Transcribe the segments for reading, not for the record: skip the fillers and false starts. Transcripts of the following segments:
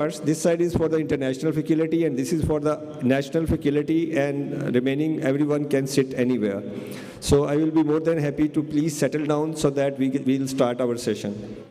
This side is for the international faculty and this is for the national faculty, and remaining everyone can sit anywhere. So I will be more than happy to please settle down so that we will start our session.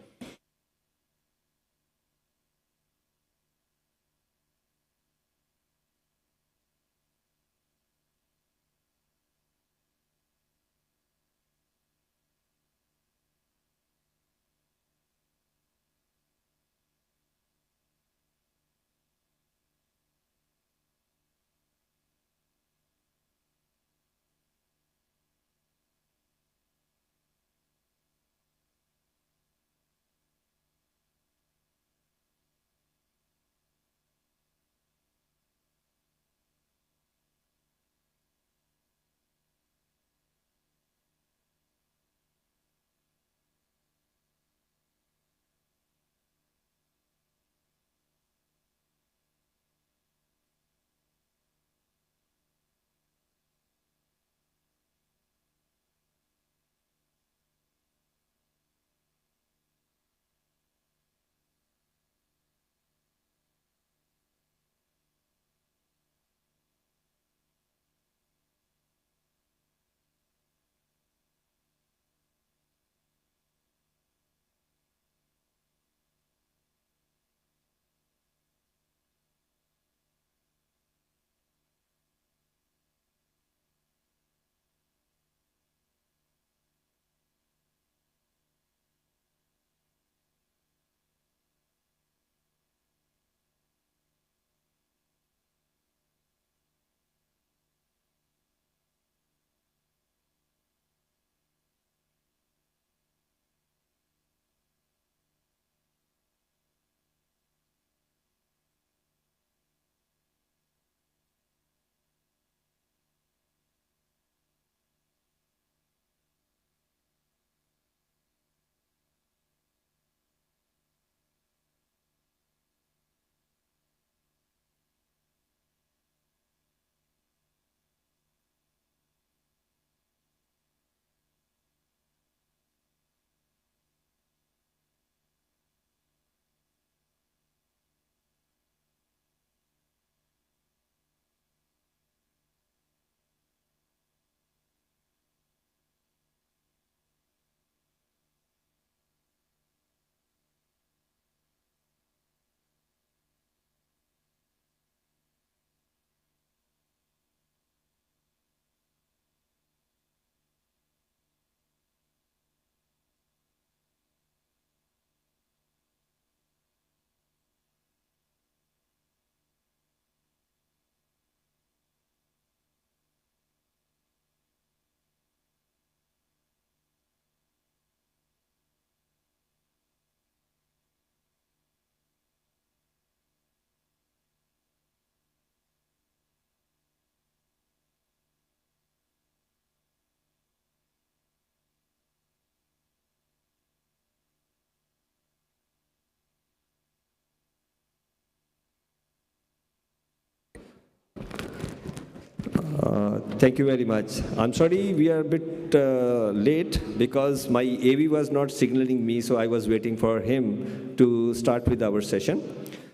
Thank you very much. I'm sorry we are a bit late because my AV was not signaling me, so I was waiting for him to start with our session.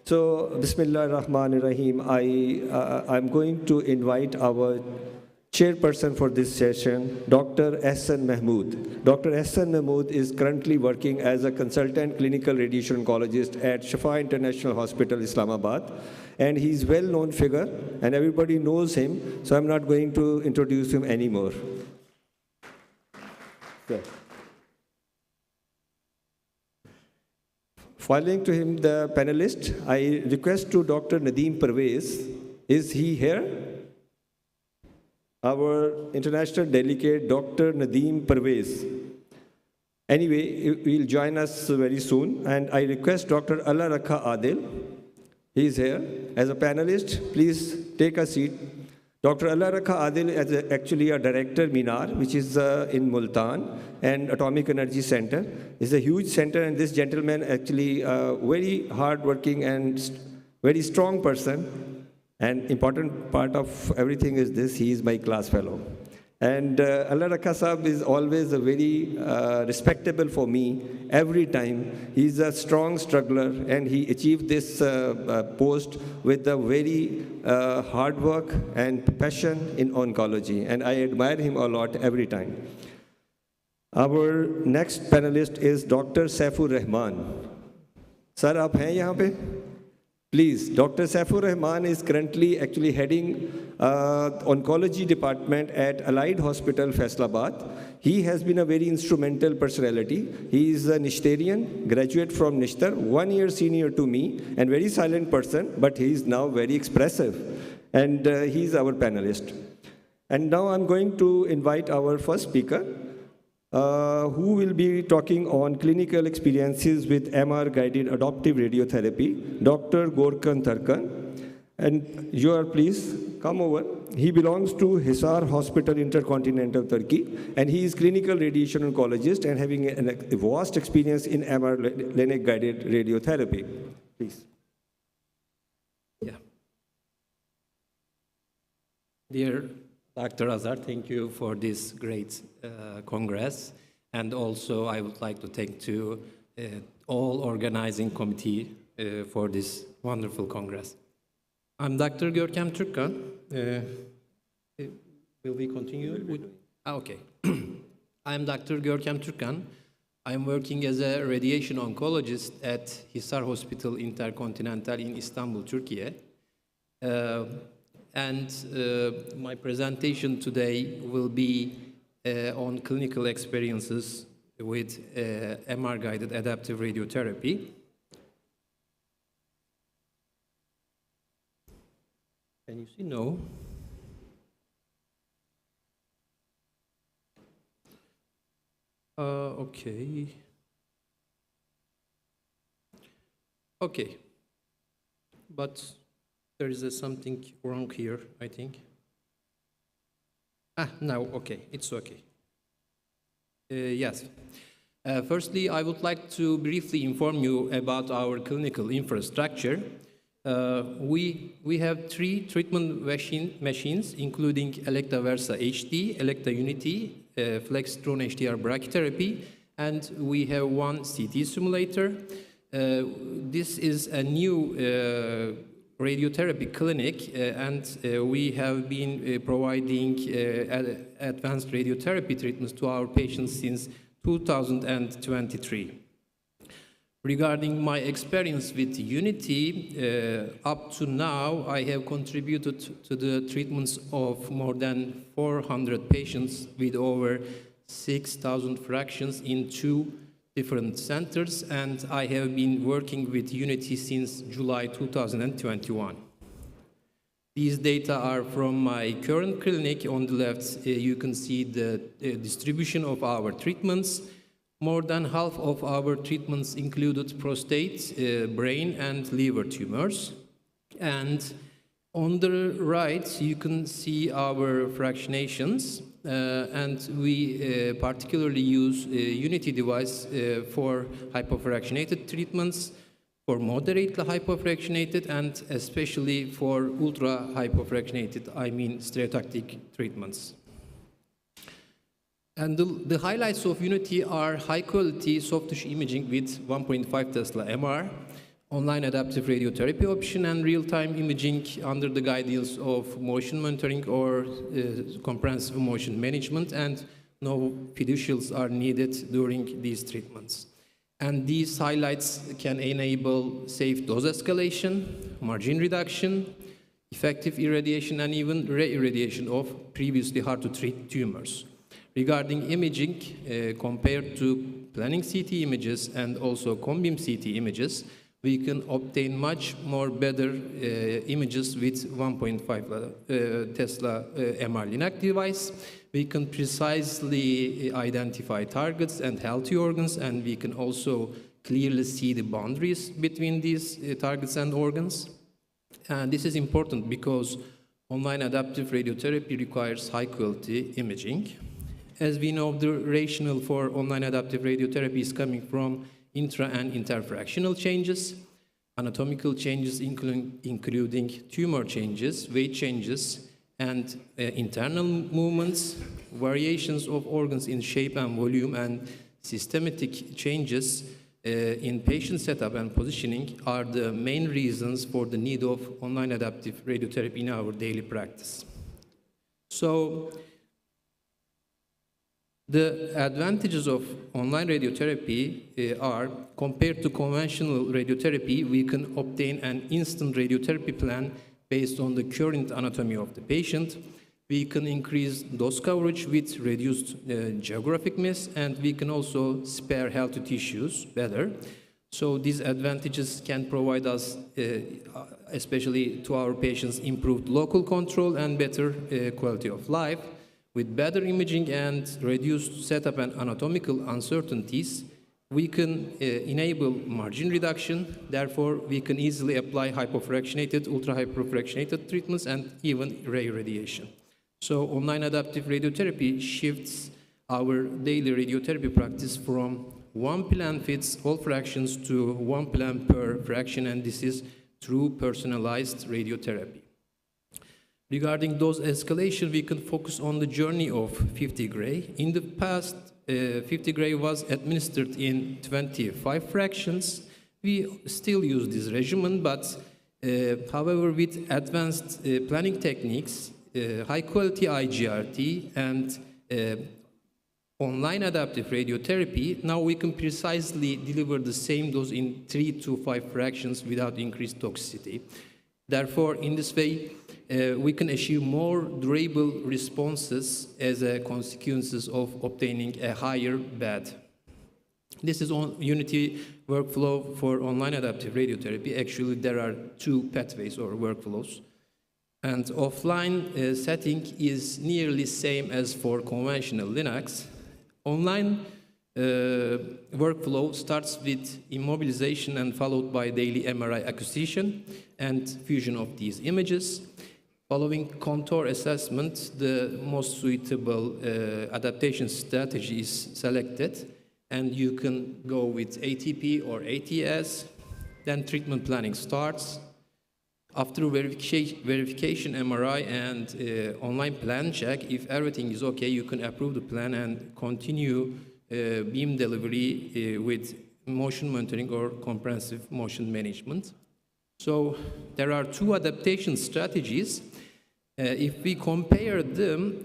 So, Bismillah ar-Rahman ar-Rahim, I'm going to invite our chairperson for this session, Dr. Ehsan Mahmood. Dr. Ehsan Mahmood is currently working as a consultant clinical radiation oncologist at Shafa International Hospital, Islamabad. And he's a well-known figure, and everybody knows him, so I'm not going to introduce him anymore. Yeah. Following to him, the panelist, I request to Dr. Nadeem Pervez. Is he here? Our international delegate, Dr. Nadeem Pervez. Anyway, he'll join us very soon, and I request Dr. Allah Rakha Adil. He is here. As a panelist, please take a seat. Dr. Allah Rakha Adil is actually a director, Minar, which is in Multan, and Atomic Energy Center. It's a huge center, and this gentleman actually very hardworking and very strong person. And important part of everything is this, he is my class fellow. And Allah Rakha Saab is always a very respectable for me every time. He's a strong struggler and he achieved this post with a very hard work and passion in oncology. And I admire him a lot every time. Our next panelist is Dr. Saifur Rahman. Sir, aap hain yahan pe? Please, Dr. Saifur Rahman is currently actually heading oncology department at Allied Hospital, Faisalabad. He has been a very instrumental personality. He is a Nishtarian, graduate from Nishtar, 1 year senior to me, and very silent person, but he is now very expressive. And he is our panelist. And now I'm going to invite our first speaker, who will be talking on clinical experiences with MR-guided adoptive radiotherapy, Dr. Gorkan Tarkan. And you are please come over. He belongs to Hisar Hospital, Intercontinental Turkey, and he is clinical radiation oncologist and having a vast experience in MR-guided radiotherapy. Please. Yeah. Dear Dr. Azar, thank you for this great congress. And also I would like to thank to all organizing committee for this wonderful congress. I'm Dr. Görkem Türkkan. Will we continue? Okay. I'm Dr. Görkem Türkkan. I'm working as a radiation oncologist at Hisar Hospital Intercontinental in Istanbul, Turkey. And my presentation today will be on clinical experiences with MR-guided adaptive radiotherapy. Can you see? No. Okay. Okay. But there is something wrong here, I think. Now, okay, it's okay. Yes. Firstly, I would like to briefly inform you about our clinical infrastructure. We have 3 treatment machines, including Elekta Versa HD, Elekta Unity, Flextron HDR brachytherapy, and we have 1 CT simulator. This is a new radiotherapy clinic, and we have been providing advanced radiotherapy treatments to our patients since 2023. Regarding my experience with Unity, up to now, I have contributed to the treatments of more than 400 patients with over 6,000 fractions in 2 different centers, and I have been working with Unity since July 2021. These data are from my current clinic. On the left, you can see the distribution of our treatments. More than half of our treatments included prostate, brain, and liver tumors. And on the right, you can see our fractionations. And we particularly use Unity device for hypofractionated treatments, for moderately hypofractionated, and especially for ultra hypofractionated, I mean stereotactic treatments. And the highlights of Unity are high-quality soft tissue imaging with 1.5 Tesla MR, online adaptive radiotherapy option, and real-time imaging under the guidance of motion monitoring or comprehensive motion management, and no fiducials are needed during these treatments. And these highlights can enable safe dose escalation, margin reduction, effective irradiation, and even re-irradiation of previously hard-to-treat tumors. Regarding imaging, compared to planning CT images and also COMBIM CT images, we can obtain much more better images with 1.5 Tesla MR Linac device. We can precisely identify targets and healthy organs, and we can also clearly see the boundaries between these targets and organs. And this is important because online adaptive radiotherapy requires high-quality imaging. As we know, the rationale for online adaptive radiotherapy is coming from intra and interfractional changes, anatomical changes including tumor changes, weight changes, and internal movements, variations of organs in shape and volume, and systematic changes in patient setup and positioning are the main reasons for the need of online adaptive radiotherapy in our daily practice. So, the advantages of online radiotherapy are, compared to conventional radiotherapy, we can obtain an instant radiotherapy plan based on the current anatomy of the patient. We can increase dose coverage with reduced geographic miss, and we can also spare healthy tissues better. So these advantages can provide us, especially to our patients, improved local control and better quality of life. With better imaging and reduced setup and anatomical uncertainties, we can enable margin reduction. Therefore, we can easily apply hypofractionated, ultra-hypofractionated treatments and even ray radiation. So online adaptive radiotherapy shifts our daily radiotherapy practice from one plan fits all fractions to one plan per fraction, and this is true personalized radiotherapy. Regarding dose escalation, we can focus on the journey of 50 gray. In the past, 50 gray was administered in 25 fractions. We still use this regimen, but however, with advanced planning techniques, high-quality IGRT, and online adaptive radiotherapy, now we can precisely deliver the same dose in 3 to 5 fractions without increased toxicity. Therefore, in this way, we can achieve more durable responses as a consequence of obtaining a higher bed. This is on Unity workflow for online adaptive radiotherapy. Actually, there are two pathways or workflows. And offline setting is nearly same as for conventional Linux. Online workflow starts with immobilization and followed by daily MRI acquisition and fusion of these images. Following contour assessment, the most suitable adaptation strategy is selected, and you can go with ATP or ATS. Then treatment planning starts. After verification MRI and online plan check, if everything is okay, you can approve the plan and continue beam delivery with motion monitoring or comprehensive motion management. So there are two adaptation strategies. If we compare them,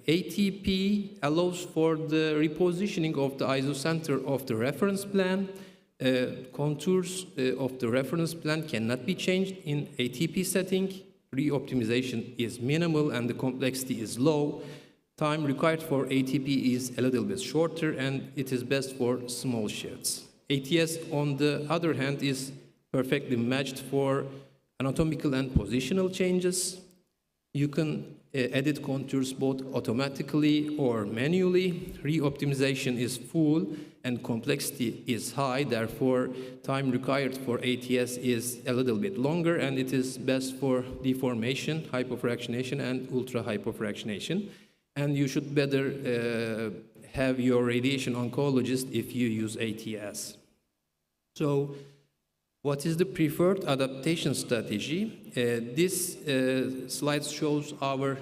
ATP allows for the repositioning of the isocenter of the reference plan. Contours of the reference plan cannot be changed in ATP setting. Re-optimization is minimal and the complexity is low. Time required for ATP is a little bit shorter, and it is best for small shifts. ATS, on the other hand, is perfectly matched for anatomical and positional changes. You can edit contours both automatically or manually. Re-optimization is full and complexity is high. Therefore, time required for ATS is a little bit longer, and it is best for deformation, hypofractionation, and ultra-hypofractionation. And you should better have your radiation oncologist if you use ATS. So, what is the preferred adaptation strategy? This slide shows our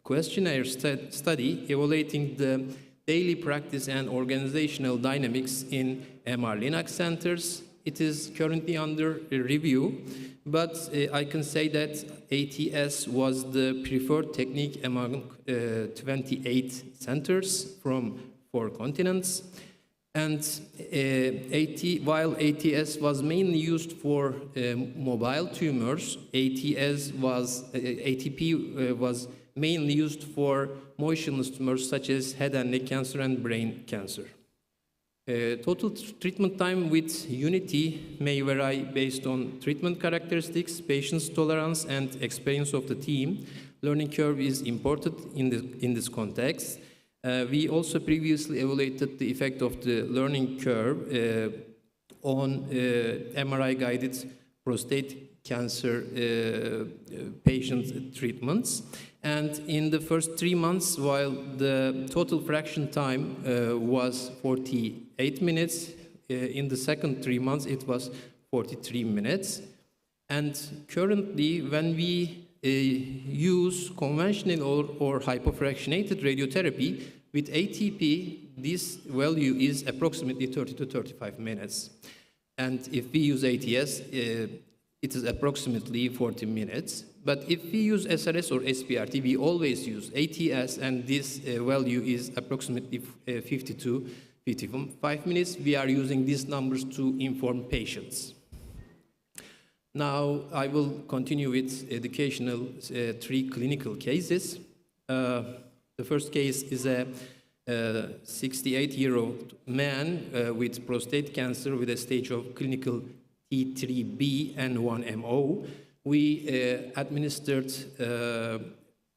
questionnaire study evaluating the daily practice and organizational dynamics in MR Linux centers. It is currently under review, but I can say that ATS was the preferred technique among 28 centers from 4 continents. And while ATS was mainly used for mobile tumors, ATP was mainly used for motionless tumors such as head and neck cancer and brain cancer. Total treatment time with Unity may vary based on treatment characteristics, patient's tolerance, and experience of the team. Learning curve is important in this context. We also previously evaluated the effect of the learning curve on MRI-guided prostate cancer patient treatments. And in the first 3 months, while the total fraction time was 48 minutes, in the second 3 months it was 43 minutes. And currently, when we use conventional or hypofractionated radiotherapy with ATP. This value is approximately 30 to 35 minutes. And if we use ATS, it is approximately 40 minutes. But if we use SRS or SPRT, we always use ATS, and this value is approximately 50 to 55 minutes. We are using these numbers to inform patients. Now, I will continue with educational 3 clinical cases. The first case is a 68-year-old man with prostate cancer with a stage of clinical T3B and 1MO. We administered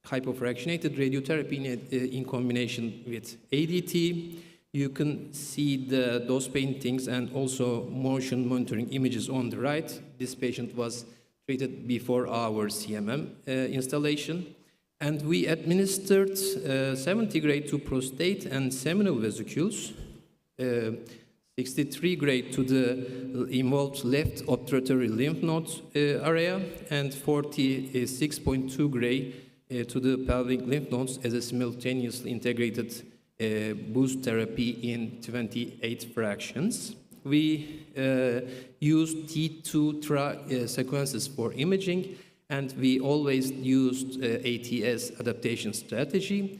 hypofractionated radiotherapy in combination with ADT. You can see the dose paintings and also motion monitoring images on the right. This patient was treated before our CMM installation. And we administered 70 grade to prostate and seminal vesicles, 63 grade to the involved left obturatory lymph node area, and 46.2 grade to the pelvic lymph nodes as a simultaneously integrated boost therapy in 28 fractions. We used T2 sequences for imaging, and we always used ATS adaptation strategy.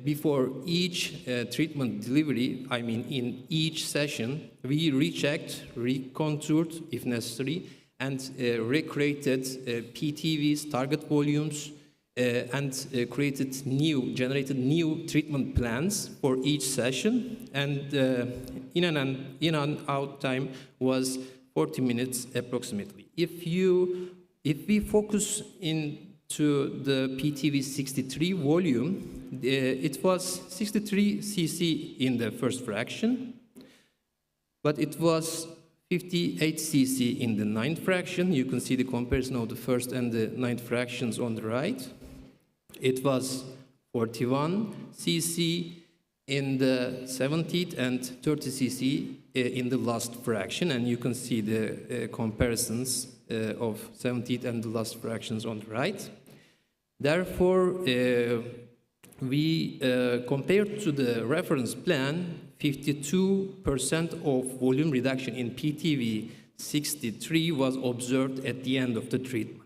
Before each treatment delivery, I mean in each session, we rechecked, recontoured if necessary, and recreated PTVs, target volumes, and generated new treatment plans for each session. And in and out time was 40 minutes approximately. If we focus into the PTV 63 volume, it was 63 cc in the first fraction, but it was 58 cc in the ninth fraction. You can see the comparison of the first and the ninth fractions on the right. It was 41 cc in the 17th and 30 cc in the last fraction, and you can see the comparisons of 17th and the last fractions on the right. Therefore, we compared to the reference plan, 52% of volume reduction in PTV 63 was observed at the end of the treatment.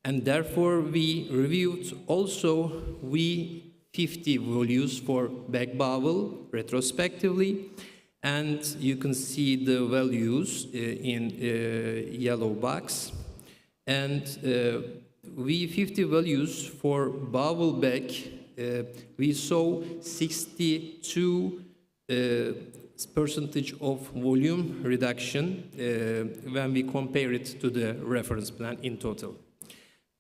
And therefore, we reviewed also V50 values for back bowel retrospectively, and you can see the values in yellow box. And V50 values for bowel back, we saw 62% of volume reduction when we compare it to the reference plan in total.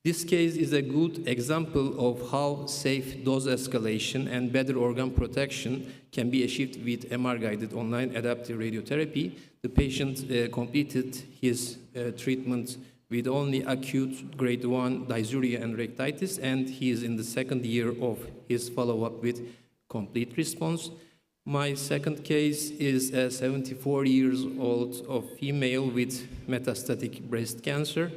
This case is a good example of how safe dose escalation and better organ protection can be achieved with MR-guided online adaptive radiotherapy. The patient completed his treatment with only acute grade 1 dysuria and rectitis, and he is in the second year of his follow-up with complete response. My second case is a 74-year-old female with metastatic breast cancer.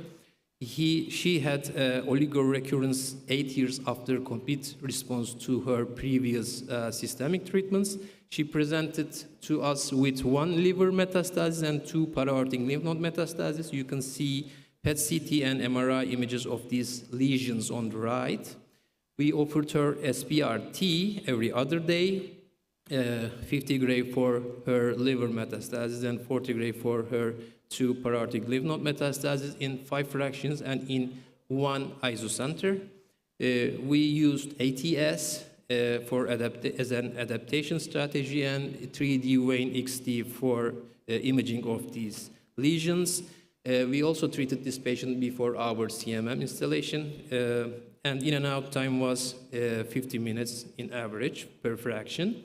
She had oligorecurrence 8 years after complete response to her previous systemic treatments. She presented to us with 1 liver metastasis and 2 para-aortic lymph node metastases. You can see PET-CT and MRI images of these lesions on the right. We offered her SPRT every other day, 50 gray for her liver metastasis and 40 gray for her 2 para-aortic lymph node metastases in 5 fractions and in 1 isocenter. We used ATS as an adaptation strategy and 3D Wayne XT for imaging of these lesions. We also treated this patient before our CMM installation, and in and out time was 50 minutes in average per fraction.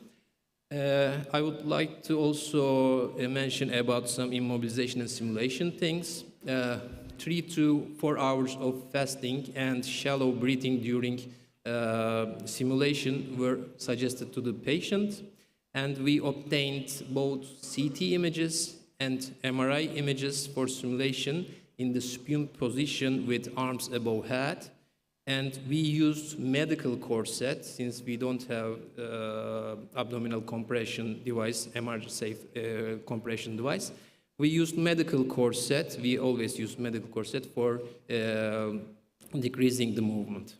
I would like to also mention about some immobilization and simulation things. 3 to 4 hours of fasting and shallow breathing during simulation were suggested to the patient, and we obtained both CT images and MRI images for simulation in the supine position with arms above head. And we used medical corset since we don't have abdominal compression device, MR-safe compression device. We used medical corset. We always use medical corset for decreasing the movement.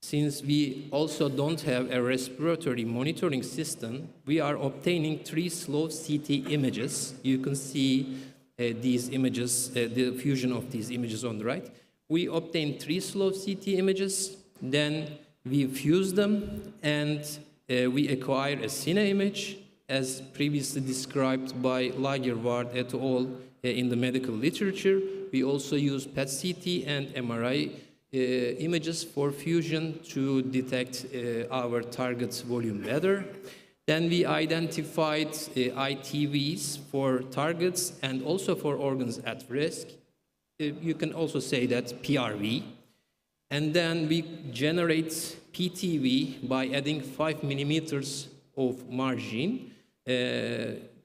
Since we also don't have a respiratory monitoring system, we are obtaining 3 slow CT images. You can see these images, the fusion of these images on the right. We obtain 3 slow CT images, then we fuse them, and we acquire a cine image, as previously described by Lagerward et al. In the medical literature. We also use PET-CT and MRI images for fusion to detect our target's volume better. Then we identified ITVs for targets and also for organs at risk. You can also say that PRV. And then we generate PTV by adding 5 millimeters of margin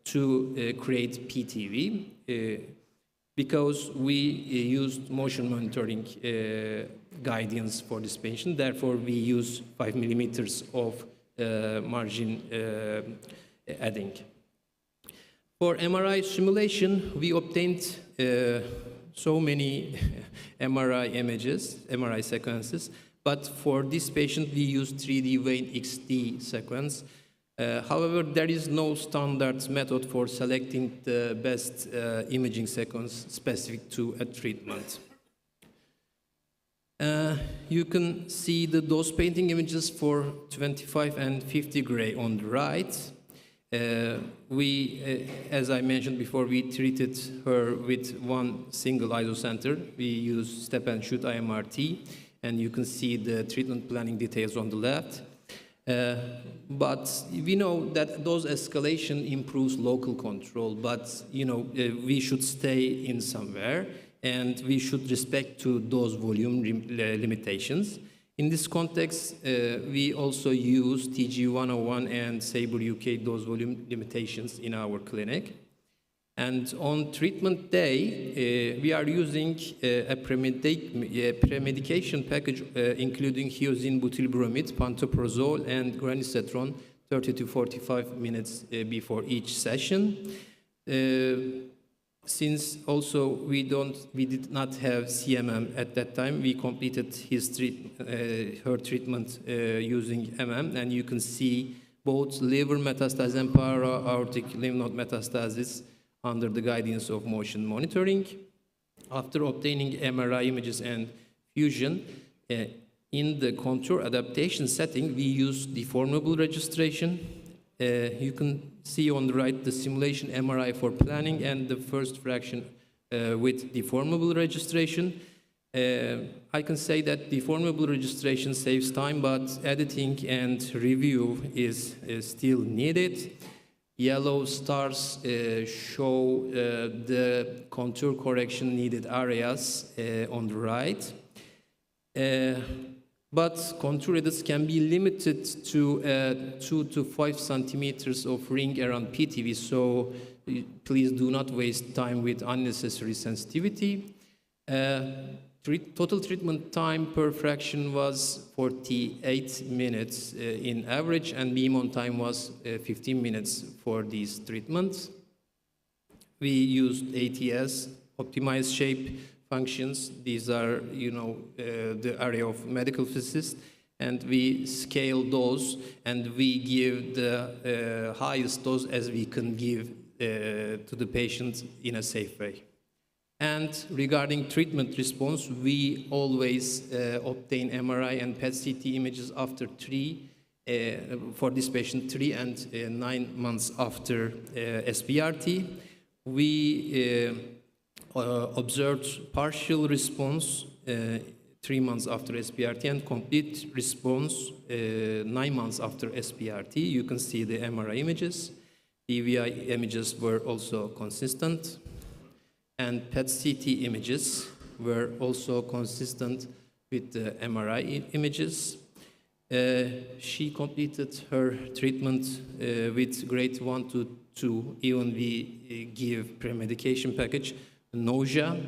to create PTV because we used motion monitoring guidance for this patient. Therefore, we use 5 millimeters of margin adding. For MRI simulation, we obtained so many MRI images, MRI sequences, but for this patient we use 3D Vein XT sequence. However, there is no standard method for selecting the best imaging sequence specific to a treatment. You can see the dose painting images for 25 and 50 gray on the right. As I mentioned before, we treated her with one single isocenter. We used step and shoot IMRT, and you can see the treatment planning details on the left. But we know that dose escalation improves local control, but we should stay in somewhere, and we should respect to dose volume limitations. In this context, we also use TG101 and Sabre UK dose volume limitations in our clinic. And on treatment day, we are using a premedication package including hyoscine butylbromide, pantoprazole, and granisetron 30 to 45 minutes before each session. Since also we did not have CMM at that time, we completed her treatment using MM, and you can see both liver metastasis and para-aortic lymph node metastasis under the guidance of motion monitoring. After obtaining MRI images and fusion, in the contour adaptation setting, we use deformable registration. You can see on the right the simulation MRI for planning and the first fraction with deformable registration. I can say that deformable registration saves time, but editing and review is still needed. Yellow stars show the contour correction needed areas on the right. But contour edits can be limited to 2 to 5 centimeters of ring around PTV, so please do not waste time with unnecessary sensitivity. Total treatment time per fraction was 48 minutes in average, and mean on time was 15 minutes for these treatments. We used ATS, optimized shape functions. These are, the area of medical physicists, and we scale those, and we give the highest dose as we can give to the patient in a safe way. And regarding treatment response, we always obtain MRI and PET-CT images after for this patient 3 and 9 months after SBRT. We observed partial response 3 months after SBRT and complete response 9 months after SBRT. You can see the MRI images. DVI images were also consistent, and PET-CT images were also consistent with the MRI images. She completed her treatment with grade 1 to 2, even we give premedication package, nausea,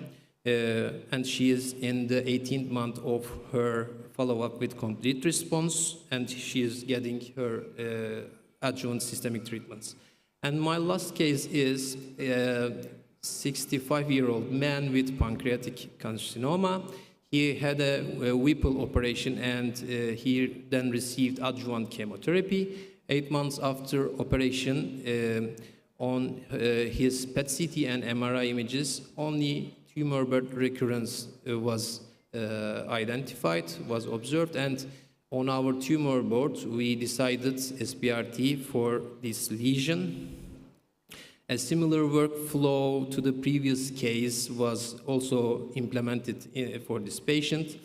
and she is in the 18th month of her follow-up with complete response, and she is getting her adjuvant systemic treatments. And my last case is a 65-year-old man with pancreatic carcinoma. He had a Whipple operation, and he then received adjuvant chemotherapy. 8 months after operation, on his PET-CT and MRI images, only tumor bed recurrence was identified, was observed, and on our tumor board, we decided SBRT for this lesion. A similar workflow to the previous case was also implemented for this patient.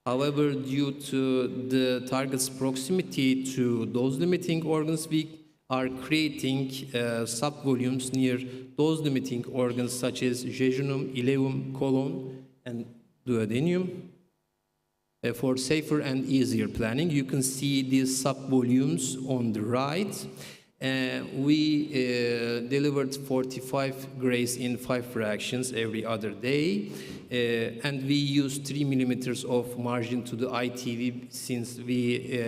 However, due to the target's proximity to dose-limiting organs, we are creating subvolumes near dose-limiting organs such as jejunum, ileum, colon, and duodenum. For safer and easier planning, you can see these subvolumes on the right. We delivered 45 grays in 5 fractions every other day, and we used 3 millimeters of margin to the ITV since we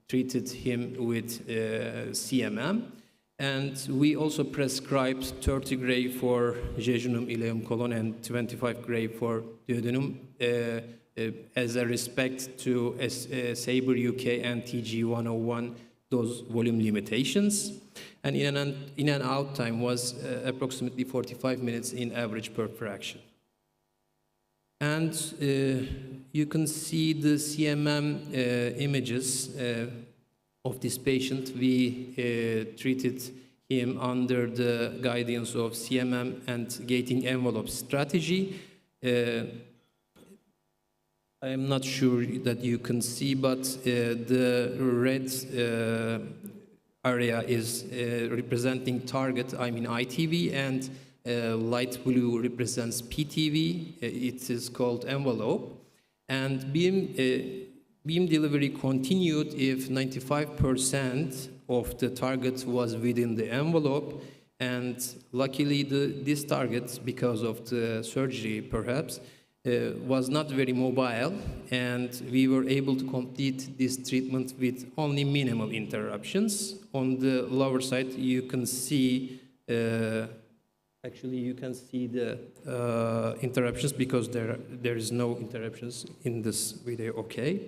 treated him with CMM. And we also prescribed 30 gray for jejunum, ileum, colon, and 25 gray for duodenum as a respect to SABR UK and TG101 those volume limitations. And in and out time was approximately 45 minutes in average per fraction. And you can see the CMM images of this patient. We treated him under the guidance of CMM and gating envelope strategy. I am not sure that you can see, but the red area is representing target, I mean ITV, and light blue represents PTV. It is called envelope. And beam delivery continued if 95% of the target was within the envelope. And luckily, this target, because of the surgery perhaps, was not very mobile, and we were able to complete this treatment with only minimal interruptions. On the lower side, you can see, actually you can see the interruptions because there is no interruptions in this video, okay?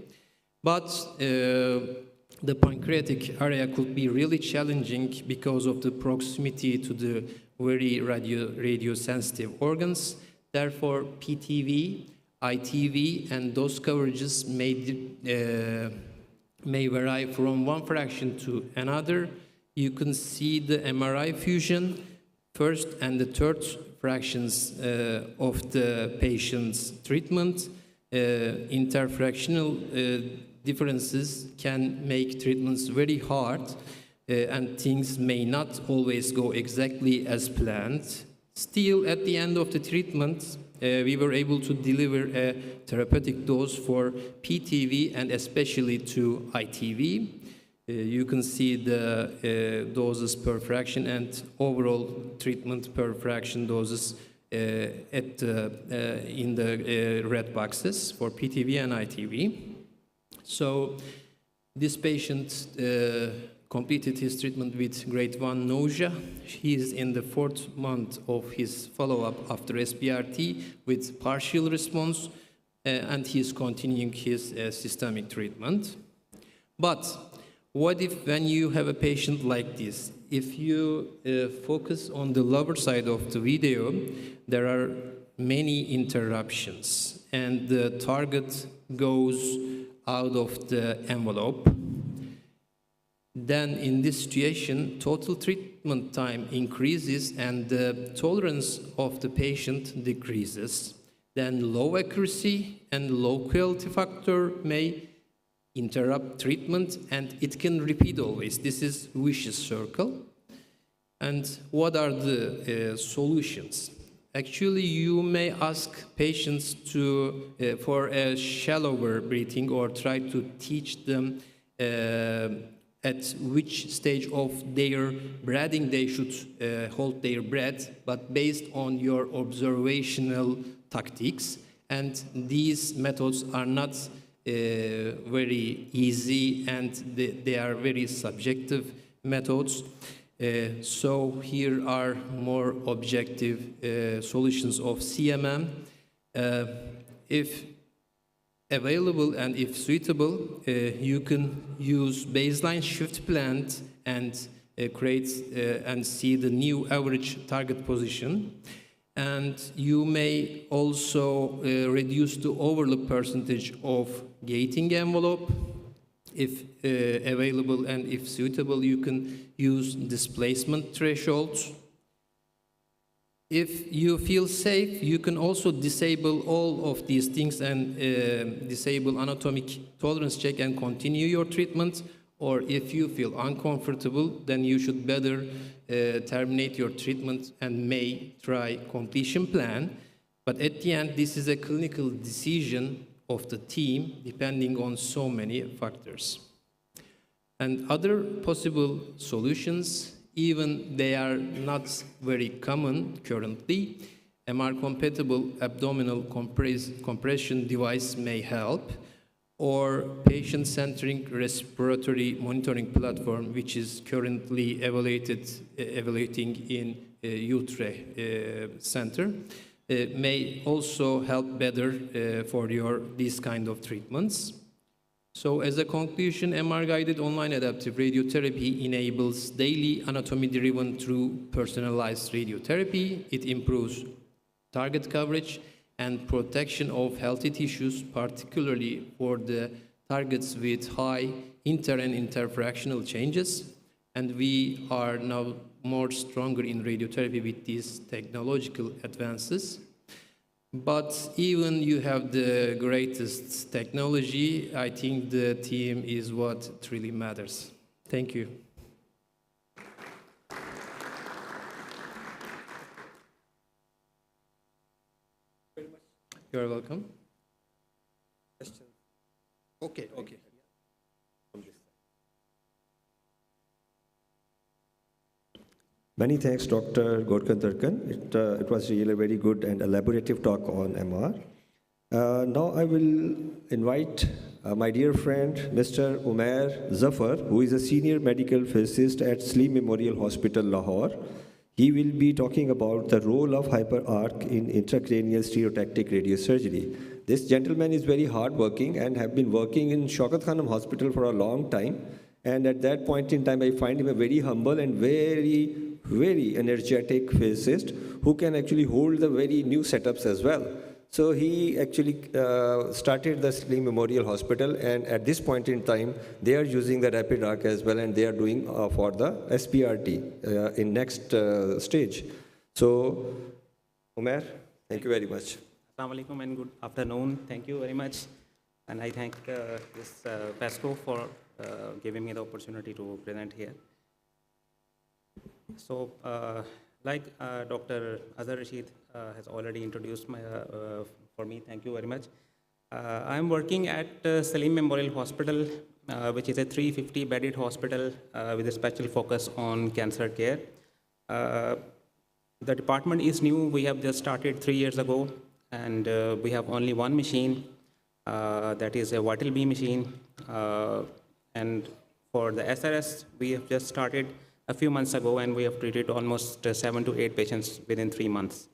But the pancreatic area could be really challenging because of the proximity to the very radio-sensitive organs. Therefore, PTV, ITV, and dose coverages may vary from one fraction to another. You can see the MRI fusion, first and the third fractions of the patient's treatment. Interfractional differences can make treatments very hard, and things may not always go exactly as planned. Still, at the end of the treatment, we were able to deliver a therapeutic dose for PTV and especially to ITV. You can see the doses per fraction and overall treatment per fraction doses in the red boxes for PTV and ITV. So this patient completed his treatment with grade 1 nausea. He is in the 4th month of his follow-up after SBRT with partial response, and he is continuing his systemic treatment. But what if when you have a patient like this, if you focus on the lower side of the video, there are many interruptions, and the target goes out of the envelope. Then in this situation, total treatment time increases and the tolerance of the patient decreases. Then low accuracy and low quality factor may interrupt treatment, and it can repeat always. This is vicious circle. And what are the solutions? Actually, you may ask patients for a shallower breathing or try to teach them at which stage of their breathing they should hold their breath, but based on your observational tactics. And these methods are not very easy, and they are very subjective methods. So here are more objective solutions of CMM. If available and if suitable, you can use baseline shift blend and create and see the new average target position. And you may also reduce the overlap percentage of gating envelope. If available and if suitable, you can use displacement thresholds. If you feel safe, you can also disable all of these things and disable anatomic tolerance check and continue your treatment. Or if you feel uncomfortable, then you should better terminate your treatment and may try completion plan. But at the end, this is a clinical decision of the team depending on so many factors. And other possible solutions, even they are not very common currently, MR-compatible abdominal compression device may help, or patient-centric respiratory monitoring platform, which is currently evaluating in UTRE Center, may also help better for these kind of treatments. So as a conclusion, MR-guided online adaptive radiotherapy enables daily anatomy-driven through personalized radiotherapy. It improves target coverage and protection of healthy tissues, particularly for the targets with high inter- and interfractional changes. And we are now more stronger in radiotherapy with these technological advances. But even you have the greatest technology, I think the team is what really matters. Thank you. You're welcome. Questions? Okay. Many thanks, Dr. Godkan Tarkan. It was really a very good and elaborative talk on MR. Now I will invite my dear friend, Mr. Umair Zafar, who is a senior medical physicist at Sleep Memorial Hospital, Lahore. He will be talking about the role of hyperarc in intracranial stereotactic radiosurgery. This gentleman is very hardworking and have been working in Shaukat Khanum Hospital for a long time. And at that point in time, I find him a very humble and very energetic physicist who can actually hold the very new setups as well. So he actually started the Sleep Memorial Hospital, and at this point in time, they are using the rapid arc as well, and they are doing for the SPRT in next stage. So, Umair, thank you very much. Assalamu alaikum and good afternoon. Thank you very much. And I thank this PSCO for giving me the opportunity to present here. So, like Dr. Azhar Rashid has already introduced for me, thank you very much. I'm working at Salim Memorial Hospital, which is a 350-bedded hospital with a special focus on cancer care. The department is new. We have just started 3 years ago, and we have only one machine, that is a vital beam machine. And for the SRS, we have just started a few months ago, and we have treated almost 7 to 8 patients within 3 months.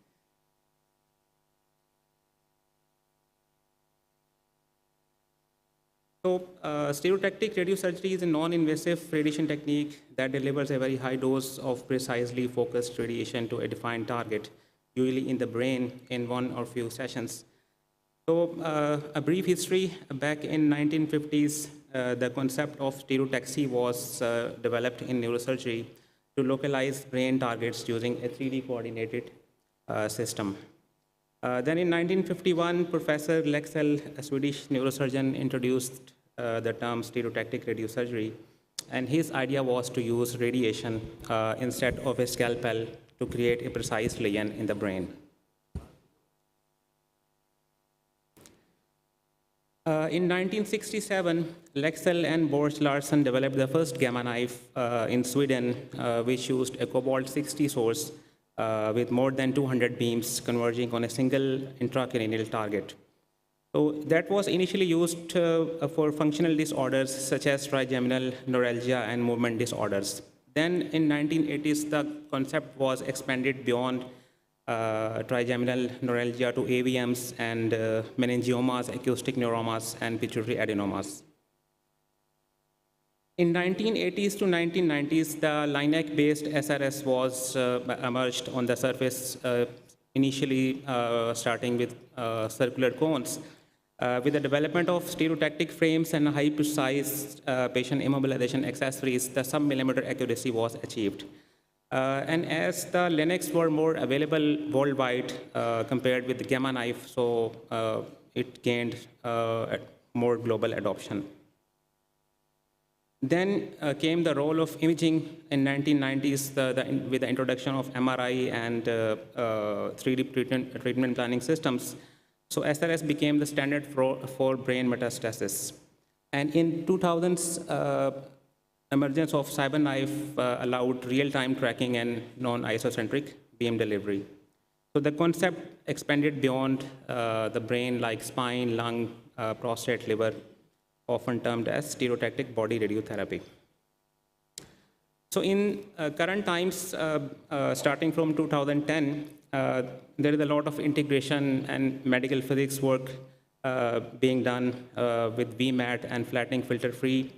So, stereotactic radiosurgery is a non-invasive radiation technique that delivers a very high dose of precisely focused radiation to a defined target, usually in the brain, in one or few sessions. So, a brief history. Back in 1950s, the concept of stereotaxy was developed in neurosurgery to localize brain targets using a 3D coordinated system. Then in 1951, Professor Lexell, a Swedish neurosurgeon, introduced the term stereotactic radiosurgery, and his idea was to use radiation instead of a scalpel to create a precise lesion in the brain. In 1967, Lexell and Bors Larsen developed the first gamma knife in Sweden, which used a cobalt-60 source with more than 200 beams converging on a single intracranial target. So that was initially used for functional disorders such as trigeminal neuralgia and movement disorders. Then in 1980s, the concept was expanded beyond trigeminal neuralgia to AVMs and meningiomas, acoustic neuromas, and pituitary adenomas. In 1980s to 1990s, the LINAC-based SRS was emerged on the surface, initially starting with circular cones. With the development of stereotactic frames and high-precise patient immobilization accessories, the sub-millimeter accuracy was achieved. And as the Linux were more available worldwide compared with the gamma knife, so it gained more global adoption. Then came the role of imaging in 1990s with the introduction of MRI and 3D treatment planning systems. So SRS became the standard for brain metastasis. And in 2000s, emergence of CyberKnife allowed real-time tracking and non-isocentric beam delivery. So the concept expanded beyond the brain, like spine, lung, prostate, liver, often termed as stereotactic body radiotherapy. So in current times, starting from 2010, there is a lot of integration and medical physics work being done with VMAT and flattening filter-free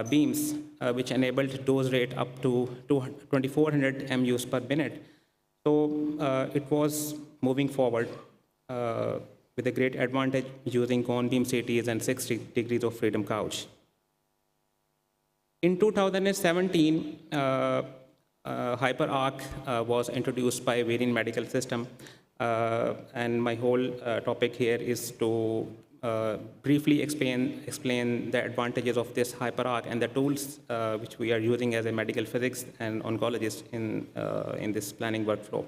beams, which enabled dose rate up to 2400 MUs per minute. So it was moving forward with a great advantage using cone beam CTs and 6 degrees of freedom couch. In 2017, HyperArc was introduced by Varian Medical System, and my whole topic here is to briefly explain the advantages of this HyperArc and the tools which we are using as a medical physics and oncologist in this planning workflow.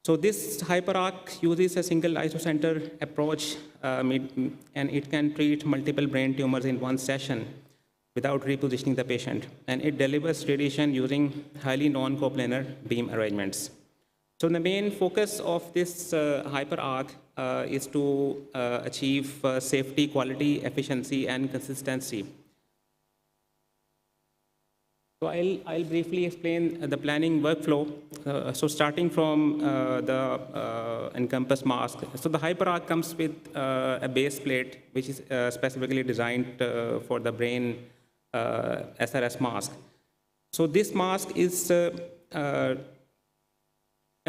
So this HyperArc uses a single isocenter approach, and it can treat multiple brain tumors in one session without repositioning the patient. And it delivers radiation using highly non-coplanar beam arrangements. So the main focus of this HyperArc is to achieve safety, quality, efficiency, and consistency. So I'll briefly explain the planning workflow. So starting from the Encompass mask. So the HyperArc comes with a base plate, which is specifically designed for the brain SRS mask. So this mask is,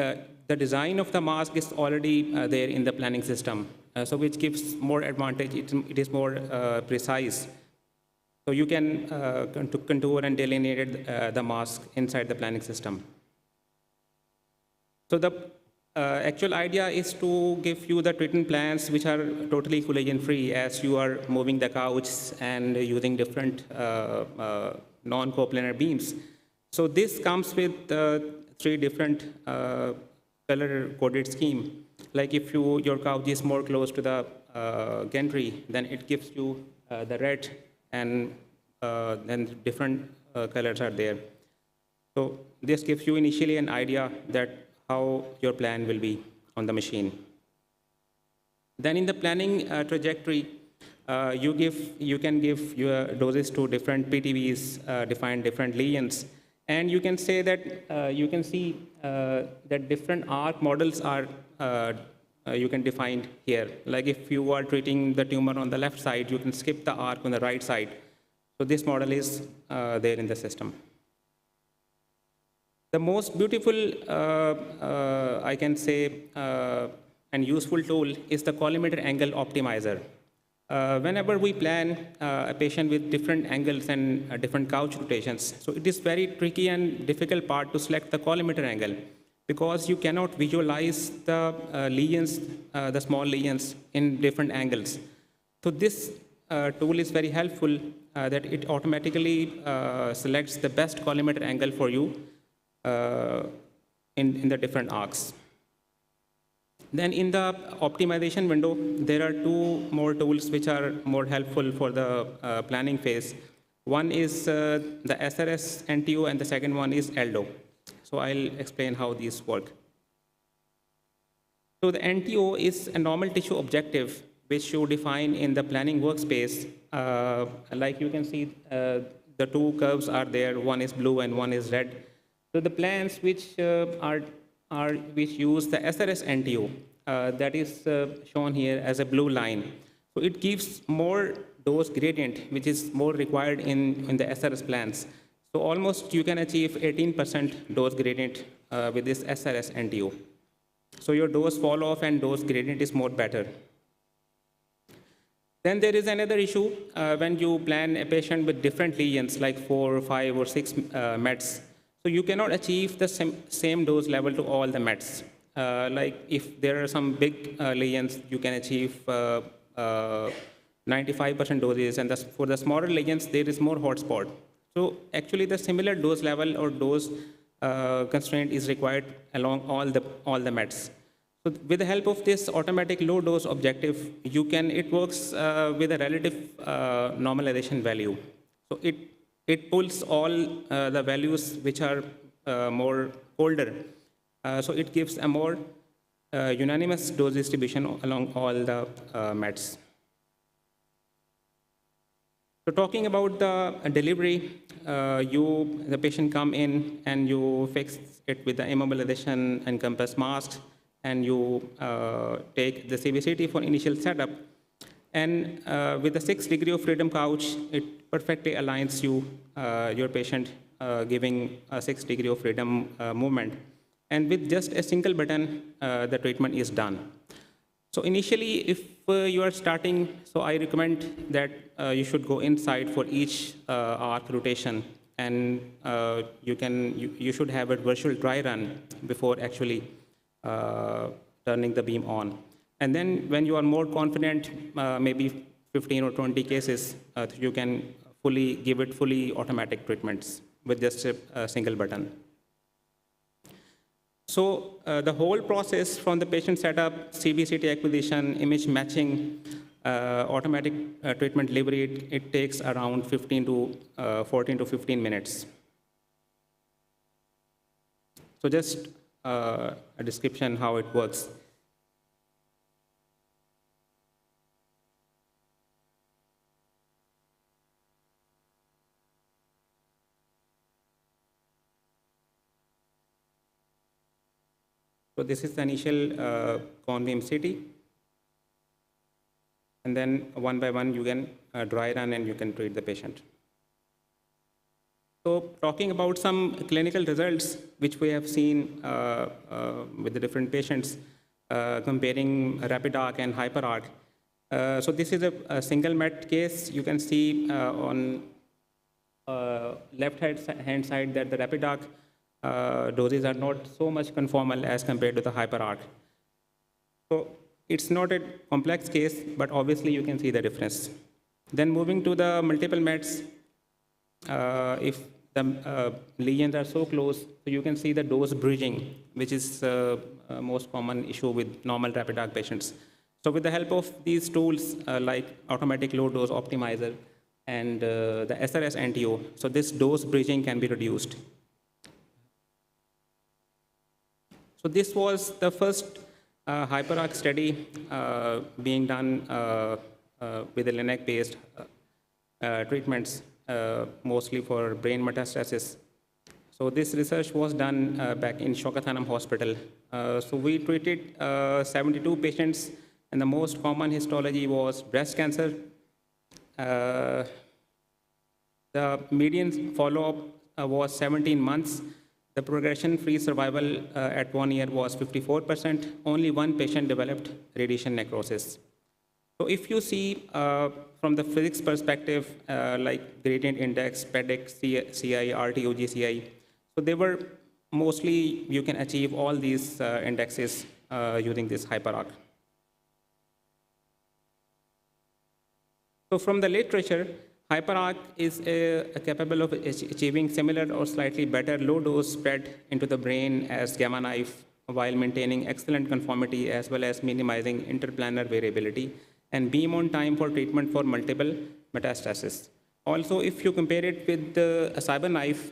the design of the mask is already there in the planning system, so which gives more advantage. It is more precise. So you can contour and delineate the mask inside the planning system. So the actual idea is to give you the treatment plans which are totally collision-free as you are moving the couch and using different non-coplanar beams. So this comes with 3 different color-coded scheme. Like if your couch is more close to the gantry, then it gives you the red, and then different colors are there. So this gives you initially an idea that how your plan will be on the machine. Then in the planning trajectory, you can give your doses to different PTVs, define different lesions, and you can say that you can see that different arc models are you can define here. Like if you are treating the tumor on the left side, you can skip the arc on the right side. So this model is there in the system. The most beautiful, I can say, and useful tool is the collimator angle optimizer. Whenever we plan a patient with different angles and different couch rotations, so it is very tricky and difficult part to select the collimator angle because you cannot visualize the lesions, the small lesions in different angles. So this tool is very helpful that it automatically selects the best collimator angle for you in the different arcs. Then in the optimization window, there are two more tools which are more helpful for the planning phase. One is the SRS NTO, and the second one is ELDO. So I'll explain how these work. So the NTO is a normal tissue objective which you define in the planning workspace. Like you can see, the two curves are there. One is blue and one is red. So the plans which which use the SRS NTO, that is shown here as a blue line. So it gives more dose gradient, which is more required in the SRS plans. So almost you can achieve 18% dose gradient with this SRS NTO. So your dose fall off and dose gradient is more better. Then there is another issue when you plan a patient with different lesions, like 4, 5, or 6 mets. So you cannot achieve the same dose level to all the mets. Like if there are some big lesions, you can achieve 95% doses, and for the smaller lesions, there is more hotspot. So actually, the similar dose level or dose constraint is required along all the mets. So with the help of this automatic low dose objective, it works with a relative normalization value. So it pulls all the values which are more older. So it gives a more unanimous dose distribution along all the mets. So talking about the delivery, the patient come in and you fix it with the immobilization and compressed masks, and you take the CVCT for initial setup. And with the 6 degree of freedom couch, it perfectly aligns your patient, giving a 6 degree of freedom movement. And with just a single button, the treatment is done. So initially, if you are starting, so I recommend that you should go inside for each arc rotation, and you should have a virtual dry run before actually turning the beam on. And then when you are more confident, maybe 15 or 20 cases, you can give it fully automatic treatments with just a single button. So the whole process from the patient setup, CBCT acquisition, image matching, automatic treatment delivery, it takes around 14 to 15 minutes. So just a description how it works. So this is the initial cone beam CT. And then one by one, you can dry run and you can treat the patient. So talking about some clinical results, which we have seen with the different patients, comparing rapid arc and hyper arc. So this is a single met case. You can see on left hand side that the rapid arc doses are not so much conformal as compared to the hyper arc. So it's not a complex case, but obviously you can see the difference. Then moving to the multiple mets, if the lesions are so close, so you can see the dose bridging, which is most common issue with normal rapid arc patients. So with the help of these tools like automatic low dose optimizer and the SRS NTO, so this dose bridging can be reduced. So this was the first hyperarc study being done with the LINAC-based treatments, mostly for brain metastasis. So this research was done back in Shokathanam Hospital. So we treated 72 patients, and the most common histology was breast cancer. The median follow-up was 17 months. The progression-free survival at 1 year was 54%. Only one patient developed radiation necrosis. So if you see from the physics perspective, like gradient index, PEDIC, CI, RT, CI, so they were mostly, you can achieve all these indexes using this hyperarc. So from the literature, hyperarc is capable of achieving similar or slightly better low dose spread into the brain as gamma knife while maintaining excellent conformity as well as minimizing interplanar variability, and beam on time for treatment for multiple metastases. Also, if you compare it with the CyberKnife,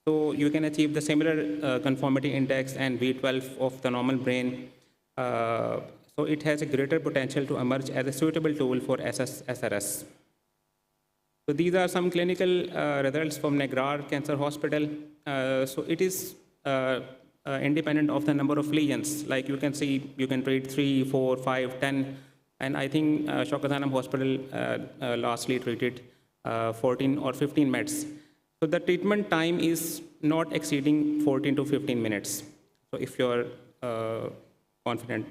so you can achieve the similar conformity index and V12 of the normal brain. So it has a greater potential to emerge as a suitable tool for SRS. So these are some clinical results from Negrar Cancer Hospital. So it is independent of the number of lesions. Like you can see, you can treat 3, 4, 5, 10, and I think Shaukat Hospital lastly treated 14 or 15 meds. So the treatment time is not exceeding 14 to 15 minutes. So if you're confident.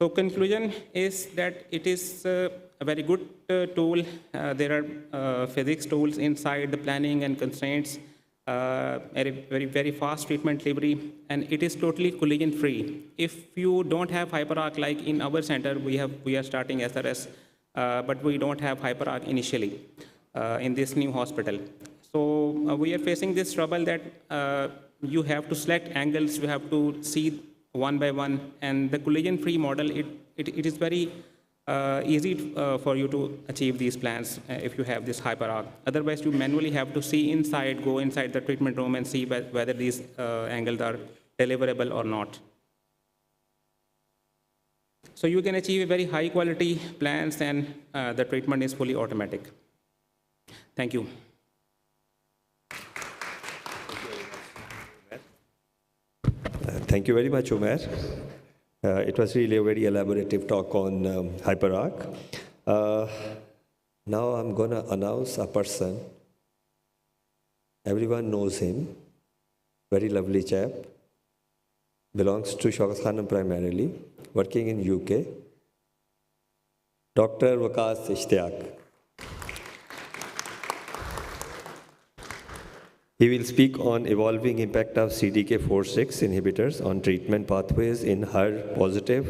So conclusion is that it is a very good tool. There are physics tools inside the planning and constraints, very fast treatment delivery, and it is totally collision free. If you don't have hyperarc, like in our center, we are starting SRS, but we don't have hyperarc initially in this new hospital. So we are facing this trouble that you have to select angles, you have to see one by one, and the collision-free model, it is very easy for you to achieve these plans if you have this hyperarc. Otherwise, you manually have to see inside, go inside the treatment room and see whether these angles are deliverable or not. So you can achieve very high quality plans, and the treatment is fully automatic. Thank you. Thank you very much, Umair. It was really a very elaborative talk on hyperarc. Now I'm going to announce a person. Everyone knows him. Very lovely chap. Belongs to Shaukat Khanum primarily, working in UK. Dr. Waqas Ishtiyaq. He will speak on evolving impact of CDK4/6 inhibitors on treatment pathways in HER-positive,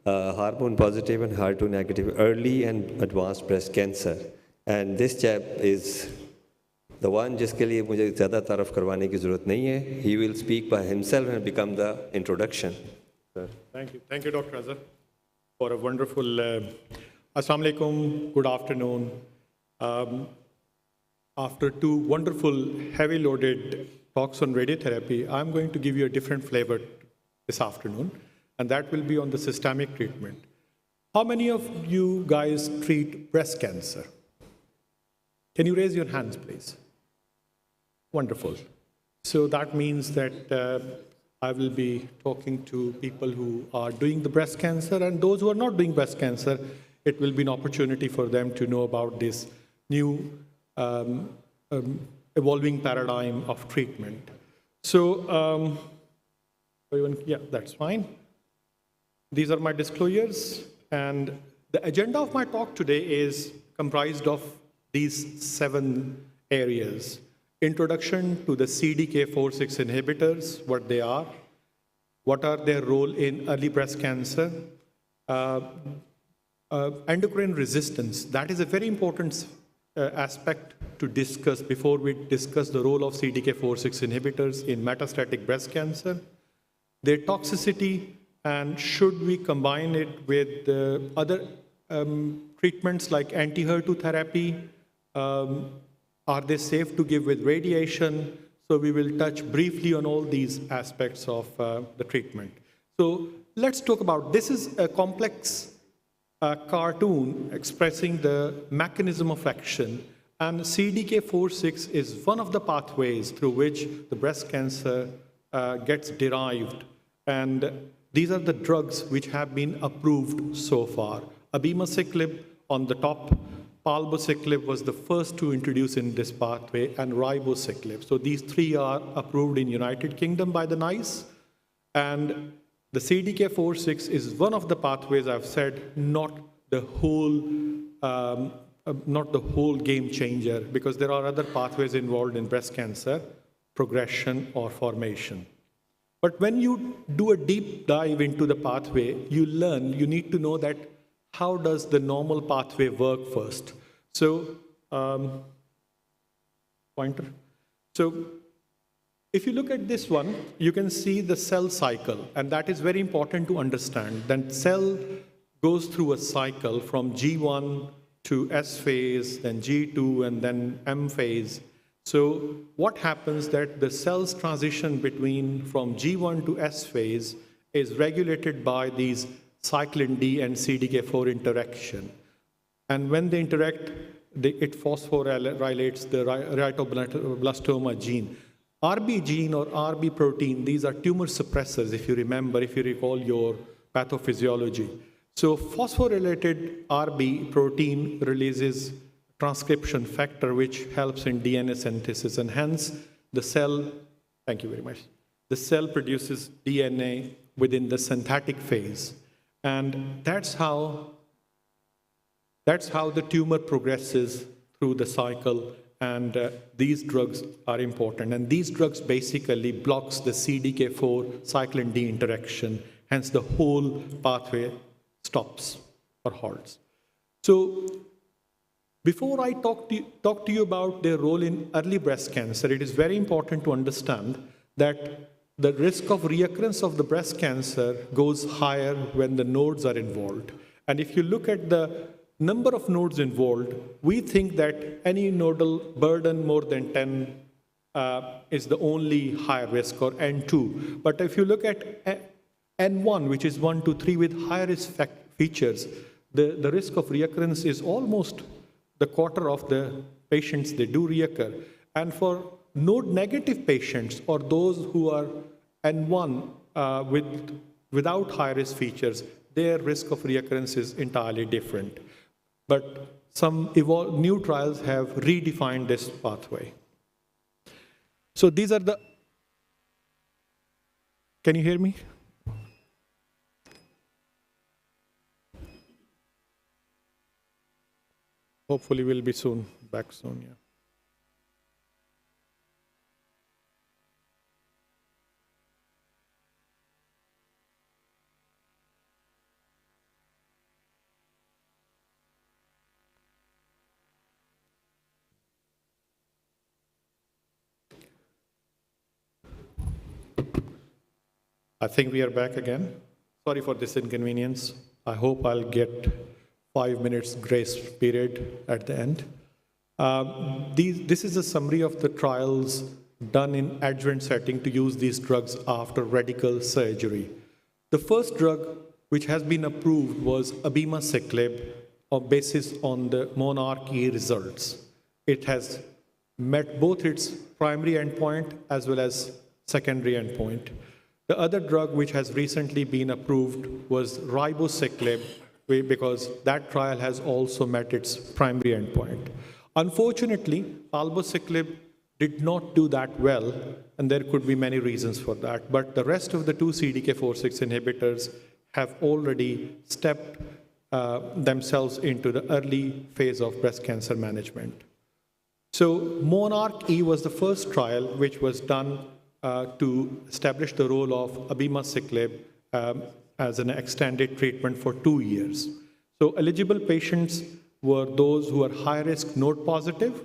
hormone-positive and HER2-negative early and advanced breast cancer. And this chap is the one जिसके लिए मुझे ज़्यादा तारीफ करवाने की ज़रूरत नहीं है. He will speak by himself and become the introduction. Sir. Thank you, Dr. Azhar, for a wonderful. Assalamu alaikum. Good afternoon. After two wonderful, heavy-loaded talks on radiotherapy, I'm going to give you a different flavor this afternoon, and that will be on the systemic treatment. How many of you guys treat breast cancer? Can you raise your hands, please? Wonderful. So that means that I will be talking to people who are doing the breast cancer, and those who are not doing breast cancer, it will be an opportunity for them to know about this new evolving paradigm of treatment. So, yeah, that's fine. These are my disclosures, and the agenda of my talk today is comprised of these 7 areas. Introduction to the CDK4/6 inhibitors, what they are, what are their role in early breast cancer, endocrine resistance. That is a very important aspect to discuss before we discuss the role of CDK4/6 inhibitors in metastatic breast cancer, their toxicity, and should we combine it with other treatments like anti-HER2 therapy? Are they safe to give with radiation? So we will touch briefly on all these aspects of the treatment. So let's talk about, this is a complex cartoon expressing the mechanism of action, and CDK4/6 is one of the pathways through which the breast cancer gets derived. And these are the drugs which have been approved so far. Abemaciclib on the top, palbociclib was the first to introduce in this pathway, and ribociclib. So these 3 are approved in United Kingdom by the NICE, and the CDK4/6 is one of the pathways I've said, not the whole game changer, because there are other pathways involved in breast cancer progression or formation. But when you do a deep dive into the pathway, you learn, you need to know that how does the normal pathway work first. So, pointer. So If you look at this one, you can see the cell cycle, and that is very important to understand. Then cell goes through a cycle from G1 to S phase, then G2, and then M phase. So what happens that the cells transition from G1 to S phase is regulated by these cyclin D and CDK4 interaction. And when they interact, it phosphorylates the retoblastoma gene. RB gene or RB protein, these are tumor suppressors, if you recall your pathophysiology. So phosphorylated RB protein releases transcription factor, which helps in DNA synthesis, and hence the cell, thank you very much, the cell produces DNA within the synthetic phase. And that's how the tumor progresses through the cycle, and these drugs are important. And these drugs basically blocks the CDK4 cyclin D interaction, hence the whole pathway stops or halts. So before I talk to you about their role in early breast cancer, it is very important to understand that the risk of reoccurrence of the breast cancer goes higher when the nodes are involved. And if you look at the number of nodes involved, we think that any nodal burden more than 10 is the only high risk, or N2. But if you look at N1, which is 1 to 3 with high risk features, the risk of reoccurrence is almost the quarter of the patients, they do reoccur. And for node negative patients, or those who are N1 without high risk features, their risk of reoccurrence is entirely different. But some new trials have redefined this pathway. So these are the, can you hear me? Hopefully we'll be back soon, yeah. I think we are back again. Sorry for this inconvenience. I hope I'll get 5 minutes grace period at the end. This is a summary of the trials done in adjuvant setting to use these drugs after radical surgery. The first drug which has been approved was abemaciclib, on basis on the monarchy results. It has met both its primary endpoint as well as secondary endpoint. The other drug which has recently been approved was ribociclib, because that trial has also met its primary endpoint. Unfortunately, palbociclib did not do that well, and there could be many reasons for that. But the rest of the two CDK4/6 inhibitors have already stepped themselves into the early phase of breast cancer management. So MONARCH-E was the first trial which was done to establish the role of abemaciclib as an extended treatment for 2 years. So eligible patients were those who are high-risk node positive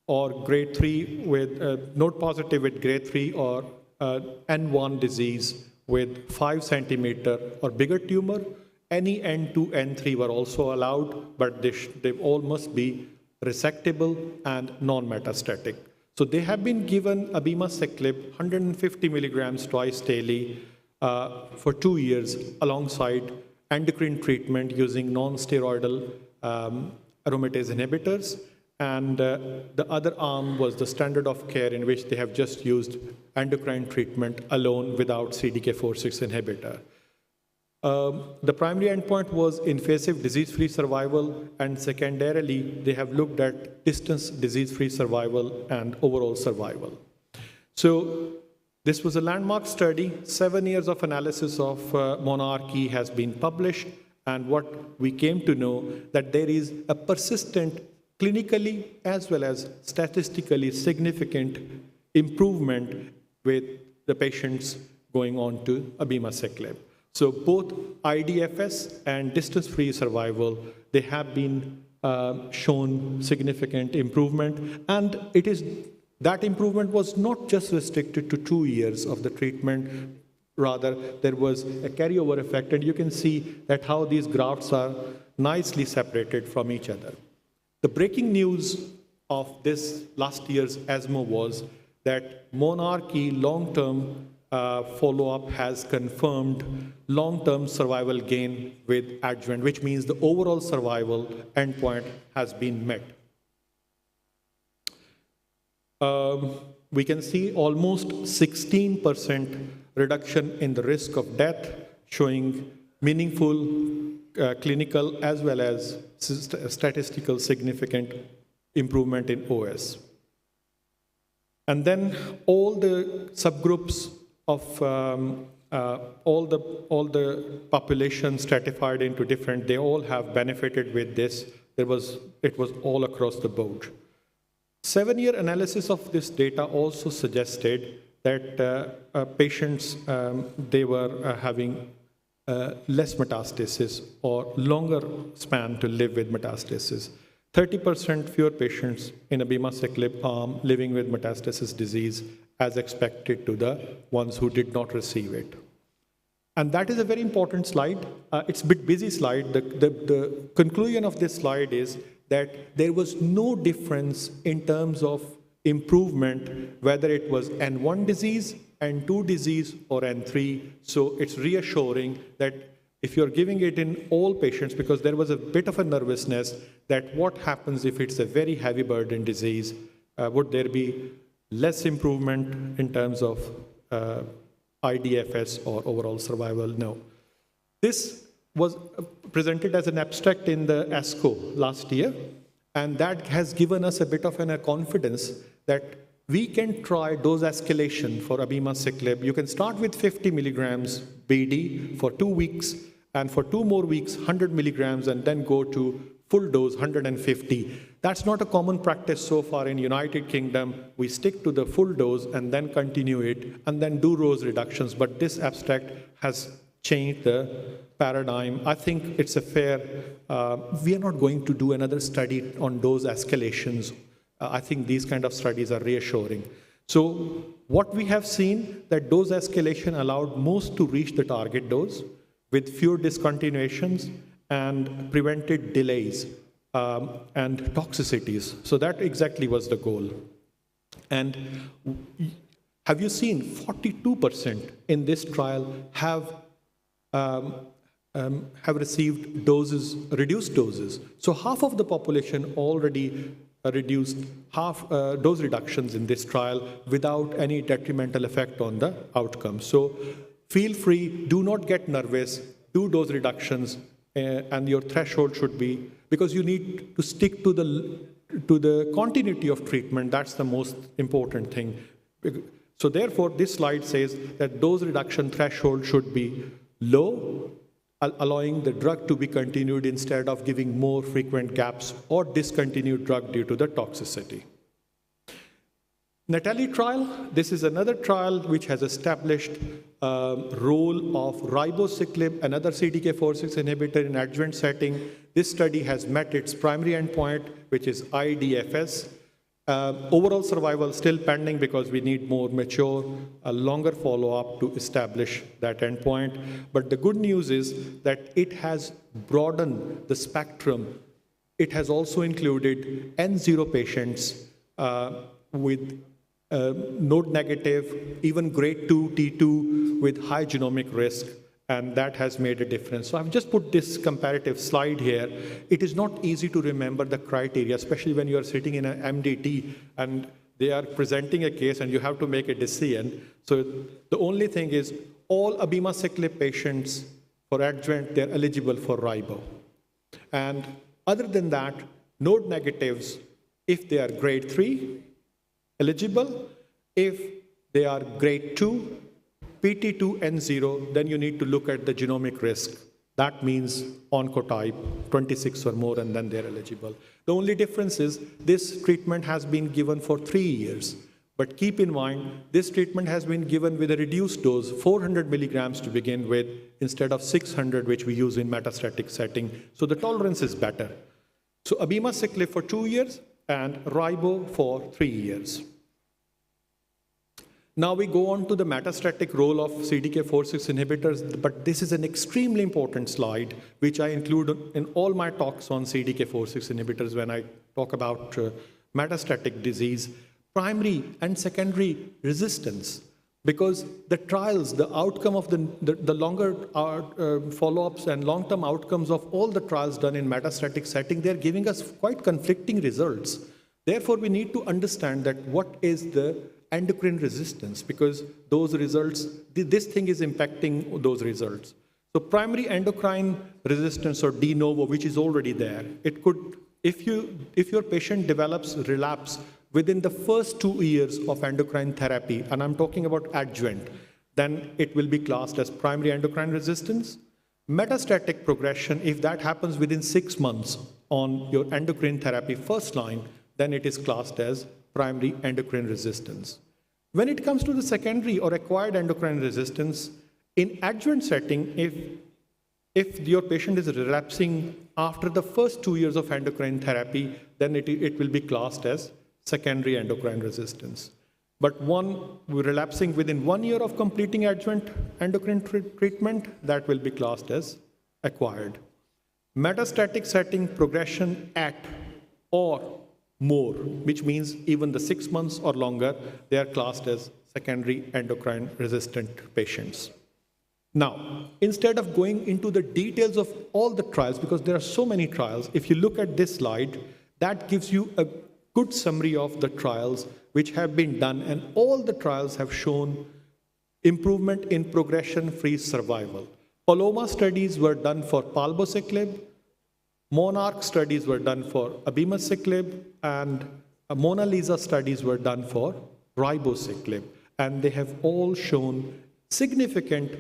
or grade 3 with node positive with grade 3 or N1 disease with 5 centimeter or bigger tumor. Any N2, N3 were also allowed, but they all must be resectable and non-metastatic. So they have been given abemaciclib 150 milligrams twice daily for 2 years alongside endocrine treatment using non-steroidal aromatase inhibitors. And the other arm was the standard of care, in which they have just used endocrine treatment alone without CDK4/6 inhibitor. The primary endpoint was invasive disease-free survival, and secondarily, they have looked at distance disease-free survival and overall survival. So this was a landmark study. 7 years of analysis of MONARCH-E has been published, and what we came to know that there is a persistent, clinically as well as statistically significant improvement with the patients going on to abemaciclib. So both IDFS and distance-free survival, they have been shown significant improvement, and it is That improvement was not just restricted to 2 years of the treatment, rather there was a carryover effect, and you can see that how these graphs are nicely separated from each other. The breaking news of this last year's ESMO was that Monarchy long-term follow-up has confirmed long-term survival gain with adjuvant, which means the overall survival endpoint has been met. We can see almost 16% reduction in the risk of death, showing meaningful clinical as well as statistical significant improvement in OS. And then all the subgroups of all the population stratified into different, they all have benefited with this. It was all across the board. 7-year analysis of this data also suggested that patients, they were having less metastasis or longer span to live with metastasis. 30% fewer patients in abemaciclib arm living with metastasis disease as expected to the ones who did not receive it. And that is a very important slide. It's a bit busy slide. The conclusion of this slide is that there was no difference in terms of improvement, whether it was N1 disease, N2 disease, or N3. So it's reassuring that if you're giving it in all patients, because there was a bit of a nervousness that what happens if it's a very heavy burden disease, would there be less improvement in terms of IDFS or overall survival? No. This was presented as an abstract in the PSCO last year, and that has given us a bit of a confidence that we can try dose escalation for abemaciclib. You can start with 50 milligrams BD for 2 weeks, and for 2 more weeks, 100 milligrams, and then go to full dose, 150. That's not a common practice so far in United Kingdom. We stick to the full dose and then continue it, and then do dose reductions. But this abstract has changed the paradigm. I think it's a fair, we are not going to do another study on dose escalations. I think these kind of studies are reassuring. So what we have seen, that dose escalation allowed most to reach the target dose with fewer discontinuations and prevented delays and toxicities. So that exactly was the goal. And have you seen 42% in this trial have received doses, reduced doses. So half of the population already reduced dose reductions in this trial without any detrimental effect on the outcome. So feel free, do not get nervous, do dose reductions, and your threshold should be, because you need to stick to the continuity of treatment. That's the most important thing. So therefore, this slide says that dose reduction threshold should be low, allowing the drug to be continued instead of giving more frequent gaps or discontinued drug due to the toxicity. NATALI trial, this is another trial which has established role of ribociclib, another CDK4/6 inhibitor in adjuvant setting. This study has met its primary endpoint, which is IDFS. Overall survival still pending because we need more mature, longer follow-up to establish that endpoint. But the good news is that it has broadened the spectrum. It has also included N0 patients with node negative, even grade 2 T2 with high genomic risk, and that has made a difference. So I've just put this comparative slide here. It is not easy to remember the criteria, especially when you are sitting in an MDT and they are presenting a case and you have to make a decision. So the only thing is all abemaciclib patients for adjuvant, they're eligible for ribo. And other than that, node negatives, if they are grade 3, eligible. If they are grade 2, PT2 N0, then you need to look at the genomic risk. That means oncotype 26 or more, and then they're eligible. The only difference is this treatment has been given for 3 years. But keep in mind, this treatment has been given with a reduced dose, 400 milligrams to begin with, instead of 600, which we use in metastatic setting. So the tolerance is better. So abemaciclib for 2 years and ribo for 3 years. Now we go on to the metastatic role of CDK4/6 inhibitors, but this is an extremely important slide, which I include in all my talks on CDK4/6 inhibitors when I talk about metastatic disease, primary and secondary resistance. Because the trials, the outcome of the longer follow-ups and long-term outcomes of all the trials done in metastatic setting, they're giving us quite conflicting results. Therefore, we need to understand that what is the endocrine resistance, because those results, this thing is impacting those results. So primary endocrine resistance, or de novo, which is already there, it could, if your patient develops relapse within the first 2 years of endocrine therapy, and I'm talking about adjuvant, then it will be classed as primary endocrine resistance. Metastatic progression, if that happens within 6 months on your endocrine therapy first line, then it is classed as primary endocrine resistance. When it comes to the secondary or acquired endocrine resistance, in adjuvant setting, if your patient is relapsing after the first 2 years of endocrine therapy, then it will be classed as secondary endocrine resistance. But one relapsing within 1 year of completing adjuvant endocrine treatment, that will be classed as acquired. Metastatic setting progression at or more, which means even the 6 months or longer, they are classed as secondary endocrine resistant patients. Now, instead of going into the details of all the trials, because there are so many trials, if you look at this slide, that gives you a good summary of the trials which have been done, and all the trials have shown improvement in progression-free survival. Paloma studies were done for palbociclib, Monarch studies were done for abemaciclib, and Mona Lisa studies were done for ribociclib, and they have all shown significant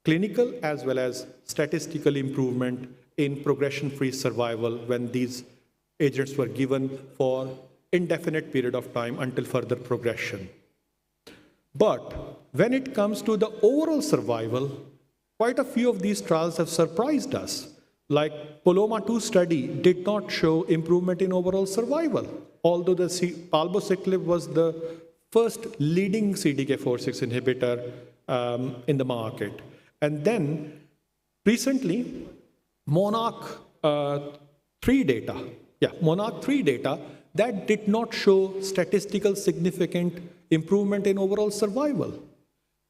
clinical as well as statistical improvement in progression-free survival when these agents were given for indefinite period of time until further progression. But when it comes to the overall survival, quite a few of these trials have surprised us. Like Paloma 2 study did not show improvement in overall survival, although the palbociclib was the first leading CDK4/6 inhibitor in the market. And then recently, Monarch 3 data that did not show statistical significant improvement in overall survival.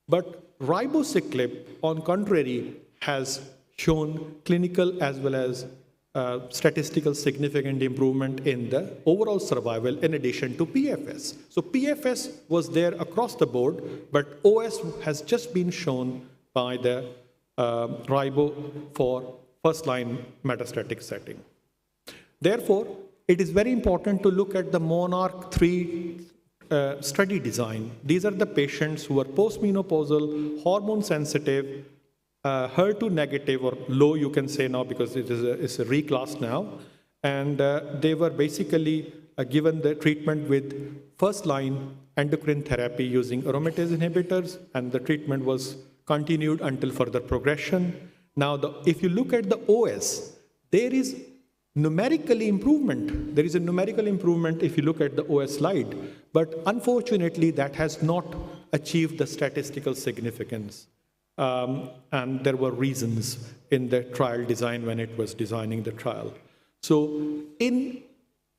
But ribociclib, on contrary, has shown clinical as well as statistical significant improvement in the overall survival in addition to PFS. So PFS was there across the board, but OS has just been shown by the ribo for first-line metastatic setting. Therefore, it is very important to look at the Monarch 3 study design. These are the patients who are postmenopausal, hormone sensitive, HER2 negative or low, you can say now because it's a reclass now. And they were basically given the treatment with first-line endocrine therapy using aromatase inhibitors, and the treatment was continued until further progression. Now, if you look at the OS, there is numerically improvement. There is a numerical improvement if you look at the OS slide, but unfortunately that has not achieved the statistical significance. And there were reasons in the trial design when it was designing the trial. So in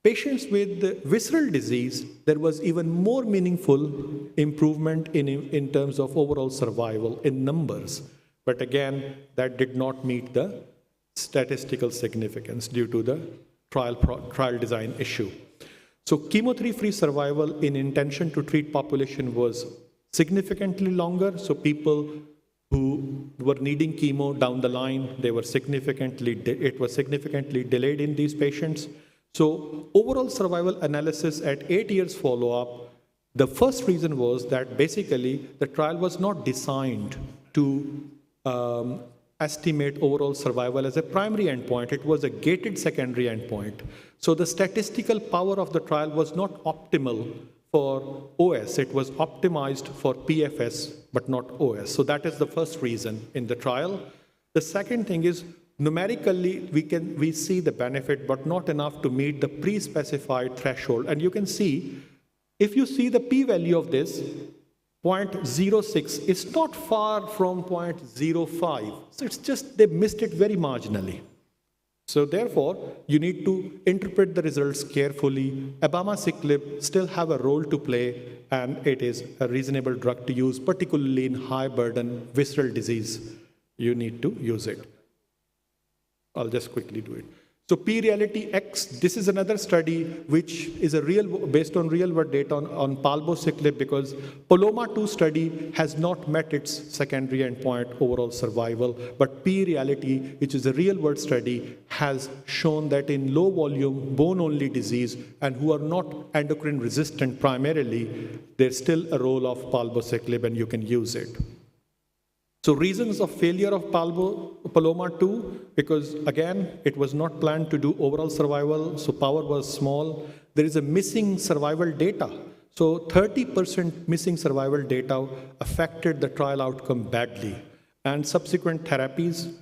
patients with visceral disease, there was even more meaningful improvement in terms of overall survival in numbers. But again, that did not meet the statistical significance due to the trial design issue. So chemotherapy-free survival in intention to treat population was significantly longer. So people who were needing chemo down the line, it was significantly delayed in these patients. So overall survival analysis at 8 years follow-up, the first reason was that basically the trial was not designed to estimate overall survival as a primary endpoint. It was a gated secondary endpoint. So the statistical power of the trial was not optimal for OS. It was optimized for PFS, but not OS. So that is the first reason in the trial. The second thing is numerically we see the benefit, but not enough to meet the pre-specified threshold. And you can see, if you see the p-value of this, 0.06 is not far from 0.05. So it's just they missed it very marginally. So therefore, you need to interpret the results carefully. Abemaciclib still have a role to play, and it is a reasonable drug to use, particularly in high burden visceral disease. You need to use it. I'll just quickly do it. So P-Reality X, this is another study which is based on real-world data on palbociclib, because Paloma-2 study has not met its secondary endpoint, overall survival, but P-Reality, which is a real-world study, has shown that in low-volume, bone-only disease, and who are not endocrine resistant primarily, there's still a role of palbociclib, and you can use it. So reasons of failure of Paloma-2, because again, it was not planned to do overall survival, so power was small. There is a missing survival data. So 30% missing survival data affected the trial outcome badly. And subsequent therapies,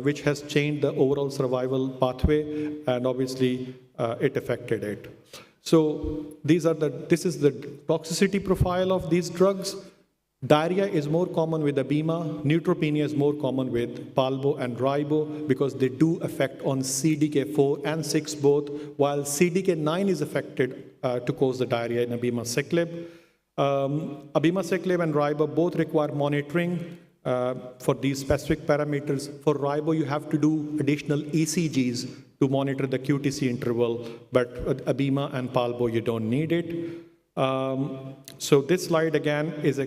which has changed the overall survival pathway, and obviously it affected it. So this is the toxicity profile of these drugs. Diarrhea is more common with Abema. Neutropenia is more common with Palbo and Ribo because they do affect on CDK4 and 6 both, while CDK9 is affected to cause the diarrhea in Abemaciclib. Abemaciclib and Ribo both require monitoring for these specific parameters. For Ribo, you have to do additional ECGs to monitor the QTC interval, but Abema and Palbo, you don't need it. So this slide again is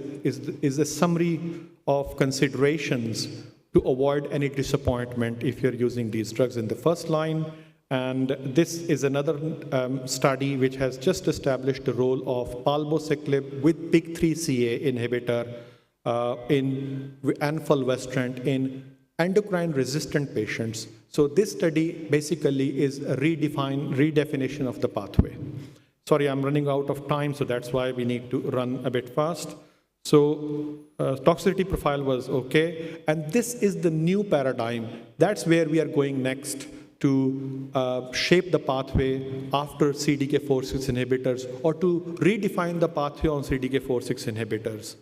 a summary of considerations to avoid any disappointment if you're using these drugs in the first line. And this is another study which has just established the role of palbociclib with PIK3CA inhibitor and fulvestrant in endocrine resistant patients. So this study basically is a redefinition of the pathway. Sorry, I'm running out of time, so that's why we need to run a bit fast. So toxicity profile was okay, and this is the new paradigm. That's where we are going next to shape the pathway after CDK4/6 inhibitors, or to redefine the pathway on CDK4/6 inhibitors.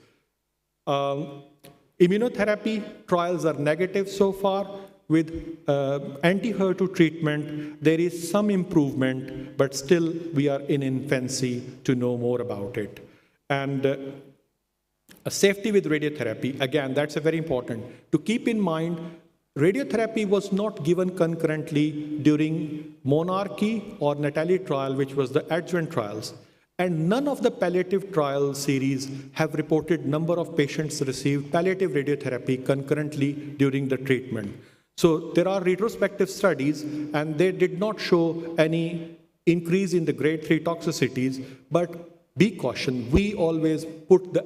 Immunotherapy trials are negative so far. With anti-HER2 treatment, there is some improvement, but still we are in infancy to know more about it. And safety with radiotherapy, again, that's a very important. To keep in mind, radiotherapy was not given concurrently during Monarchy or Natalie trial, which was the adjuvant trials. And none of the palliative trial series have reported number of patients received palliative radiotherapy concurrently during the treatment. So there are retrospective studies, and they did not show any increase in the grade 3 toxicities, but be cautioned, we always put the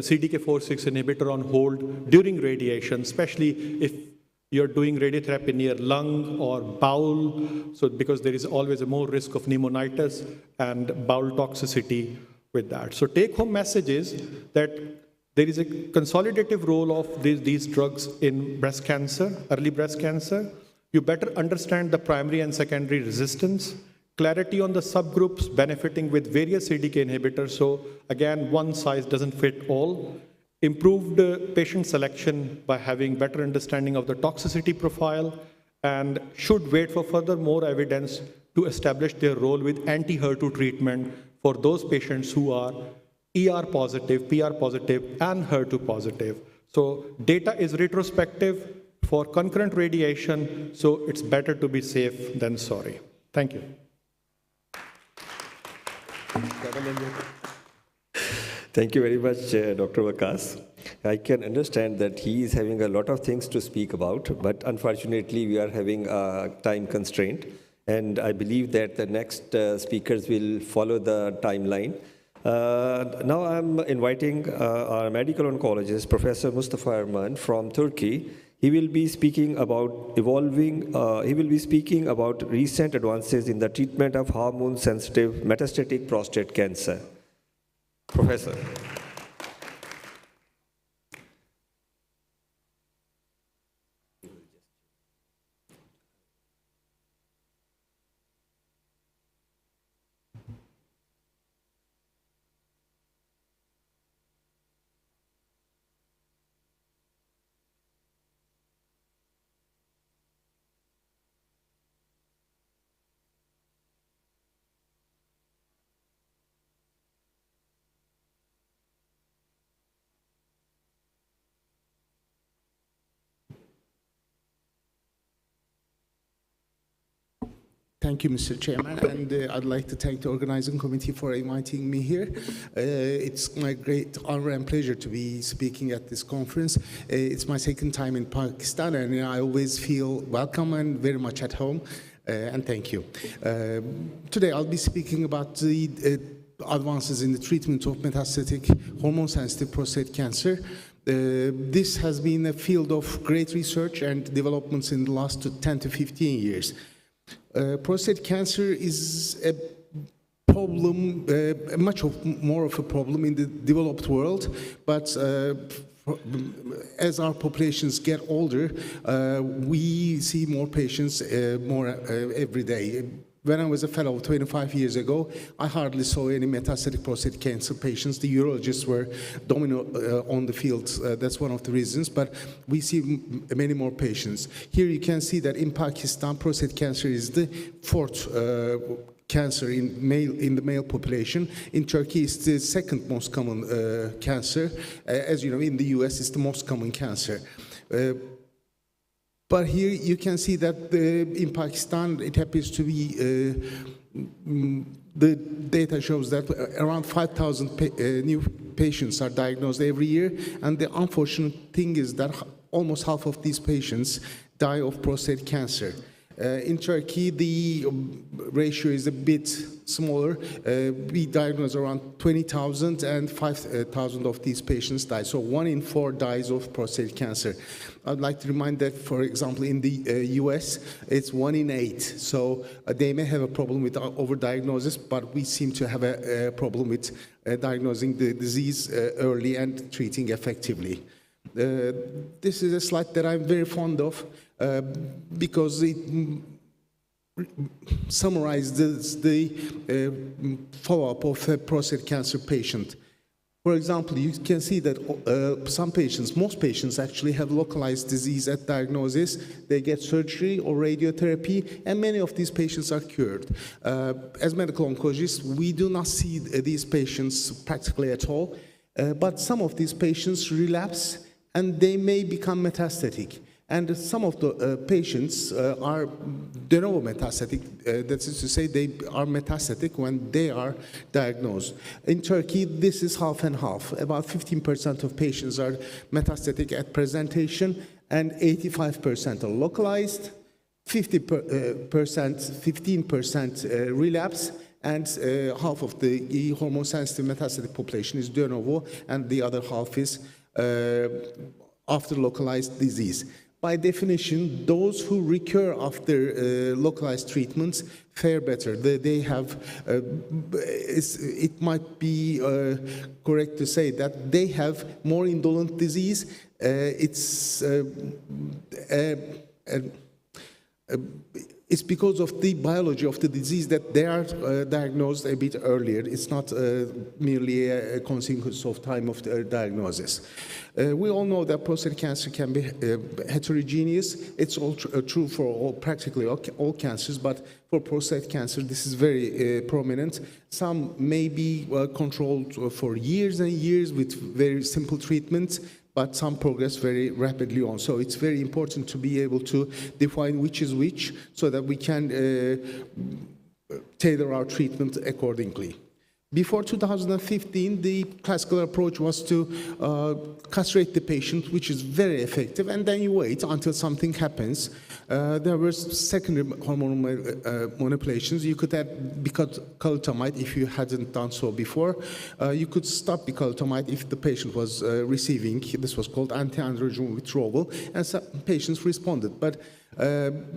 CDK4/6 inhibitor on hold during radiation, especially if you're doing radiotherapy near lung or bowel, so because there is always a more risk of pneumonitis and bowel toxicity with that. So take-home message is that there is a consolidative role of these drugs in breast cancer, early breast cancer. You better understand the primary and secondary resistance, clarity on the subgroups benefiting with various CDK inhibitors. So again, one size doesn't fit all. Improved patient selection by having better understanding of the toxicity profile, and should wait for further more evidence to establish their role with anti-HER2 treatment for those patients who are ER positive, PR positive, and HER2 positive. So data is retrospective for concurrent radiation, so it's better to be safe than sorry. Thank you. Thank you very much, Dr. Vakas. I can understand that he is having a lot of things to speak about, but unfortunately we are having a time constraint, and I believe that the next speakers will follow the timeline. Now I'm inviting our medical oncologist, Professor Mustafa Erman from Turkey. He will be speaking about recent advances in the treatment of hormone-sensitive metastatic prostate cancer. Professor. Thank you, Mr. Chairman, and I'd like to thank the organizing committee for inviting me here. It's my great honor and pleasure to be speaking at this conference. It's my second time in Pakistan, and I always feel welcome and very much at home, and thank you. Today, I'll be speaking about the advances in the treatment of metastatic hormone-sensitive prostate cancer. This has been a field of great research and developments in the last 10 to 15 years. Prostate cancer is a problem, much more of a problem in the developed world, but as our populations get older, we see more patients every day. When I was a fellow 25 years ago, I hardly saw any metastatic prostate cancer patients. The urologists were dominant on the field. That's one of the reasons, but we see many more patients. Here you can see that in Pakistan, prostate cancer is the fourth cancer in the male population. In Turkey, it's the second most common cancer. As you know, in the US, it's the most common cancer. But here you can see that in Pakistan, it appears to be, the data shows that around 5,000 new patients are diagnosed every year. And the unfortunate thing is that almost half of these patients die of prostate cancer. In Turkey, the ratio is a bit smaller. We diagnose around 20,000 and 5,000 of these patients die. So 1 in 4 dies of prostate cancer. I'd like to remind that, for example, in the US, it's 1 in 8. So they may have a problem with overdiagnosis, but we seem to have a problem with diagnosing the disease early and treating effectively. This is a slide that I'm very fond of because it summarizes the follow-up of a prostate cancer patient. For example, you can see that some patients, most patients actually have localized disease at diagnosis. They get surgery or radiotherapy, and many of these patients are cured. As medical oncologists, we do not see these patients practically at all, but some of these patients relapse and they may become metastatic. And some of the patients are de novo metastatic, that is to say they are metastatic when they are diagnosed. In Turkey, this is half and half. About 15% of patients are metastatic at presentation and 85% are localized, 15% relapse, and half of the hormone-sensitive metastatic population is de novo, and the other half is after localized disease. By definition, those who recur after localized treatments fare better. They have, it might be correct to say that they have more indolent disease. It's because of the biology of the disease that they are diagnosed a bit earlier. It's not merely a consequence of time of the diagnosis. We all know that prostate cancer can be heterogeneous. It's all true for practically all cancers, but for prostate cancer, this is very prominent. Some may be controlled for years and years with very simple treatments, but some progress very rapidly on. So it's very important to be able to define which is which so that we can tailor our treatment accordingly. Before 2015, the classical approach was to castrate the patient, which is very effective, and then you wait until something happens. There were secondary hormonal manipulations. You could add bicalutamide if you hadn't done so before. You could stop bicalutamide if the patient was receiving, this was called anti-androgen withdrawal, and some patients responded. But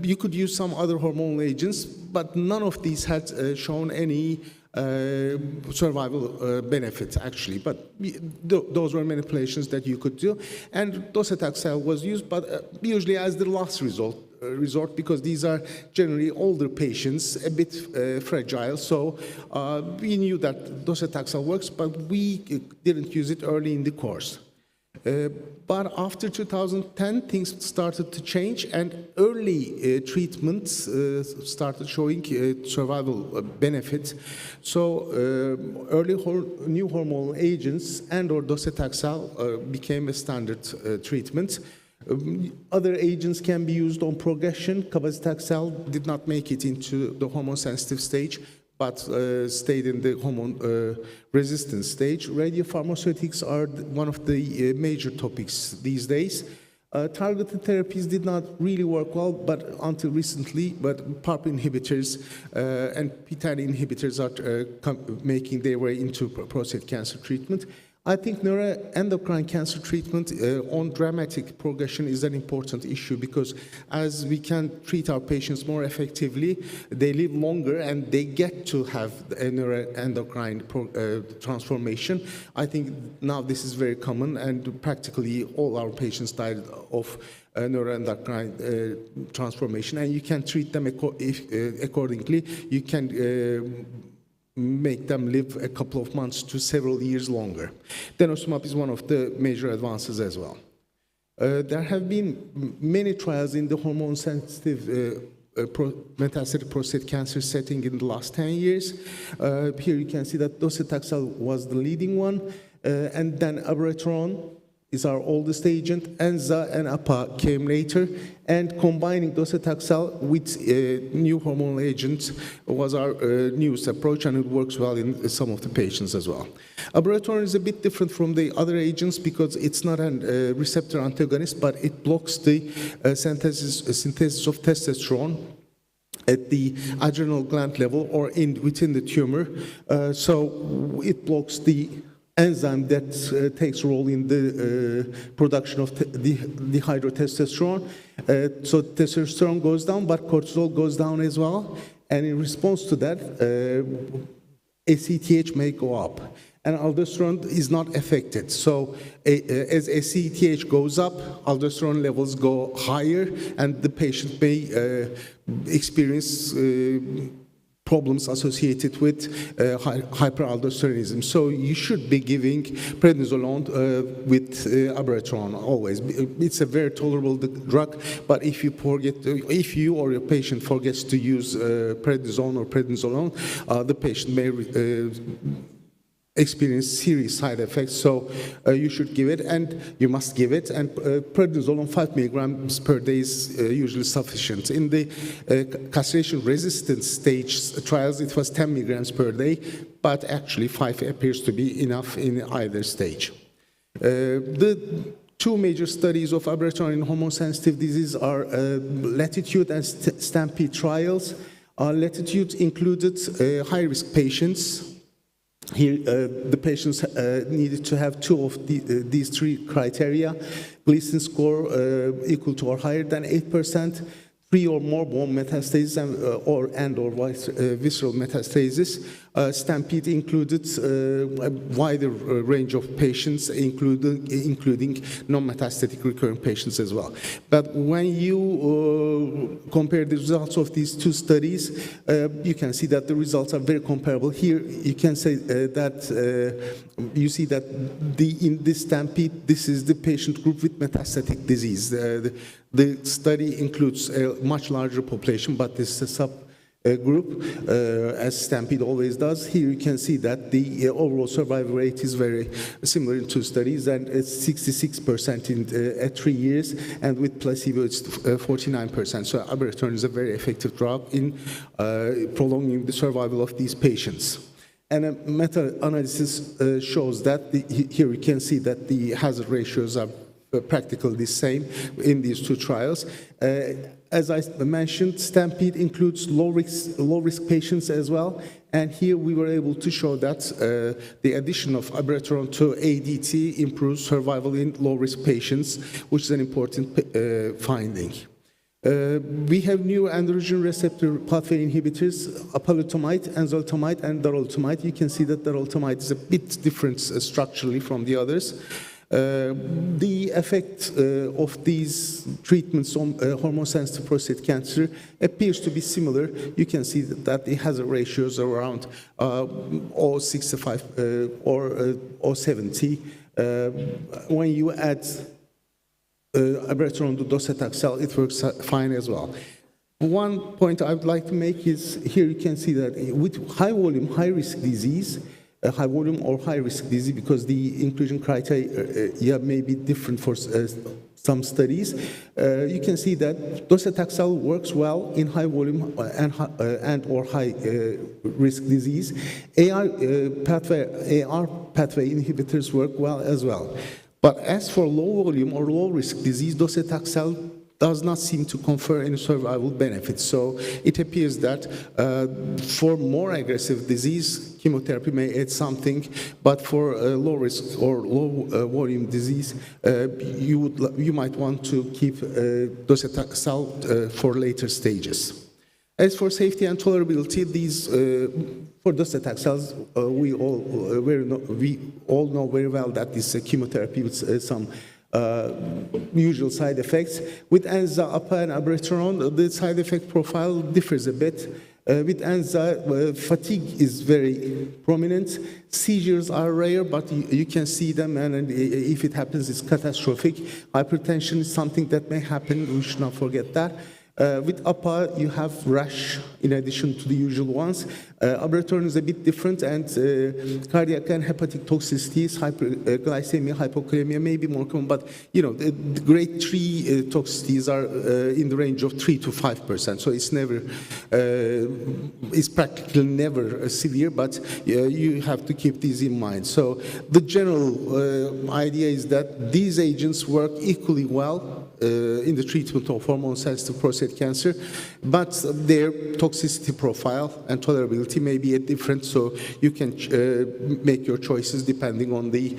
you could use some other hormonal agents, but none of these had shown any survival benefits, actually, but those were manipulations that you could do. And docetaxel was used, but usually as the last resort, because these are generally older patients, a bit fragile. So we knew that docetaxel works, but we didn't use it early in the course. But after 2010, things started to change, and early treatments started showing survival benefits. So early new hormonal agents and/or docetaxel became a standard treatment. Other agents can be used on progression. Cabazitaxel did not make it into the hormone-sensitive stage, but stayed in the hormone-resistant stage. Radiopharmaceutics are one of the major topics these days. Targeted therapies did not really work well, but until recently, but PARP inhibitors and p10 inhibitors are making their way into prostate cancer treatment. I think neuroendocrine cancer treatment on dramatic progression is an important issue because as we can treat our patients more effectively, they live longer and they get to have a neuroendocrine transformation. I think now this is very common and practically all our patients died of neuroendocrine transformation, and you can treat them accordingly. You can make them live a couple of months to several years longer. Denosumab is one of the major advances as well. There have been many trials in the hormone-sensitive metastatic prostate cancer setting in the last 10 years. Here you can see that docetaxel was the leading one, and then abiraterone is our oldest agent. Enza and APA came later, and combining docetaxel with new hormonal agents was our newest approach, and it works well in some of the patients as well. Abiraterone is a bit different from the other agents because it's not a receptor antagonist, but it blocks the synthesis of testosterone at the adrenal gland level or within the tumor. So it blocks the enzyme that takes role in the production of the dihydrotestosterone. So testosterone goes down, but cortisol goes down as well. And in response to that, ACTH may go up. And aldosterone is not affected. So as ACTH goes up, aldosterone levels go higher, and the patient may experience problems associated with hyperaldosteronism. So you should be giving prednisolone with abiraterone always. It's a very tolerable drug, but if you or your patient forgets to use prednisone or prednisolone, the patient may experience serious side effects, so you should give it, and you must give it, and prednisolone 5 milligrams per day is usually sufficient. In the castration-resistant stage trials, it was 10 milligrams per day, but actually 5 appears to be enough in either stage. The two major studies of abiraterone in hormone-sensitive disease are Latitude and Stampede trials. Latitude included high-risk patients. Here, the patients needed to have two of these three criteria: Gleason score equal to or higher than 8%, 3 or more bone metastases, or visceral metastases. Stampede included a wider range of patients, including non-metastatic recurrent patients as well. But when you compare the results of these two studies, you can see that the results are very comparable. Here, you can say that you see that in this Stampede, this is the patient group with metastatic disease. The study includes a much larger population, but this is a subgroup, as Stampede always does. Here you can see that the overall survival rate is very similar in two studies, and it's 66% at 3 years, and with placebo it's 49%. So abiraterone is a very effective drug in prolonging the survival of these patients. And a meta-analysis shows that, here you can see that the hazard ratios are practically the same in these two trials. As I mentioned, Stampede includes low-risk patients as well, and here we were able to show that the addition of abiraterone to ADT improves survival in low-risk patients, which is an important finding. We have new androgen receptor pathway inhibitors, apalutamide, enzalutamide, and darolutamide. You can see that darolutamide is a bit different structurally from the others. The effect of these treatments on hormone-sensitive prostate cancer appears to be similar. You can see that the hazard ratios are around 0.65 or 0.70. When you add abiraterone to docetaxel, it works fine as well. One point I would like to make is here you can see that with high-volume, high-risk disease, high volume or high risk disease, because the inclusion criteria may be different for some studies. You can see that docetaxel works well in high volume and or high risk disease. AR pathway inhibitors work well as well. But as for low volume or low risk disease, docetaxel does not seem to confer any survival benefits. So it appears that for more aggressive disease, chemotherapy may add something, but for low risk or low volume disease, you might want to keep docetaxel for later stages. As for safety and tolerability, these for docetaxel, we all know very well that this chemotherapy with some usual side effects. With Enza, APA, and abiraterone, the side effect profile differs a bit. With Enza, fatigue is very prominent. Seizures are rare, but you can see them, and if it happens, it's catastrophic. Hypertension is something that may happen. We should not forget that. With APA, you have rash in addition to the usual ones. Abiraterone is a bit different, and cardiac and hepatic toxicities, hyperglycemia, hypokalemia may be more common, but the grade 3 toxicities are in the range of 3 to 5%. So it's practically never severe, but you have to keep these in mind. So the general idea is that these agents work equally well in the treatment of hormone-sensitive prostate cancer, but their toxicity profile and tolerability may be different, so you can make your choices depending on the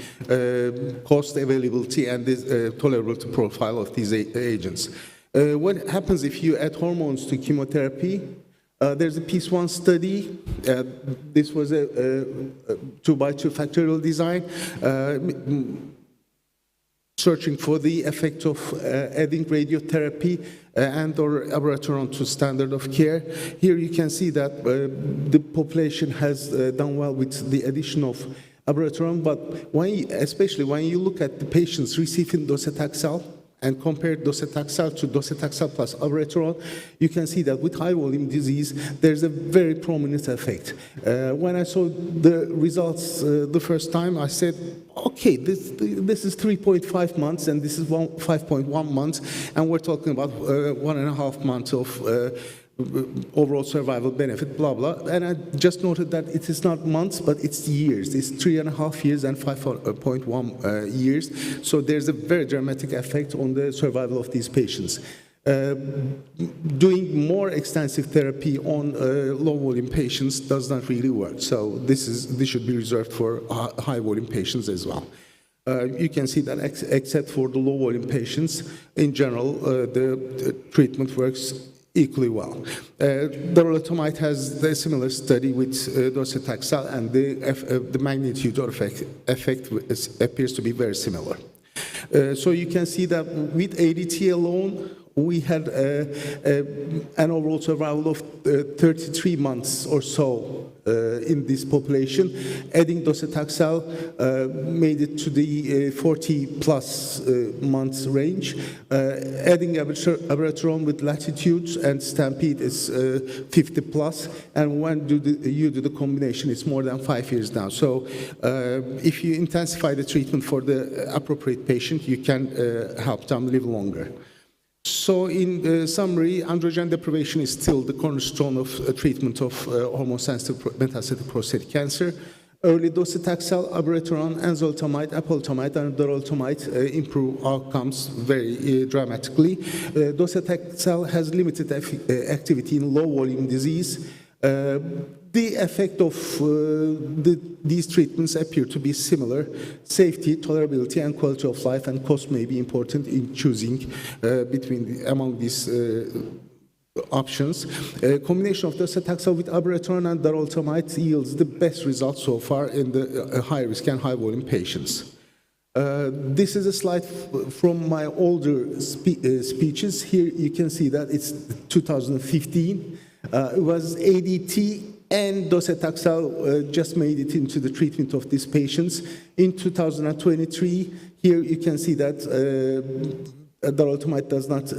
cost, availability, and the tolerability profile of these agents. What happens if you add hormones to chemotherapy? There's a PSCO study. This was a 2x2 factorial design. Searching for the effect of adding radiotherapy and or abiraterone to standard of care. Here you can see that the population has done well with the addition of abiraterone, but especially when you look at the patients receiving docetaxel and compare docetaxel to docetaxel plus abiraterone, you can see that with high volume disease, there's a very prominent effect. When I saw the results the first time, I said, okay, this is 3.5 months and this is 5.1 months, and we're talking about 1.5 months of overall survival benefit, blah, blah. And I just noted that it is not months, but it's years. It's 3.5 years and 5.1 years. So there's a very dramatic effect on the survival of these patients. Doing more extensive therapy on low volume patients does not really work. So this should be reserved for high volume patients as well. You can see that except for the low volume patients, in general, the treatment works equally well. Darolutamide has a similar study with docetaxel, and the magnitude of effect appears to be very similar. So you can see that with ADT alone, we had an overall survival of 33 months or so in this population. Adding docetaxel made it to the 40-plus months range. Adding abiraterone with latitude and stampede is 50-plus, and when you do the combination, it's more than 5 years now. So if you intensify the treatment for the appropriate patient, you can help them live longer. So in summary, androgen deprivation is still the cornerstone of treatment of hormone-sensitive metastatic prostate cancer. Early docetaxel, abiraterone, enzalutamide, apalutamide, and darolutamide improve outcomes very dramatically. Docetaxel has limited activity in low-volume disease. The effect of these treatments appear to be similar. Safety, tolerability, and quality of life and cost may be important in choosing among these options. Combination of docetaxel with abiraterone and darolutamide yields the best results so far in the high-risk and high-volume patients. This is a slide from my older speeches. Here you can see that it's 2015. It was ADT and docetaxel just made it into the treatment of these patients. In 2023, here you can see that darolutamide does not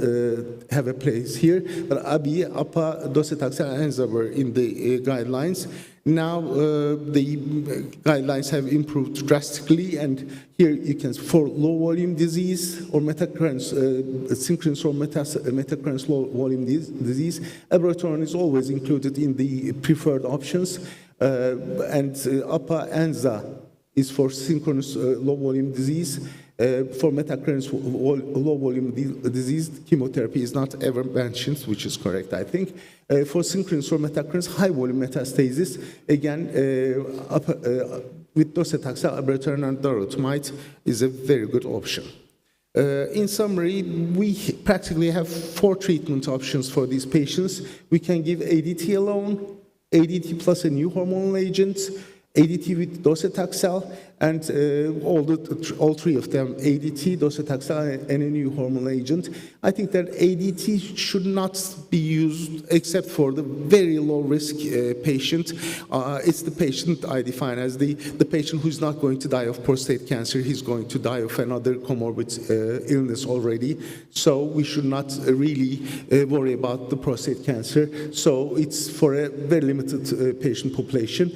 have a place here, but ABI, APA, docetaxel, and enza were in the guidelines. Now the guidelines have improved drastically, and here you can, for low volume disease or synchronous or metaoccurrence low volume disease, abiraterone is always included in the preferred options, and APA ANZA is for synchronous low volume disease. For metaoccurrence low volume disease, chemotherapy is not ever mentioned, which is correct, I think. For synchronous or metaoccurrence high volume metastasis, again, with docetaxel, abiraterone, and darolutamide is a very good option. In summary, we practically have 4 treatment options for these patients. We can give ADT alone, ADT plus a new hormonal agent, ADT with docetaxel, and all 3 of them, ADT, docetaxel, and a new hormonal agent. I think that ADT should not be used except for the very low-risk patient. It's the patient I define as the patient who's not going to die of prostate cancer. He's going to die of another comorbid illness already. So we should not really worry about the prostate cancer. So it's for a very limited patient population.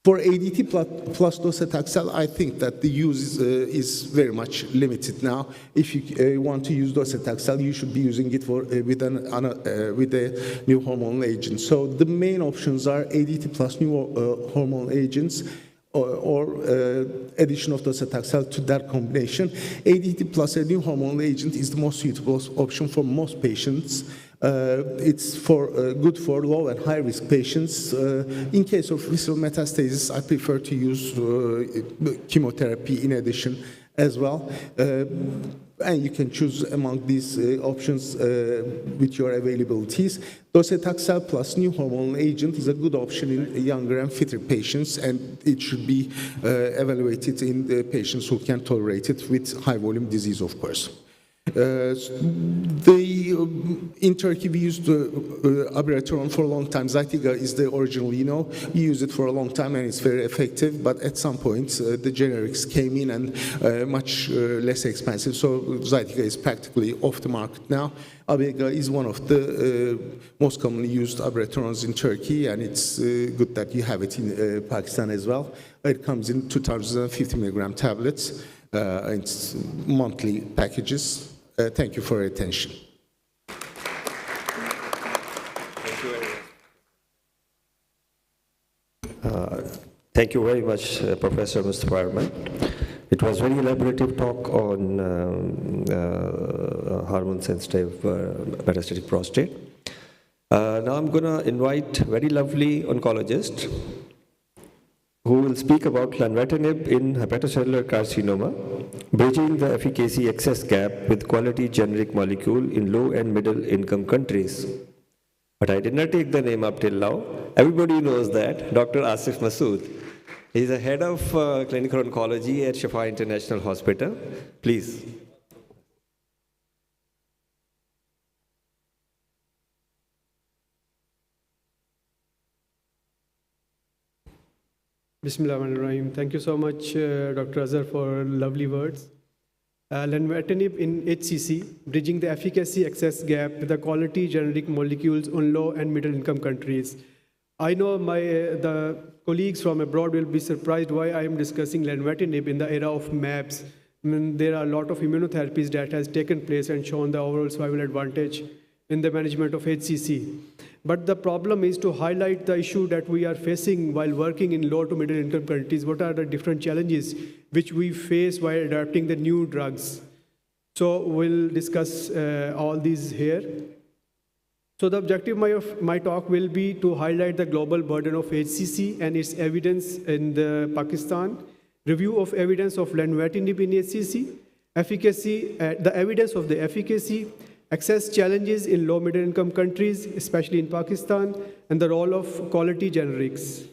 For ADT plus docetaxel, I think that the use is very much limited now. If you want to use docetaxel, you should be using it with a new hormonal agent. So the main options are ADT plus new hormonal agents, or addition of docetaxel to that combination. ADT plus a new hormonal agent is the most suitable option for most patients. It's good for low and high risk patients. In case of visceral metastasis, I prefer to use chemotherapy in addition as well. And you can choose among these options with your availabilities. Docetaxel plus new hormonal agent is a good option in younger and fitter patients, and it should be evaluated in the patients who can tolerate it with high volume disease, of course. In Turkey, we used abiraterone for a long time. Zytiga is the original, we use it for a long time and it's very effective, but at some point the generics came in and much less expensive, so Zytiga is practically off the market now. Abiraterone is one of the most commonly used abiraterones in Turkey, and it's good that you have it in Pakistan as well. It comes in 2,050 milligram tablets. It's monthly packages. Thank you for your attention. Thank you very much, Professor Mustafa Arman. It was very elaborative talk on hormone-sensitive metastatic prostate. Now I'm going to invite very lovely oncologist who will speak about lenvatinib in hepatocellular carcinoma, bridging the efficacy access gap with quality generic molecule in low and middle income countries. But I did not take the name up till now. Everybody knows that, Dr. Asif Masood. He's the head of clinical oncology at Shafa International Hospital. Please. Bismillahirrahmanirrahim. Thank you so much, Dr. Azhar, for lovely words. Lenvatinib in HCC, bridging the efficacy access gap with the quality generic molecules on low and middle income countries. I know the colleagues from abroad will be surprised why I am discussing lenvatinib in the era of MABs. I mean, there are a lot of immunotherapies that has taken place and shown the overall survival advantage in the management of HCC. But the problem is to highlight the issue that we are facing while working in low to middle income countries. What are the different challenges which we face while adapting the new drugs? So we'll discuss all these here. So the objective of my talk will be to highlight the global burden of HCC and its evidence in Pakistan, review of evidence of lenvatinib in HCC, efficacy, the evidence of the efficacy, access challenges in low middle income countries, especially in Pakistan, and the role of quality generics.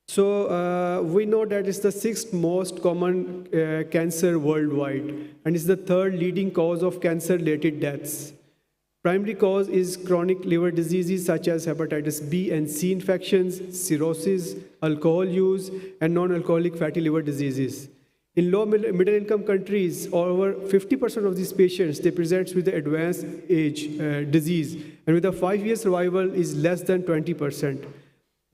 So we know that it's the 6th most common cancer worldwide, and it's the 3rd leading cause of cancer-related deaths. Primary cause is chronic liver diseases such as hepatitis B and C infections, cirrhosis, alcohol use, and non-alcoholic fatty liver diseases. In low middle income countries, over 50% of these patients, they present with the advanced age disease, and with a 5-year survival is less than 20%.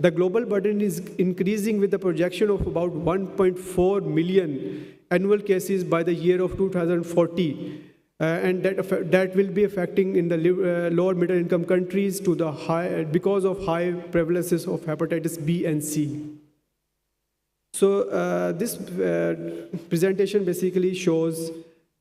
The global burden is increasing with the projection of about 1.4 million annual cases by the year of 2040. And that will be affecting in the lower middle income countries to the because of high prevalences of hepatitis B and C. So this presentation basically shows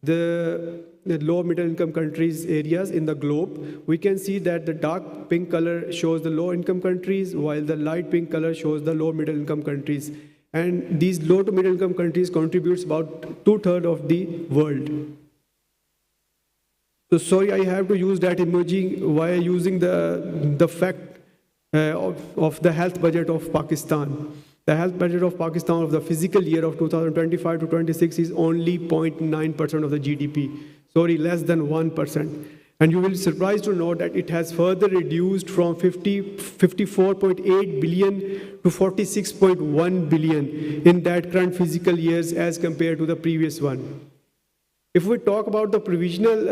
the low middle income countries areas in the globe. We can see that the dark pink color shows the low income countries, while the light pink color shows the low middle income countries. And these low to middle income countries contributes about 2/3 of the world. So sorry, I have to use that emoji while using the fact of the health budget of Pakistan. The health budget of Pakistan of the fiscal year of 2025 to 26 is only 0.9% of the GDP. Sorry, less than 1%. And you will be surprised to know that it has further reduced from 54.8 billion to 46.1 billion in that current fiscal years as compared to the previous one. If we talk about the provisional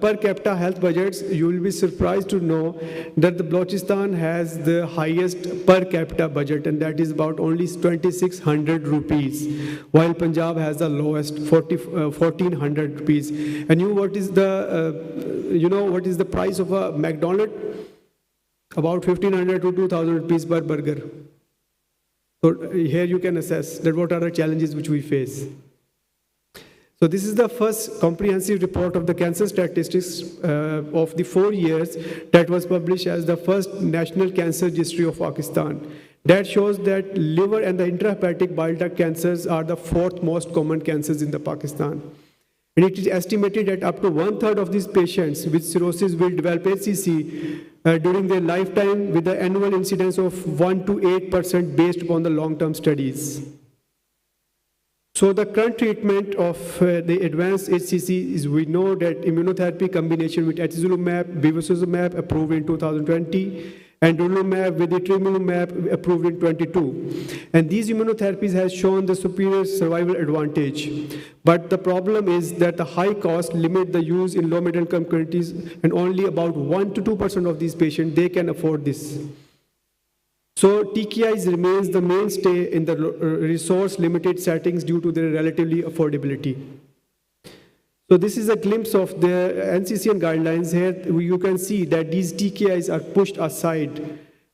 per capita health budgets, you will be surprised to know that the Balochistan has the highest per capita budget, and that is about only 2,600 rupees, while Punjab has the lowest, 1,400 rupees. And what is the price of a McDonald's? About 1,500 to 2,000 rupees per burger. So here you can assess that what are the challenges which we face. So this is the first comprehensive report of the cancer statistics of the 4 years that was published as the first national cancer history of Pakistan. That shows that liver and the intrahepatic bile duct cancers are the 4th most common cancers in the Pakistan. And it is estimated that up to 1/3 of these patients with cirrhosis will develop HCC during their lifetime, with the annual incidence of 1 to 8% based upon the long-term studies. So the current treatment of the advanced HCC is, we know that immunotherapy combination with atezolizumab, bevacizumab approved in 2020, and durvalumab with ipilimumab approved in 2022. And these immunotherapies have shown the superior survival advantage. But the problem is that the high cost limit the use in low middle income countries, and only about 1 to 2% of these patients, they can afford this. So TKIs remains the mainstay in the resource-limited settings due to their relatively affordability. So this is a glimpse of the NCCN guidelines. Here you can see that these TKIs are pushed aside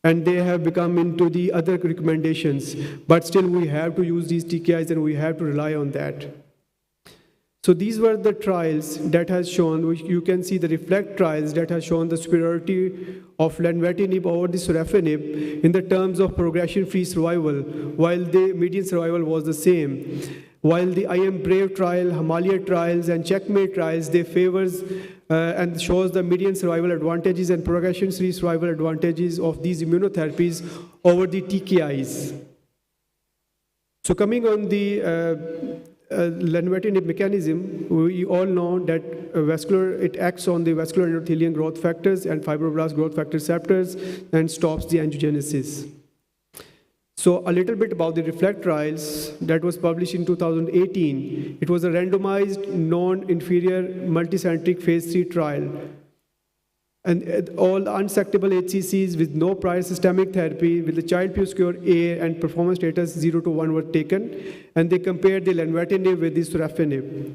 and they have become into the other recommendations. But still we have to use these TKIs and we have to rely on that. So these were the trials that has shown, you can see the REFLECT trials that has shown the superiority of lenvatinib over the sorafenib in the terms of progression-free survival, while the median survival was the same. While the IM Brave trial, Himalaya trials, and Checkmate trials, they favors and shows the median survival advantages and progression-free survival advantages of these immunotherapies over the TKIs. So coming on the lenvatinib mechanism, we all know that it acts on the vascular endothelial growth factors and fibroblast growth factor receptors and stops the angiogenesis. So a little bit about the REFLECT trials that was published in 2018. It was a randomized, non-inferior, multicentric phase 3 trial. And all unsectable HCCs with no prior systemic therapy with the child PSCO A and performance status 0 to 1 were taken, and they compared the lenvatinib with the sorafenib.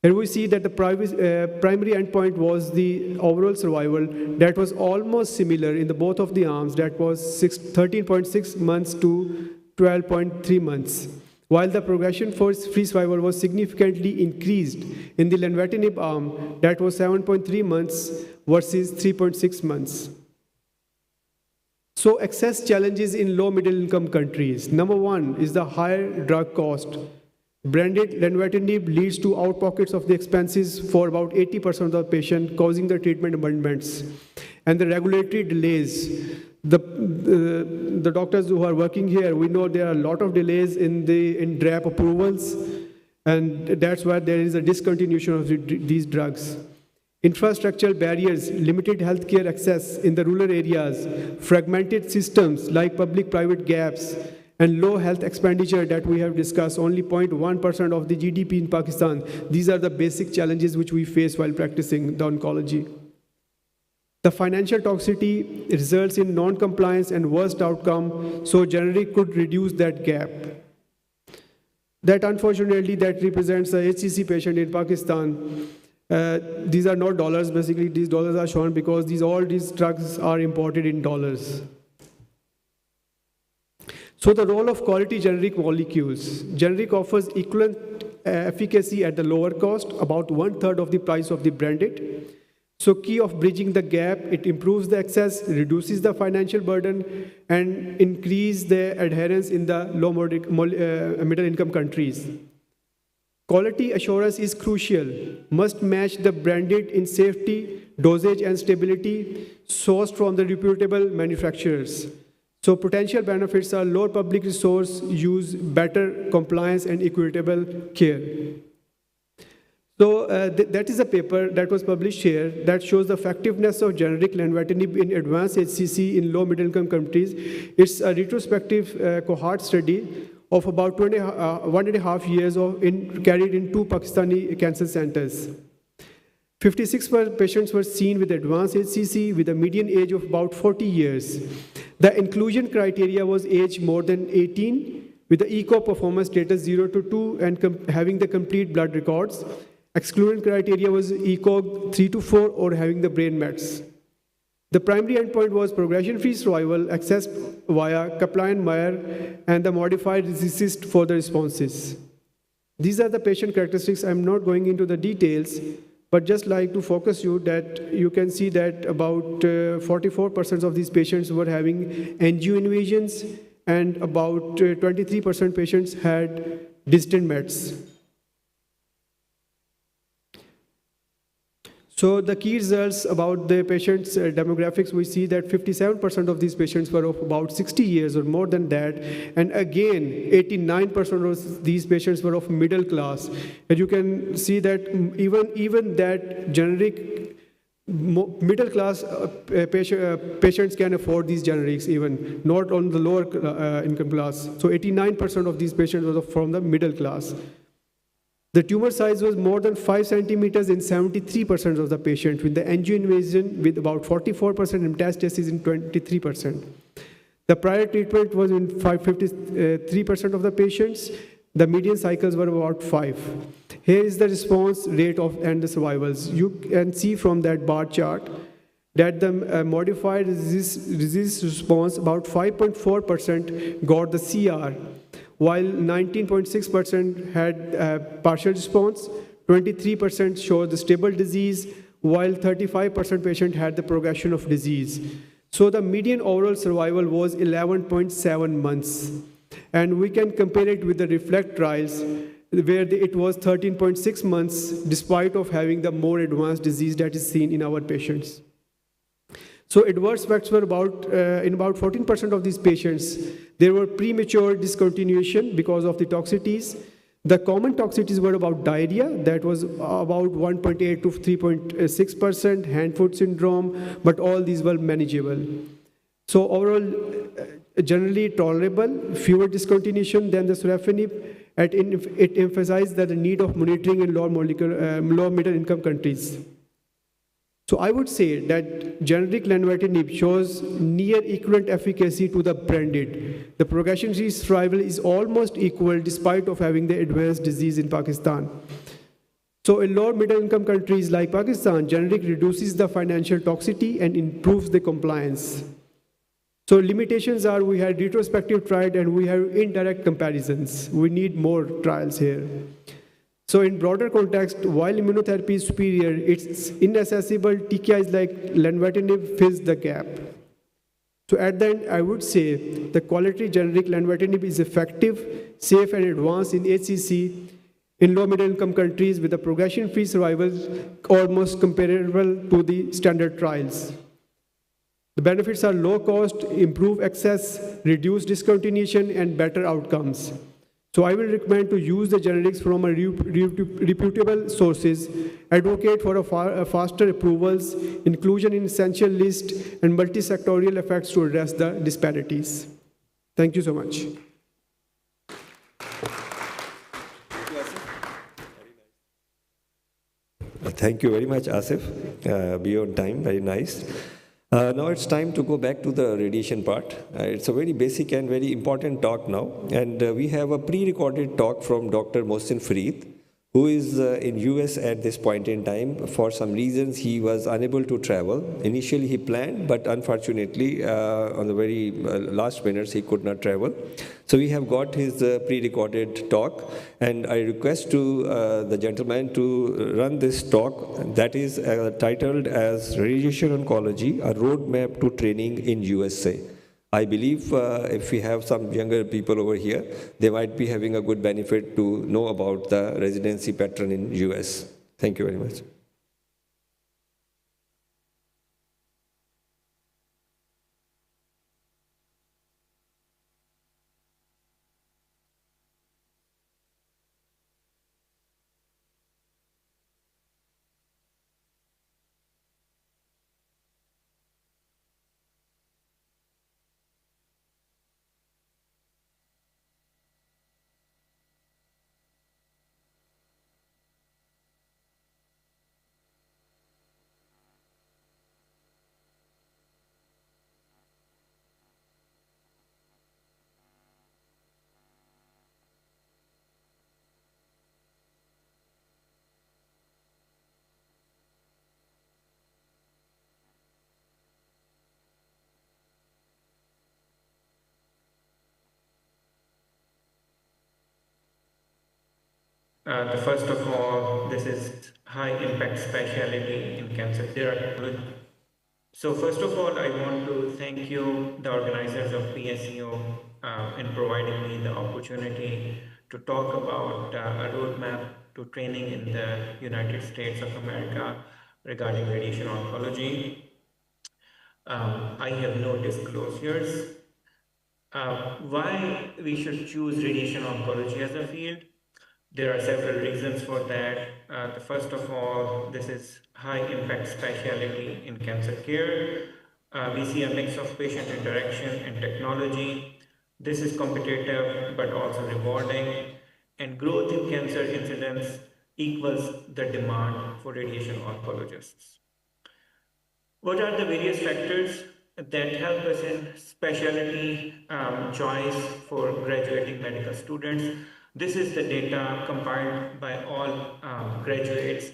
Here we see that the primary endpoint was the overall survival that was almost similar in the both of the arms, that was 13.6 months to 12.3 months. While the progression-free survival was significantly increased in the lenvatinib arm, that was 7.3 months versus 3.6 months. So access challenges in low middle income countries. Number one is the higher drug cost. Branded lenvatinib leads to out-pockets of the expenses for about 80% of the patient, causing the treatment amendments. And the regulatory delays. The doctors who are working here, we know there are a lot of delays in DRAP approvals, and that's why there is a discontinuation of these drugs. Infrastructural barriers, limited healthcare access in the rural areas, fragmented systems like public-private gaps, and low health expenditure that we have discussed, only 0.1% of the GDP in Pakistan. These are the basic challenges which we face while practicing the oncology. The financial toxicity results in non-compliance and worst outcome, so generic could reduce that gap. That unfortunately, that represents a HCC patient in Pakistan. These are not dollars, basically these dollars are shown because all these drugs are imported in dollars. So the role of quality generic molecules. Generic offers equivalent efficacy at the lower cost, about 1/3 of the price of the branded. So key of bridging the gap, it improves the access, reduces the financial burden, and increase the adherence in the middle income countries. Quality assurance is crucial, must match the branded in safety, dosage, and stability, sourced from the reputable manufacturers. So potential benefits are lower public resource use, better compliance, and equitable care. So that is a paper that was published here that shows the effectiveness of generic lenvatinib in advanced HCC in low middle income countries. It's a retrospective cohort study of about 1.5 years carried in 2 Pakistani cancer centers. 56 patients were seen with advanced HCC with a median age of about 40 years. The inclusion criteria was age more than 18 with the ECO performance status 0 to 2 and having the complete blood records. Exclusion criteria was ECO 3 to 4 or having the brain mets. The primary endpoint was progression-free survival accessed via Kaplan-Meier and the modified RECIST for the responses. These are the patient characteristics. I'm not going into the details, but just like to focus you that you can see that about 44% of these patients were having angio invasions and about 23% patients had distant mets. So the key results about the patients' demographics, we see that 57% of these patients were of about 60 years or more than that. And again, 89% of these patients were of middle class. And you can see that even that generic middle class patients can afford these generics even, not on the lower income class. So 89% of these patients were from the middle class. The tumor size was more than 5 centimeters in 73% of the patients, with the angio invasion with about 44% and metastasis in 23%. The prior treatment was in 53% of the patients. The median cycles were about 5. Here is the response rate and the survivals. You can see from that bar chart that the modified resist response, about 5.4% got the CR, while 19.6% had partial response, 23% showed the stable disease, while 35% patient had the progression of disease. So the median overall survival was 11.7 months. And we can compare it with the REFLECT trials, where it was 13.6 months, despite of having the more advanced disease that is seen in our patients. So adverse effects were in about 14% of these patients. There were premature discontinuation because of the toxicities. The common toxicities were about diarrhea, that was about 1.8 to 3.6%, hand-foot syndrome, but all these were manageable. So overall, generally tolerable, fewer discontinuation than the sorafenib. It emphasized that the need of monitoring in low middle income countries. So I would say that generic lenvatinib shows near equivalent efficacy to the branded. The progression-free survival is almost equal despite of having the advanced disease in Pakistan. So in lower middle income countries like Pakistan, generic reduces the financial toxicity and improves the compliance. So limitations are we had retrospective trial and we have indirect comparisons. We need more trials here. So in broader context, while immunotherapy is superior, it's inaccessible. TKIs like lenvatinib fills the gap. So at the end, I would say the quality generic lenvatinib is effective, safe, and advanced in HCC in low middle income countries with a progression-free survival almost comparable to the standard trials. The benefits are low cost, improved access, reduced discontinuation, and better outcomes. So I will recommend to use the generics from a reputable sources, advocate for a faster approvals, inclusion in essential list, and multi-sectorial effects to address the disparities. Thank you so much. Thank you very much, Asif. Be on time, very nice. Now it's time to go back to the radiation part. It's a very basic and very important talk now. And we have a pre-recorded talk from Dr. Mohsin Fareed, who is in US at this point in time. For some reasons, he was unable to travel. Initially, he planned, but unfortunately, on the very last minutes, he could not travel. So we have got his pre-recorded talk, and I request to the gentleman to run this talk that is titled as Radiation Oncology, a Roadmap to Training in USA. I believe if we have some younger people over here, they might be having a good benefit to know about the residency pattern in US. Thank you very much. The first of all, this is high impact specialty in cancer therapy. So first of all, I want to thank you, the organizers of PSCO, in providing me the opportunity to talk about a roadmap to training in the United States of America regarding radiation oncology. I have no disclosures. Why we should choose radiation oncology as a field? There are several reasons for that. The first of all, this is high impact specialty in cancer care. We see a mix of patient interaction and technology. This is competitive but also rewarding. And growth in cancer incidence equals the demand for radiation oncologists. What are the various factors that help us in specialty choice for graduating medical students? This is the data compiled by all graduates,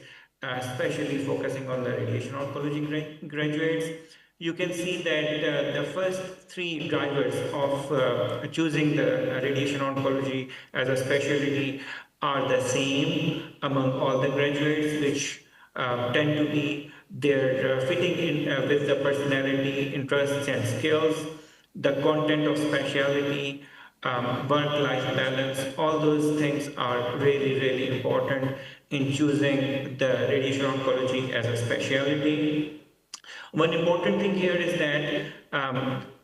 especially focusing on the radiation oncology graduates. You can see that the first three drivers of choosing the radiation oncology as a specialty are the same among all the graduates, which tend to be their fitting in with the personality, interests, and skills, the content of specialty, work-life balance. All those things are really, really important in choosing the radiation oncology as a specialty. One important thing here is that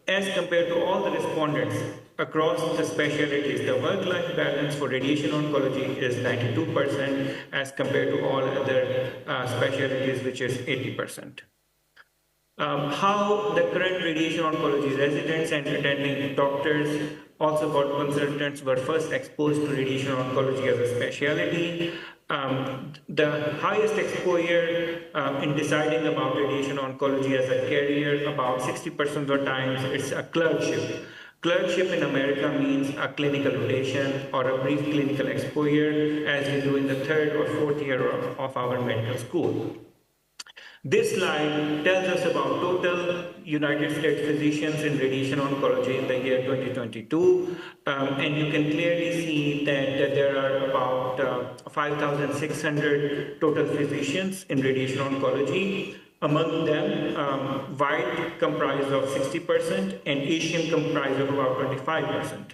as compared to all the respondents across the specialties, the work-life balance for radiation oncology is 92% as compared to all other specialties, which is 80%. How the current radiation oncology residents and attending doctors, also called consultants, were first exposed to radiation oncology as a specialty. The highest exposure in deciding about radiation oncology as a career, about 60% of the times, it's a clerkship. Clerkship in America means a clinical rotation or a brief clinical exposure, as we do in the third or fourth year of our medical school. This slide tells us about total United States physicians in radiation oncology in the year 2022, and you can clearly see that there are about 5,600 total physicians in radiation oncology. Among them, white comprise of 60% and Asian comprise of about 25%.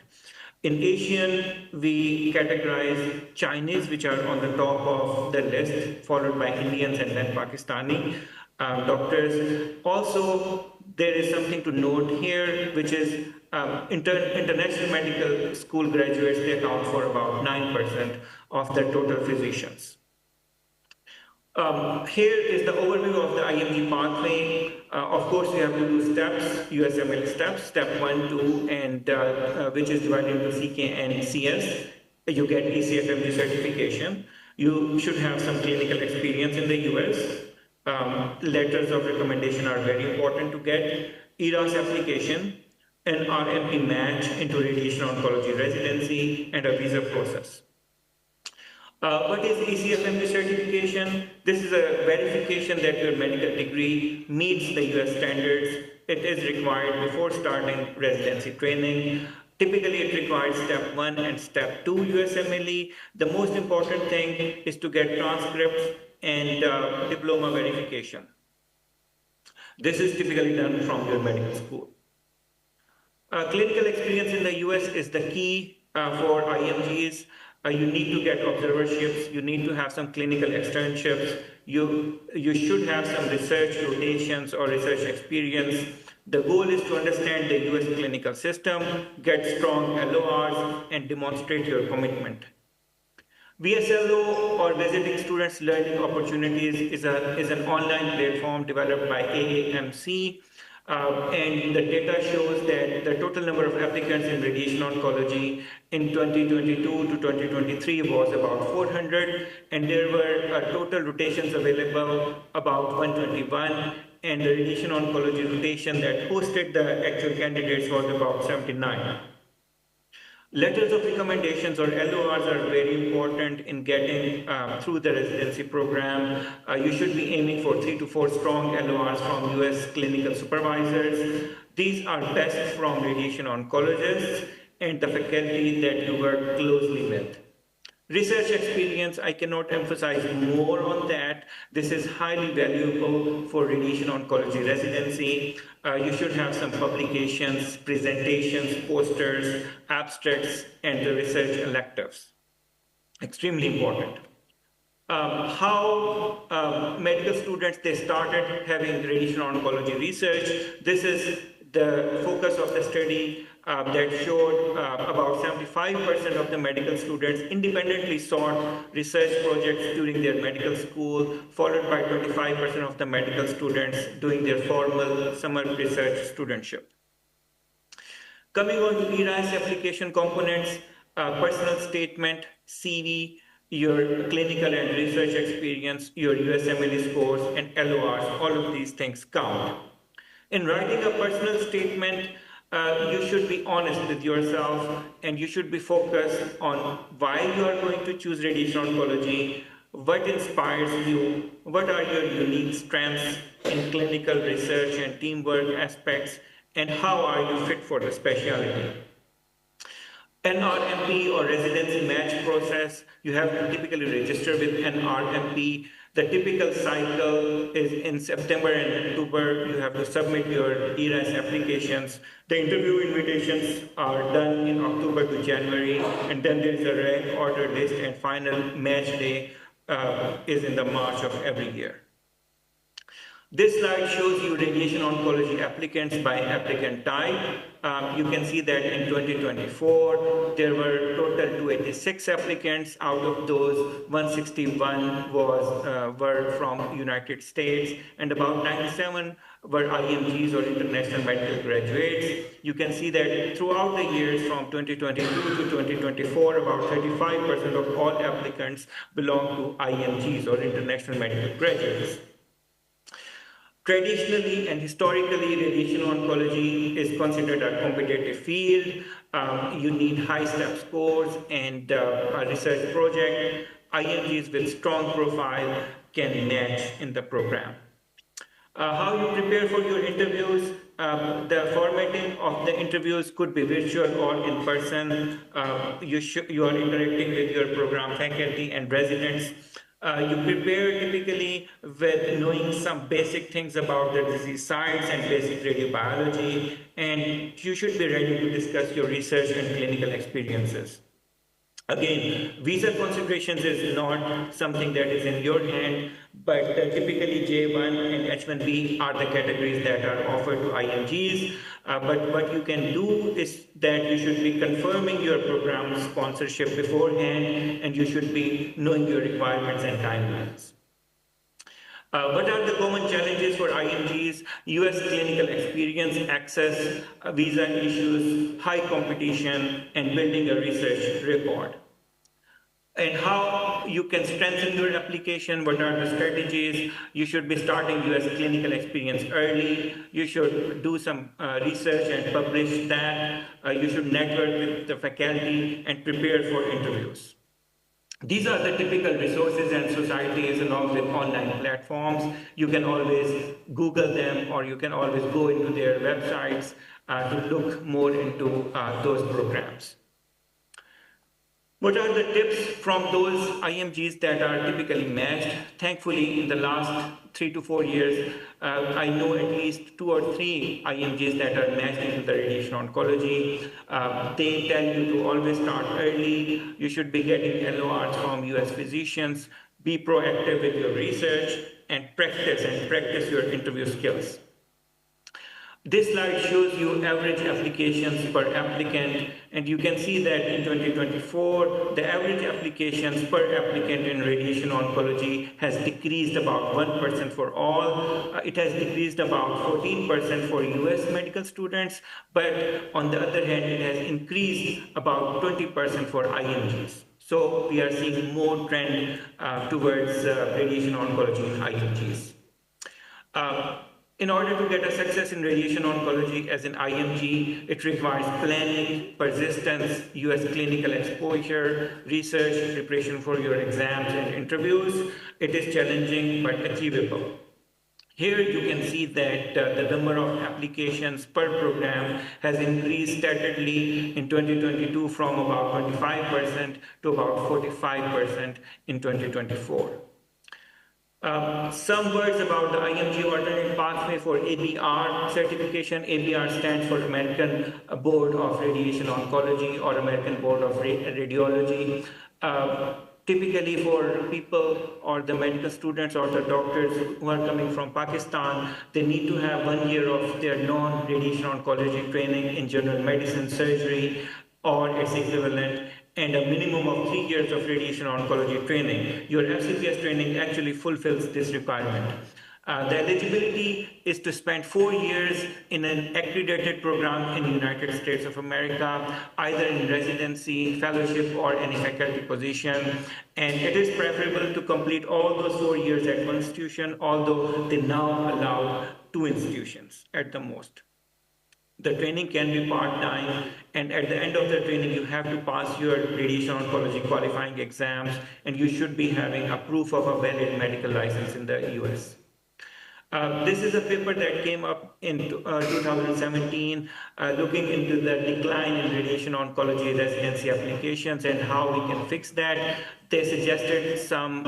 In Asian, we categorize Chinese, which are on the top of the list, followed by Indians and then Pakistani doctors. Also, there is something to note here, which is international medical school graduates, they account for about 9% of the total physicians. Here is the overview of the IMG pathway. Of course, we have to do steps, USML steps, step 1, 2, and which is divided into CK and CS. You get ECFMG certification. You should have some clinical experience in the US. Letters of recommendation are very important to get. ERAS application, an RMP match into radiation oncology residency, and a visa process. What is ECFMP certification? This is a verification that your medical degree meets the US standards. It is required before starting residency training. Typically, it requires step 1 and step 2 USMLE. The most important thing is to get transcripts and diploma verification. This is typically done from your medical school. Clinical experience in the US is the key for IMGs. You need to get observerships, you need to have some clinical externships, you should have some research rotations or research experience. The goal is to understand the US clinical system, get strong LORs, and demonstrate your commitment. VSLO, or Visiting Students Learning Opportunities, is an online platform developed by AAMC. And the data shows that the total number of applicants in radiation oncology in 2022 to 2023 was about 400, and there were total rotations available about 121, and the radiation oncology rotation that hosted the actual candidates was about 79. Letters of recommendations, or LORs, are very important in getting through the residency program. You should be aiming for 3 to 4 strong LORs from US clinical supervisors. These are best from radiation oncologists and the faculty that you work closely with. Research experience, I cannot emphasize more on that. This is highly valuable for radiation oncology residency. You should have some publications, presentations, posters, abstracts, and the research electives. Extremely important. How medical students, they started having radiation oncology research. This is the focus of the study that showed about 75% of the medical students independently sought research projects during their medical school, followed by 25% of the medical students doing their formal summer research studentship. Coming on to ERAS application components, personal statement, CV, your clinical and research experience, your USMLE scores, and LORs, all of these things count. In writing a personal statement, you should be honest with yourself, and you should be focused on why you are going to choose radiation oncology, what inspires you, what are your unique strengths in clinical research and teamwork aspects, and how are you fit for the specialty. NRMP, or residency match process, you have to typically register with NRMP. The typical cycle is in September and October. You have to submit your ERAS applications. The interview invitations are done in October to January, and then there is a rank order list, and final match day is in the March of every year. This slide shows you radiation oncology applicants by applicant type. You can see that in 2024, there were total 286 applicants. Out of those, 161 were from United States, and about 97 were IMGs, or international medical graduates. You can see that throughout the years from 2022 to 2024, about 35% of all applicants belong to IMGs, or international medical graduates. Traditionally and historically, radiation oncology is considered a competitive field. You need high step scores and a research project. IMGs with strong profile can match in the program. How you prepare for your interviews? The formatting of the interviews could be virtual or in person. You are interacting with your program faculty and residents. You prepare typically with knowing some basic things about the disease science and basic radiobiology, and you should be ready to discuss your research and clinical experiences. Again, visa considerations is not something that is in your hand, but typically J1 and H1B are the categories that are offered to IMGs. But what you can do is that you should be confirming your program sponsorship beforehand, and you should be knowing your requirements and timelines. What are the common challenges for IMGs? US clinical experience, access, visa issues, high competition, and building a research record. and how you can strengthen your application, what are the strategies. You should be starting US clinical experience early. You should do some research and publish that. You should network with the faculty and prepare for interviews. These are the typical resources and societies along with online platforms. You can always Google them, or you can always go into their websites to look more into those programs. What are the tips from those IMGs that are typically matched? Thankfully, in the last 3 to 4 years, I know at least 2 or 3 IMGs that are matched into the radiation oncology. They tell you to always start early. You should be getting LORs from US physicians. Be proactive with your research and practice your interview skills. This slide shows you average applications per applicant, and you can see that in 2024, the average applications per applicant in radiation oncology has decreased about 1% for all. It has decreased about 14% for US medical students, but on the other hand, it has increased about 20% for IMGs. So we are seeing more trend towards radiation oncology in IMGs. In order to get a success in radiation oncology as an IMG, it requires planning, persistence, US clinical exposure, research, preparation for your exams and interviews. It is challenging but achievable. Here you can see that the number of applications per program has increased steadily in 2022 from about 25% to about 45% in 2024. Some words about the IMG alternate pathway for ABR certification. ABR stands for American Board of Radiation Oncology or American Board of Radiology. Typically for people or the medical students or the doctors who are coming from Pakistan, they need to have 1 year of their non-radiation oncology training in general medicine, surgery, or its equivalent, and a minimum of 3 years of radiation oncology training. Your FCPS training actually fulfills this requirement. The eligibility is to spend 4 years in an accredited program in the United States of America, either in residency, fellowship, or any faculty position. And it is preferable to complete all those 4 years at one institution, although they now allow 2 institutions at the most. The training can be part-time, and at the end of the training, you have to pass your radiation oncology qualifying exams, and you should be having a proof of a valid medical license in the US. This is a paper that came up in 2017, looking into the decline in radiation oncology residency applications and how we can fix that. They suggested some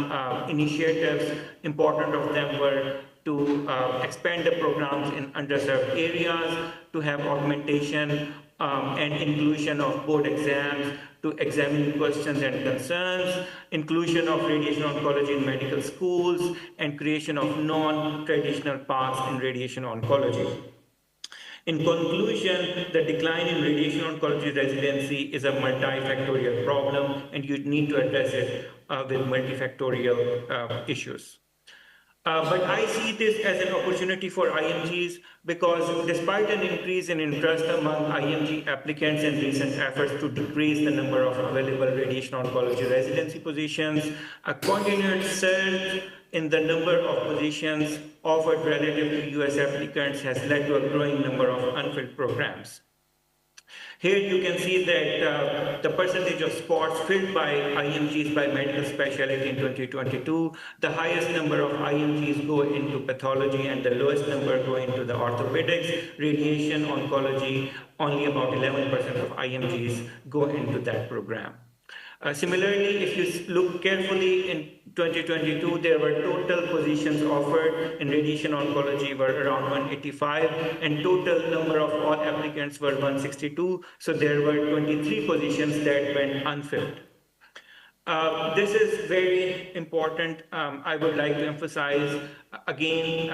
initiatives. Important of them were to expand the programs in underserved areas, to have augmentation and inclusion of board exams, to examine questions and concerns, inclusion of radiation oncology in medical schools, and creation of non-traditional paths in radiation oncology. In conclusion, the decline in radiation oncology residency is a multifactorial problem, and you need to address it with multifactorial issues. But I see this as an opportunity for IMGs because despite an increase in interest among IMG applicants and recent efforts to decrease the number of available radiation oncology residency positions, a continued surge in the number of positions offered relative to US applicants has led to a growing number of unfilled programs. Here you can see that the percentage of spots filled by IMGs by medical specialty in 2022, the highest number of IMGs go into pathology and the lowest number go into the orthopedics, radiation, oncology. Only about 11% of IMGs go into that program. Similarly, if you look carefully in 2022, there were total positions offered in radiation oncology were around 185, and total number of all applicants were 162. So there were 23 positions that went unfilled. This is very important. I would like to emphasize again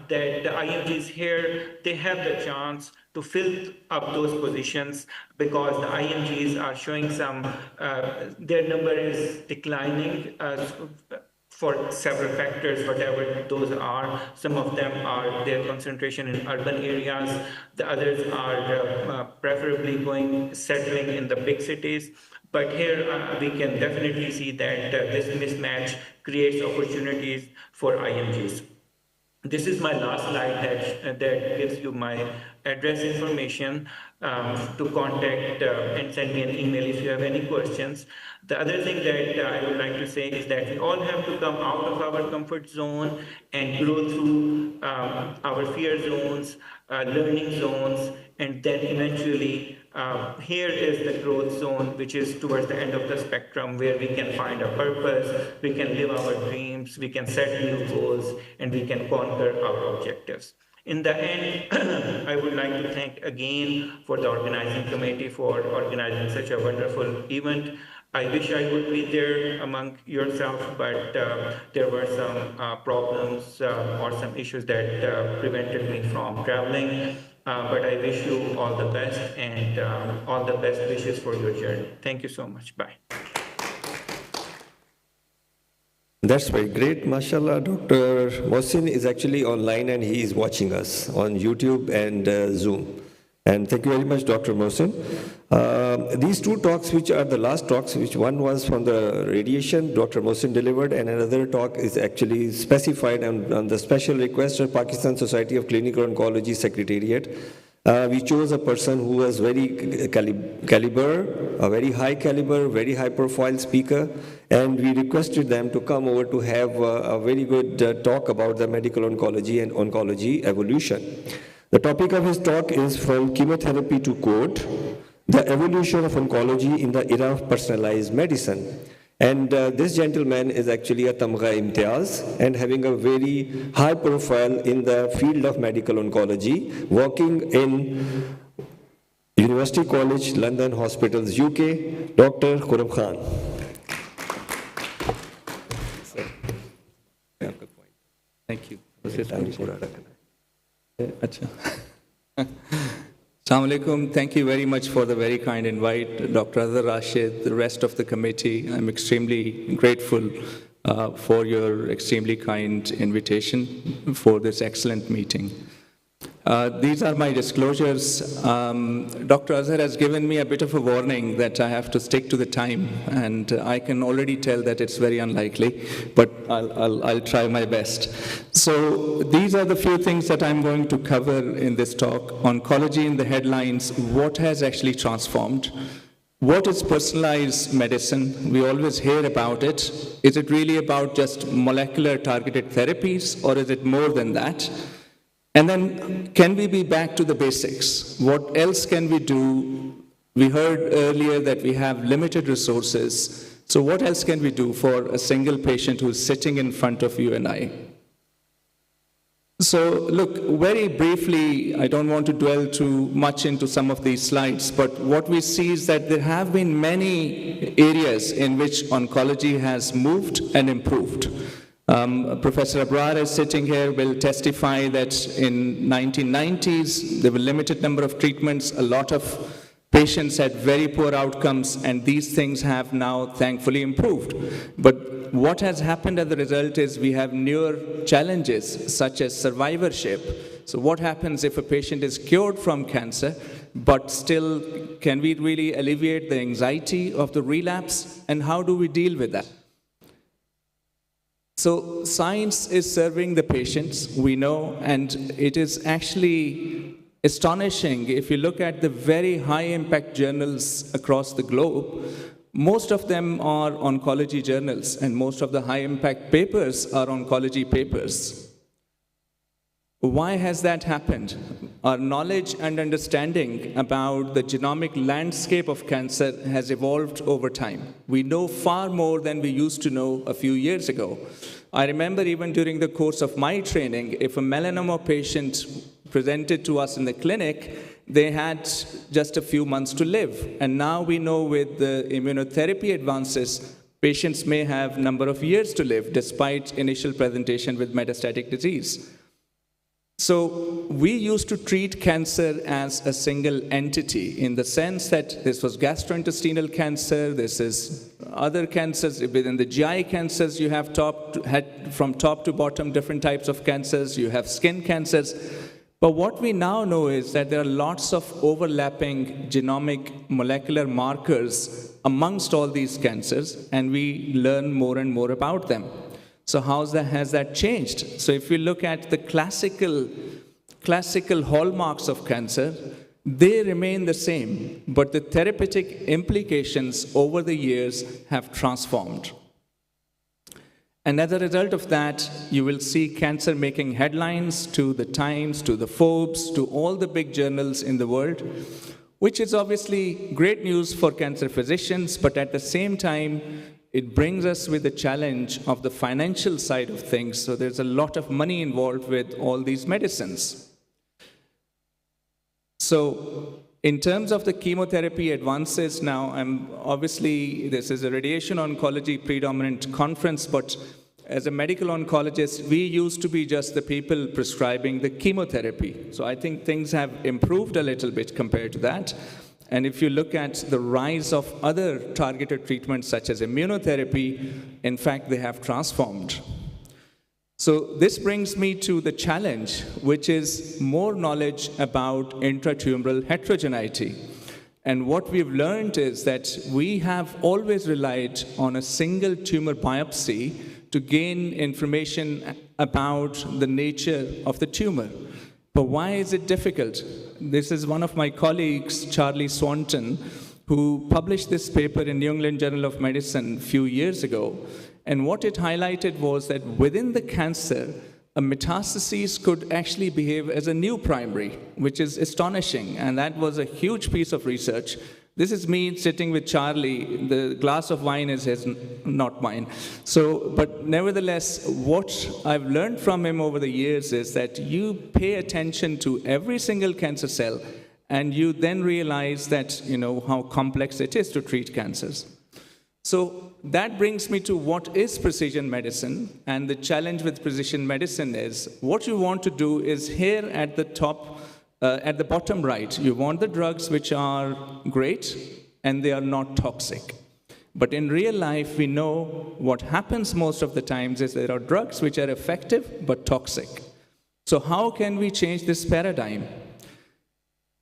that the IMGs here, they have the chance to fill up those positions because the IMGs are showing some, their number is declining for several factors, whatever those are. Some of them are their concentration in urban areas. The others are preferably settling in the big cities. But here we can definitely see that this mismatch creates opportunities for IMGs. This is my last slide that gives you my address information to contact and send me an email if you have any questions. The other thing that I would like to say is that we all have to come out of our comfort zone and grow through our fear zones, learning zones, and then eventually here is the growth zone, which is towards the end of the spectrum, where we can find a purpose, we can live our dreams, we can set new goals, and we can conquer our objectives. In the end, I would like to thank again for the organizing committee for organizing such a wonderful event. I wish I would be there among yourself, but there were some problems or some issues that prevented me from traveling. But I wish you all the best and all the best wishes for your journey. Thank you so much. Bye. That's very great, mashallah. Dr. Mohsin is actually online and he is watching us on YouTube and Zoom. And thank you very much, Dr. Mohsin. These two talks, which are the last talks, which one was from the radiation, Dr. Mohsin delivered, and another talk is actually specified on the special request of Pakistan Society of Clinical Oncology Secretariat. We chose a person who was very caliber, a very high caliber, very high profile speaker, and we requested them to come over to have a very good talk about the medical oncology and oncology evolution. The topic of his talk is From Chemotherapy to Code, the Evolution of Oncology in the Era of Personalized Medicine. And this gentleman is actually a Tamgha Imtiaz and having a very high profile in the field of medical oncology, working in University College London Hospitals, UK, Dr. Khurram Khan. Thank you. Assalamu alaikum. Thank you very much for the very kind invite, Dr. Azhar Rashid, the rest of the committee. I'm extremely grateful for your extremely kind invitation for this excellent meeting. These are my disclosures. Dr. Azhar has given me a bit of a warning that I have to stick to the time, and I can already tell that it's very unlikely, but I'll try my best. So these are the few things that I'm going to cover in this talk. Oncology in the headlines, what has actually transformed? What is personalized medicine? We always hear about it. Is it really about just molecular targeted therapies, or is it more than that? And then, can we be back to the basics? What else can we do? We heard earlier that we have limited resources. So what else can we do for a single patient who's sitting in front of you and I? So look, very briefly, I don't want to dwell too much into some of these slides, but what we see is that there have been many areas in which oncology has moved and improved. Professor Abrar is sitting here, will testify that in 1990s, there were limited number of treatments, a lot of patients had very poor outcomes, and these things have now thankfully improved. But what has happened as a result is we have newer challenges, such as survivorship. So what happens if a patient is cured from cancer, but still, can we really alleviate the anxiety of the relapse, and how do we deal with that? So science is serving the patients, we know, and it is actually astonishing. If you look at the very high impact journals across the globe, most of them are oncology journals, and most of the high impact papers are oncology papers. Why has that happened? Our knowledge and understanding about the genomic landscape of cancer has evolved over time. We know far more than we used to know a few years ago. I remember even during the course of my training, if a melanoma patient presented to us in the clinic, they had just a few months to live. And now we know with the immunotherapy advances, patients may have a number of years to live despite initial presentation with metastatic disease. So we used to treat cancer as a single entity in the sense that this was gastrointestinal cancer, this is other cancers, within the GI cancers, you have from top to bottom different types of cancers, you have skin cancers. But what we now know is that there are lots of overlapping genomic molecular markers amongst all these cancers, and we learn more and more about them. So has that changed? So if you look at the classical hallmarks of cancer, they remain the same, but the therapeutic implications over the years have transformed. And as a result of that, you will see cancer making headlines to the Times, to the Forbes, to all the big journals in the world, which is obviously great news for cancer physicians, but at the same time, it brings us with the challenge of the financial side of things. So there's a lot of money involved with all these medicines. So in terms of the chemotherapy advances now, obviously this is a radiation oncology predominant conference, but as a medical oncologist, we used to be just the people prescribing the chemotherapy. So I think things have improved a little bit compared to that. And if you look at the rise of other targeted treatments such as immunotherapy, in fact, they have transformed. So this brings me to the challenge, which is more knowledge about intratumoral heterogeneity. And what we've learned is that we have always relied on a single tumor biopsy to gain information about the nature of the tumor. But why is it difficult? This is one of my colleagues, Charlie Swanton, who published this paper in New England Journal of Medicine a few years ago. And what it highlighted was that within the cancer, a metastases could actually behave as a new primary, which is astonishing. And that was a huge piece of research. This is me sitting with Charlie. The glass of wine is his, not mine. But nevertheless, what I've learned from him over the years is that you pay attention to every single cancer cell, and you then realize that, how complex it is to treat cancers. So that brings me to what is precision medicine, and the challenge with precision medicine is what you want to do is here at the top, at the bottom right, you want the drugs which are great and they are not toxic. But in real life, we know what happens most of the times is there are drugs which are effective but toxic. So how can we change this paradigm?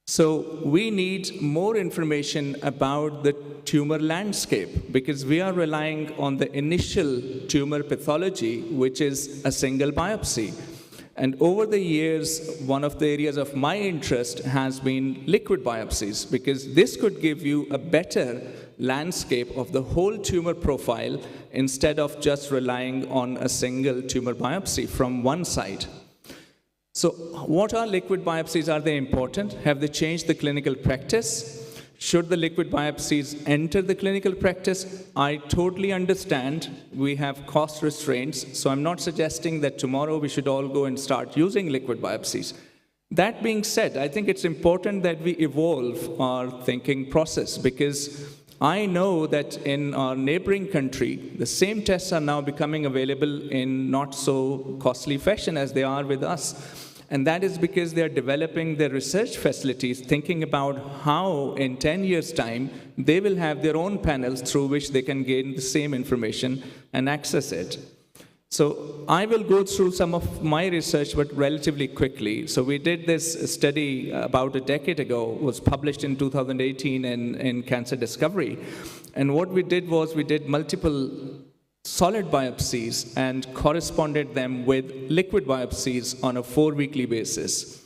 So we need more information about the tumor landscape because we are relying on the initial tumor pathology, which is a single biopsy. And over the years, one of the areas of my interest has been liquid biopsies because this could give you a better landscape of the whole tumor profile instead of just relying on a single tumor biopsy from one side. So what are liquid biopsies? Are they important? Have they changed the clinical practice? Should the liquid biopsies enter the clinical practice? I totally understand we have cost restraints, so I'm not suggesting that tomorrow we should all go and start using liquid biopsies. That being said, I think it's important that we evolve our thinking process because I know that in our neighboring country, the same tests are now becoming available in not so costly fashion as they are with us. And that is because they're developing their research facilities, thinking about how in 10 years' time, they will have their own panels through which they can gain the same information and access it. So I will go through some of my research, but relatively quickly. So we did this study about a decade ago, was published in 2018 in Cancer Discovery. And what we did was we did multiple solid biopsies and corresponded them with liquid biopsies on a 4-weekly basis.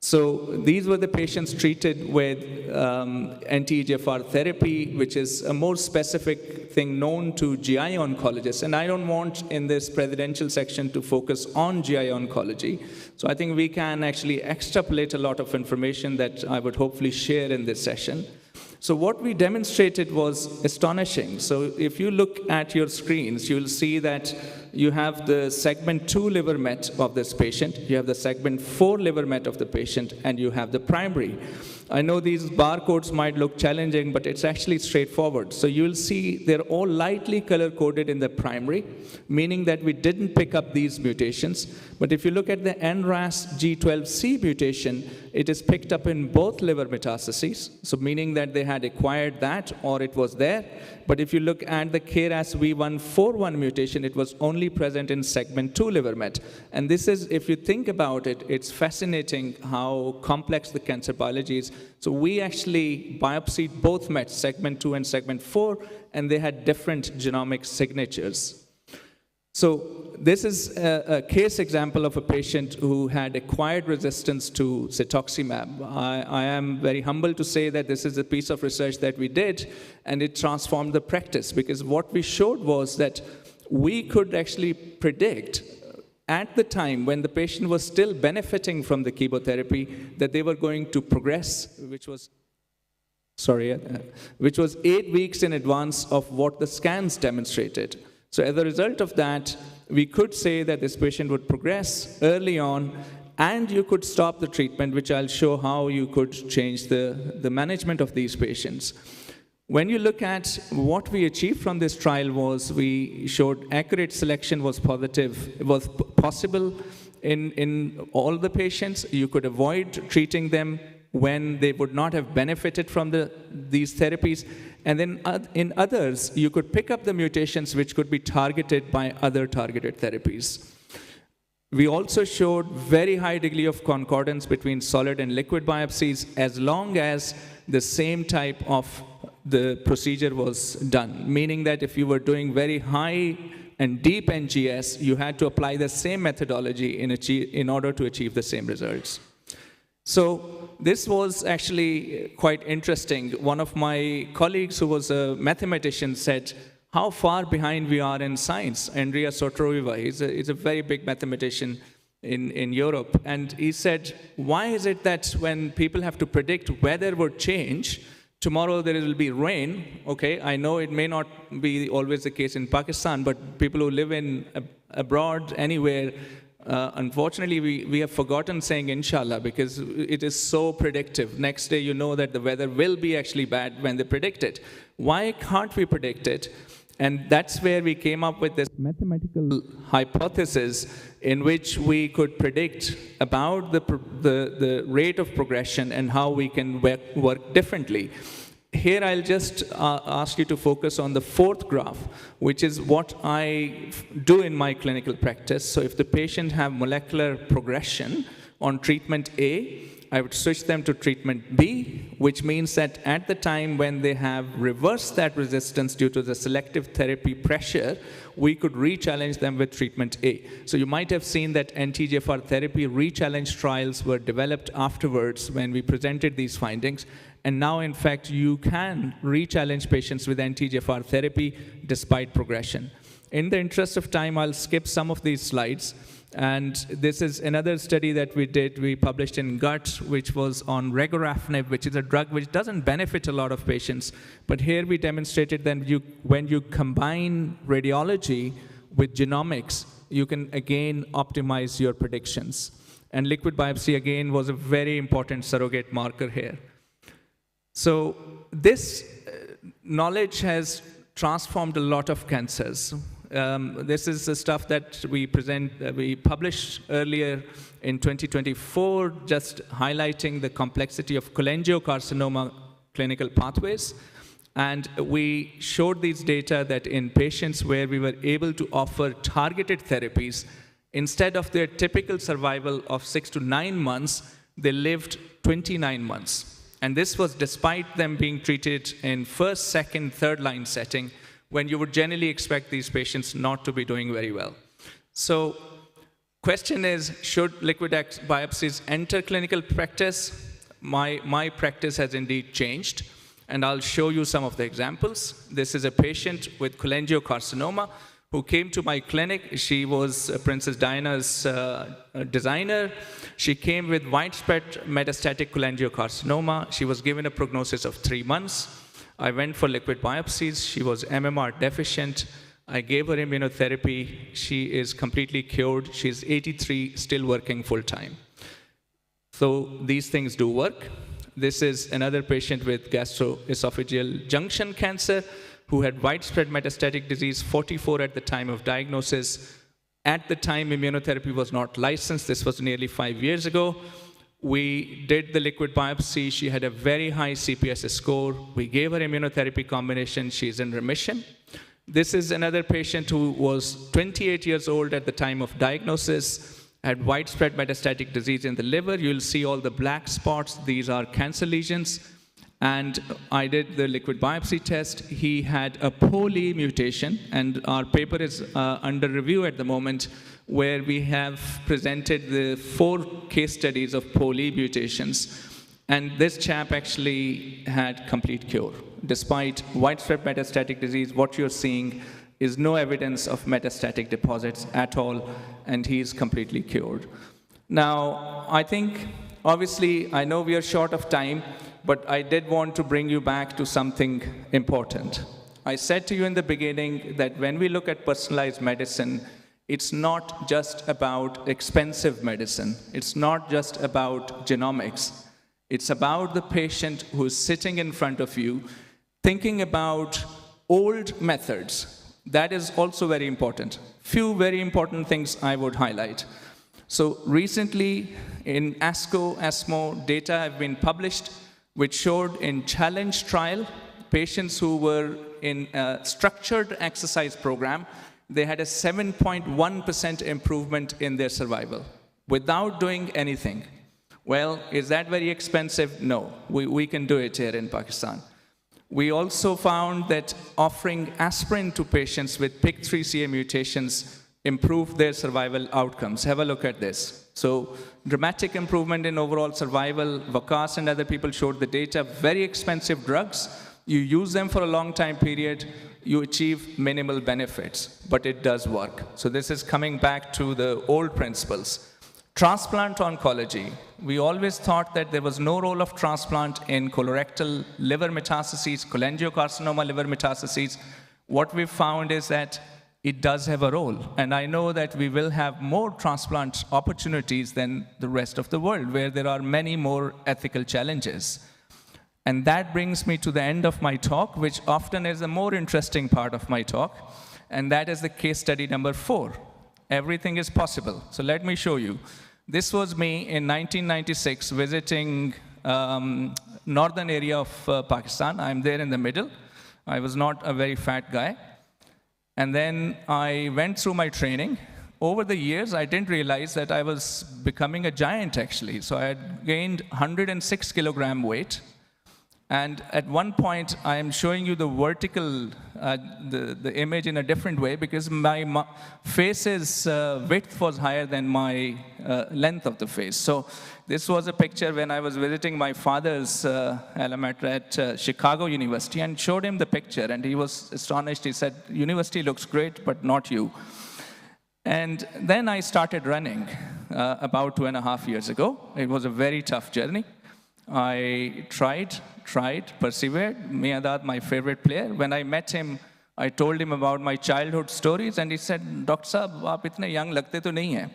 So these were the patients treated with anti-EGFR therapy, which is a more specific thing known to GI oncologists. And I don't want in this presidential section to focus on GI oncology. So I think we can actually extrapolate a lot of information that I would hopefully share in this session. So what we demonstrated was astonishing. So if you look at your screens, you'll see that you have the segment 2 liver met of this patient, you have the segment 4 liver met of the patient, and you have the primary. I know these barcodes might look challenging, but it's actually straightforward. So you'll see they're all lightly color-coded in the primary, meaning that we didn't pick up these mutations. But if you look at the NRAS G12C mutation, it is picked up in both liver metastases, so meaning that they had acquired that or it was there. But if you look at the KRAS V141 mutation, it was only present in segment 2 liver met. And this is, if you think about it, it's fascinating how complex the cancer biology is. So we actually biopsied both mets, segment 2 and segment 4, and they had different genomic signatures. So this is a case example of a patient who had acquired resistance to cetuximab. I am very humble to say that this is a piece of research that we did, and it transformed the practice, because what we showed was that we could actually predict at the time when the patient was still benefiting from the chemotherapy that they were going to progress, which was 8 weeks in advance of what the scans demonstrated. So as a result of that, we could say that this patient would progress early on, and you could stop the treatment, which I'll show how you could change the management of these patients. When you look at what we achieved from this trial was we showed accurate selection was positive. It was possible in all the patients. You could avoid treating them when they would not have benefited from these therapies. And then in others, you could pick up the mutations which could be targeted by other targeted therapies. We also showed very high degree of concordance between solid and liquid biopsies as long as the same type of the procedure was done, meaning that if you were doing very high and deep NGS, you had to apply the same methodology in order to achieve the same results. So this was actually quite interesting. One of my colleagues who was a mathematician said, how far behind we are in science. Andrea Sotroeva, he's a very big mathematician in Europe. And he said, why is it that when people have to predict weather would change, tomorrow there will be rain? Okay, I know it may not be always the case in Pakistan, but people who live abroad, anywhere, unfortunately, we have forgotten saying inshallah because it is so predictive. Next day, you know that the weather will be actually bad when they predict it. Why can't we predict it? And that's where we came up with this mathematical hypothesis in which we could predict about the rate of progression and how we can work differently. Here, I'll just ask you to focus on the fourth graph, which is what I do in my clinical practice. So if the patient have molecular progression on treatment A, I would switch them to treatment B, which means that at the time when they have reversed that resistance due to the selective therapy pressure, we could re-challenge them with treatment A. So you might have seen that anti-EGFR therapy re-challenge trials were developed afterwards when we presented these findings. And now, in fact, you can re-challenge patients with anti-EGFR therapy despite progression. In the interest of time, I'll skip some of these slides. And this is another study that we did. We published in Gut, which was on regorafenib, which is a drug which doesn't benefit a lot of patients. But here we demonstrated that when you combine radiology with genomics, you can again optimize your predictions. And liquid biopsy, again, was a very important surrogate marker here. So this knowledge has transformed a lot of cancers. This is the stuff that we published earlier in 2024, just highlighting the complexity of cholangiocarcinoma clinical pathways. And we showed these data that in patients where we were able to offer targeted therapies, instead of their typical survival of 6 to 9 months, they lived 29 months. And this was despite them being treated in first, second, third line setting, when you would generally expect these patients not to be doing very well. So question is, should liquid biopsies enter clinical practice? My practice has indeed changed, and I'll show you some of the examples. This is a patient with cholangiocarcinoma who came to my clinic. She was Princess Diana's designer. She came with widespread metastatic cholangiocarcinoma. She was given a prognosis of 3 months. I went for liquid biopsies. She was MMR deficient. I gave her immunotherapy. She is completely cured. She's 83, still working full-time. So these things do work. This is another patient with gastroesophageal junction cancer who had widespread metastatic disease, 44 at the time of diagnosis. At the time, immunotherapy was not licensed. This was nearly 5 years ago. We did the liquid biopsy. She had a very high CPS score. We gave her immunotherapy combination. She's in remission. This is another patient who was 28 years old at the time of diagnosis, had widespread metastatic disease in the liver. You'll see all the black spots. These are cancer lesions. And I did the liquid biopsy test. He had a POLE mutation, and our paper is under review at the moment, where we have presented the 4 case studies of POLE mutations. And this chap actually had complete cure. Despite widespread metastatic disease, what you're seeing is no evidence of metastatic deposits at all, and he's completely cured. Now, I think, obviously, I know we are short of time, but I did want to bring you back to something important. I said to you in the beginning that when we look at personalized medicine, it's not just about expensive medicine. It's not just about genomics. It's about the patient who's sitting in front of you, thinking about old methods. That is also very important. Few very important things I would highlight. So recently in ASCO, ESMO, data have been published which showed in challenge trial, patients who were in a structured exercise program, they had a 7.1% improvement in their survival without doing anything. Well, is that very expensive? No, we can do it here in Pakistan. We also found that offering aspirin to patients with PIK3CA mutations improved their survival outcomes. Have a look at this. So dramatic improvement in overall survival. Vakas and other people showed the data. Very expensive drugs. You use them for a long time period, you achieve minimal benefits, but it does work. So this is coming back to the old principles. Transplant oncology. We always thought that there was no role of transplant in colorectal liver metastases, cholangiocarcinoma liver metastases. What we found is that it does have a role. And I know that we will have more transplant opportunities than the rest of the world, where there are many more ethical challenges. And that brings me to the end of my talk, which often is the more interesting part of my talk, and that is the case study number 4. Everything is possible. So let me show you. This was me in 1996 visiting northern area of Pakistan. I'm there in the middle. I was not a very fat guy. And then I went through my training. Over the years, I didn't realize that I was becoming a giant, actually. So I had gained 106 kilogram weight. And at one point, I am showing you the vertical, the image in a different way, because my face's width was higher than my length of the face. So this was a picture when I was visiting my father's alma mater at Chicago University, and showed him the picture, and he was astonished. He said, "University looks great, but not you." And then I started running about 2.5 years ago. It was a very tough journey. I tried, persevered. Miadad, my favorite player. When I met him, I told him about my childhood stories, and he said, "Doctor Saab, aap itne young lagte to nahi hain."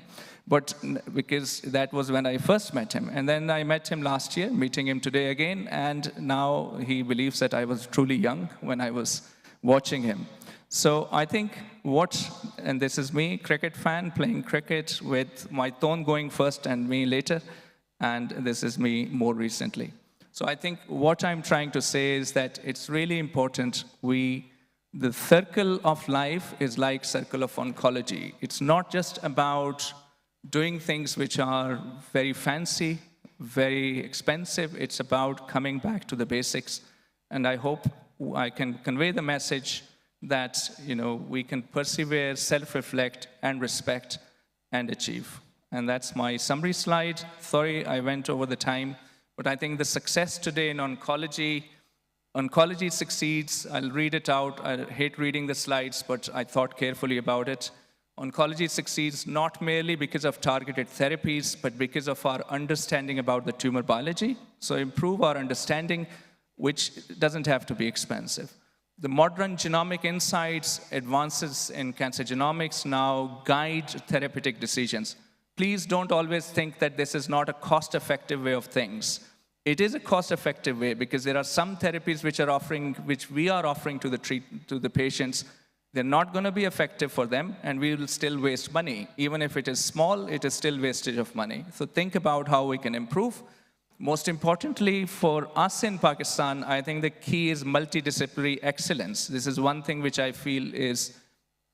But because that was when I first met him. And then I met him last year, meeting him today again, and now he believes that I was truly young when I was watching him. So I think and this is me, cricket fan, playing cricket with my Ton going first and me later, and this is me more recently. So I think what I'm trying to say is that it's really important the circle of life is like circle of oncology. It's not just about doing things which are very fancy, very expensive. It's about coming back to the basics. And I hope I can convey the message that we can persevere, self-reflect, and respect, and achieve. And that's my summary slide. Sorry, I went over the time. But I think the success today in oncology succeeds. I'll read it out. I hate reading the slides, but I thought carefully about it. Oncology succeeds not merely because of targeted therapies, but because of our understanding about the tumor biology. So improve our understanding, which doesn't have to be expensive. The modern genomic insights, advances in cancer genomics now guide therapeutic decisions. Please don't always think that this is not a cost-effective way of things. It is a cost-effective way because there are some therapies which we are offering to the patients. They're not going to be effective for them, and we will still waste money. Even if it is small, it is still wastage of money. So think about how we can improve. Most importantly, for us in Pakistan, I think the key is multidisciplinary excellence. This is one thing which I feel is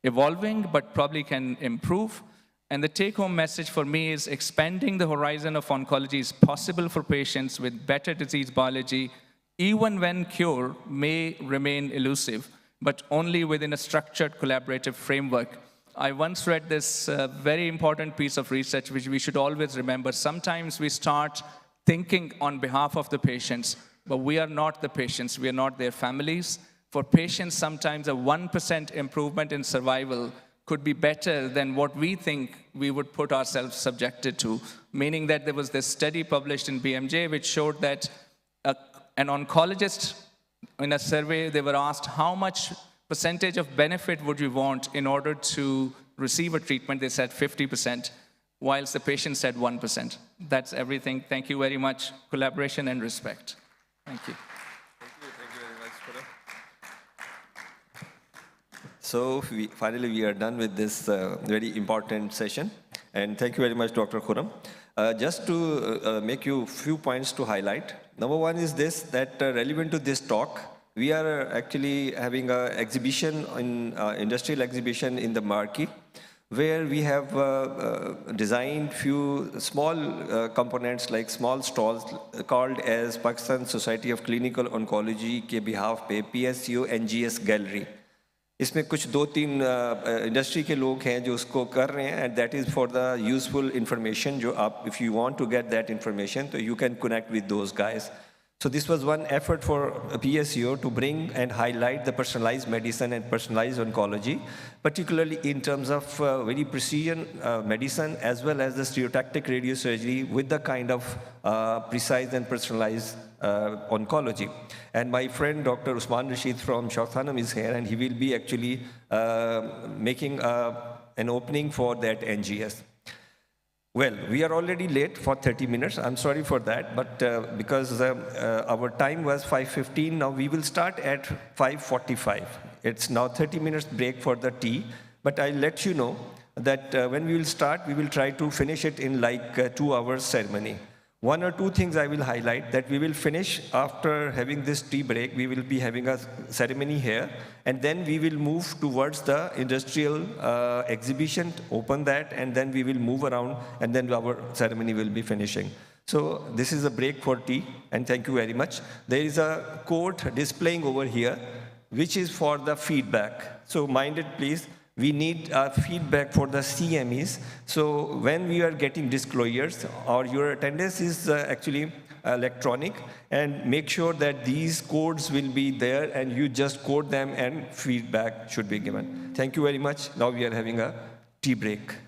evolving, but probably can improve. And the take-home message for me is expanding the horizon of oncology is possible for patients with better disease biology, even when cure may remain elusive, but only within a structured collaborative framework. I once read this very important piece of research, which we should always remember. Sometimes we start thinking on behalf of the patients, but we are not the patients, we are not their families. For patients, sometimes a 1% improvement in survival could be better than what we think we would put ourselves subjected to, meaning that there was this study published in BMJ which showed that an oncologist in a survey, they were asked how much percentage of benefit would you want in order to receive a treatment. They said 50%. Whilst the patient said 1%. That's everything. Thank you very much. Collaboration and respect. Thank you. Thank you very much, Khurram. So finally, we are done with this very important session. And thank you very much, Dr. Khurram. Just to make you a few points to highlight. Number one is this, that relevant to this talk, we are actually having an exhibition, industrial exhibition in the marquee, where we have designed few small components like small stalls called as Pakistan Society of Clinical Oncology के behalf पे PSCO NGS Gallery. इसमें कुछ 2-3 industry के लोग हैं जो उसको कर रहे हैं, and that is for the useful information जो आप, if you want to get that information, so you can connect with those guys. So this was one effort for PSCO to bring and highlight the personalized medicine and personalized oncology, particularly in terms of very precision medicine as well as the stereotactic radiosurgery with the kind of precise and personalized oncology. And my friend Dr. Usman Rashid from Shauthanam is here, and he will be actually making an opening for that NGS. Well, we are already late for 30 minutes. I'm sorry for that, but because our time was 5:15, now we will start at 5:45. It's now 30 minutes break for the tea, but I'll let you know that when we will start, we will try to finish it in like 2 hours ceremony. One or two things I will highlight that we will finish after having this tea break. We will be having a ceremony here, and then we will move towards the industrial exhibition, open that, and then we will move around, and then our ceremony will be finishing. So this is a break for tea, and thank you very much. There is a quote displaying over here, which is for the feedback. So mind it, please. We need feedback for the CMEs. So when we are getting disclosures, or your attendance is actually electronic, and make sure that these codes will be there, and you just code them, and feedback should be given. Thank you very much. Now we are having a tea break.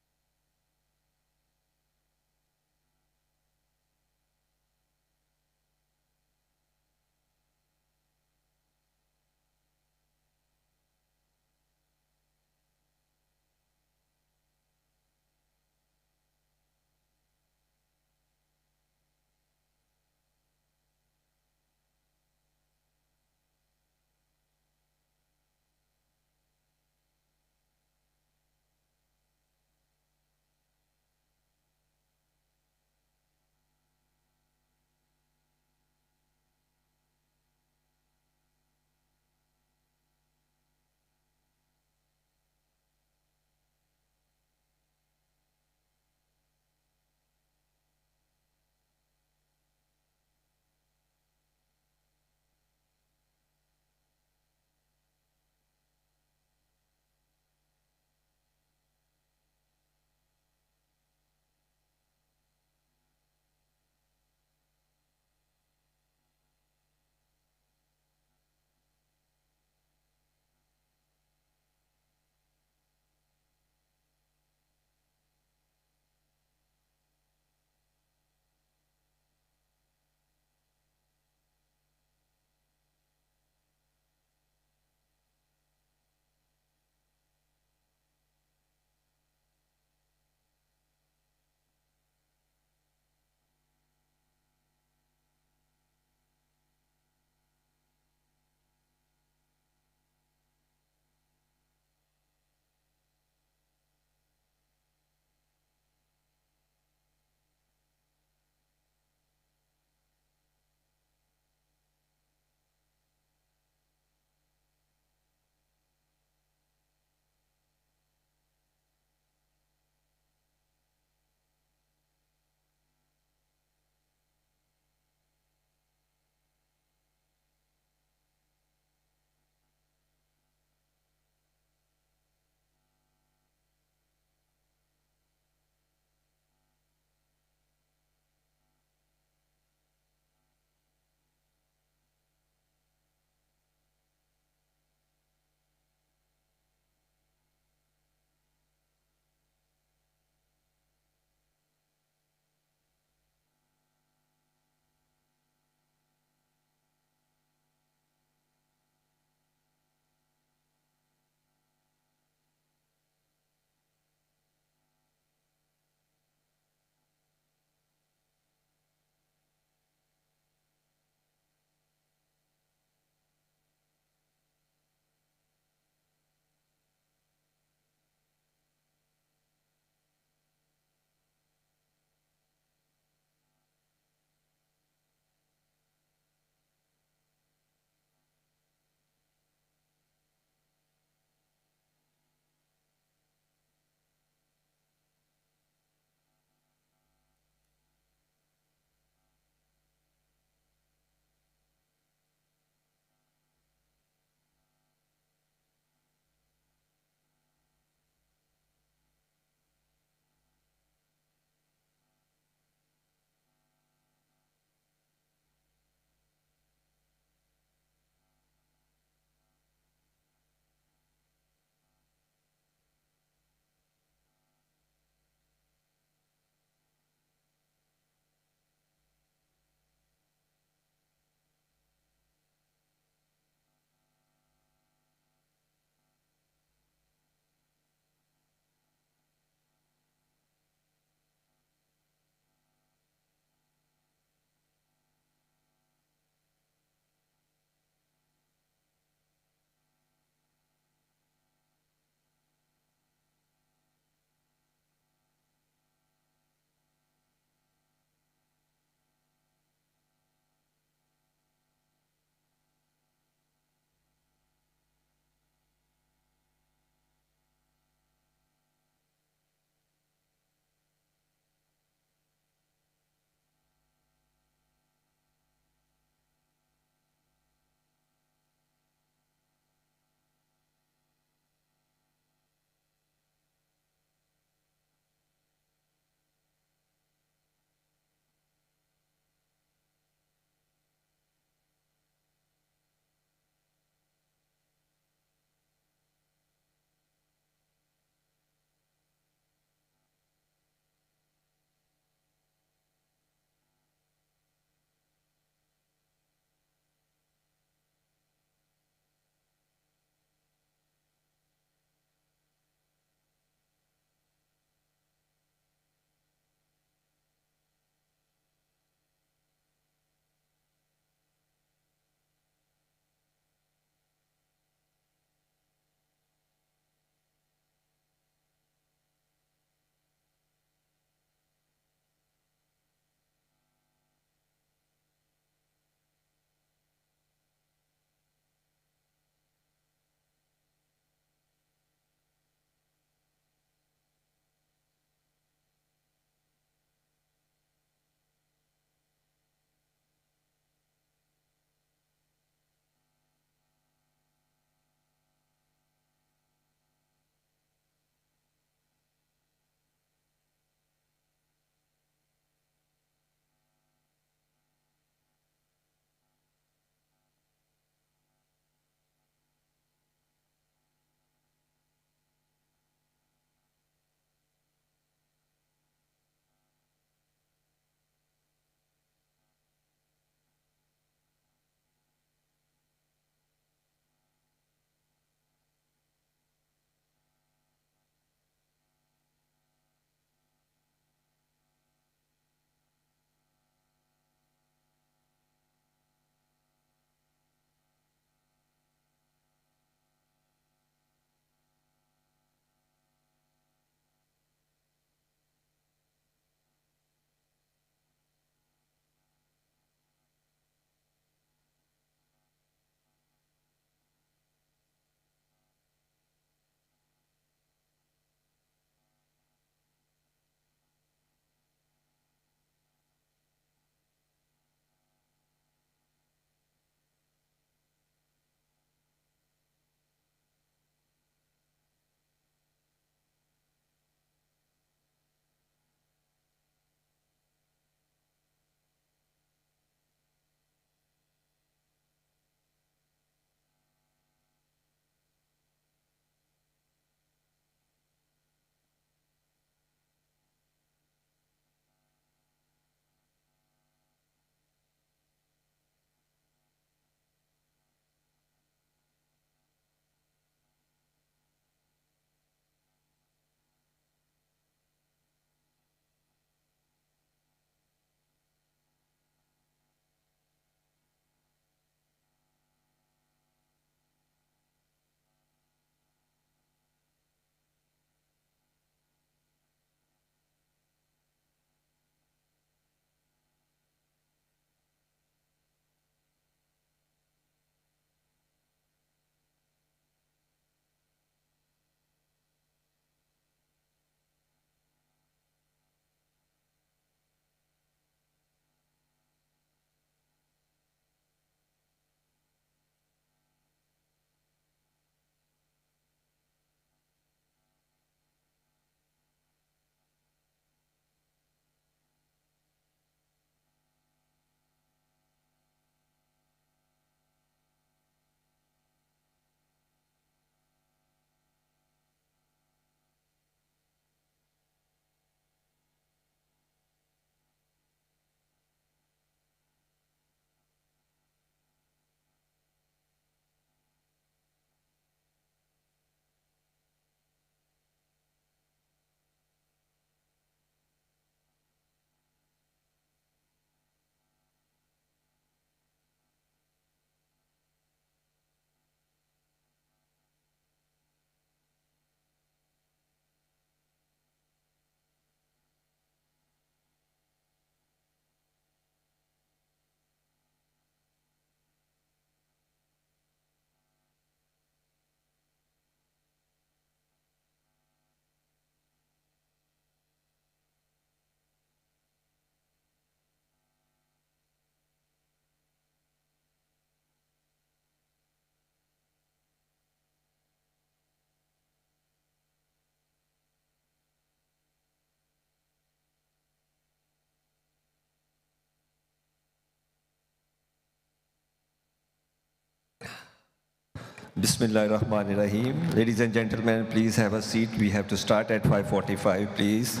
Bismillahirrahmanirrahim. Ladies and gentlemen, please have a seat. We have to start at 5:45, please.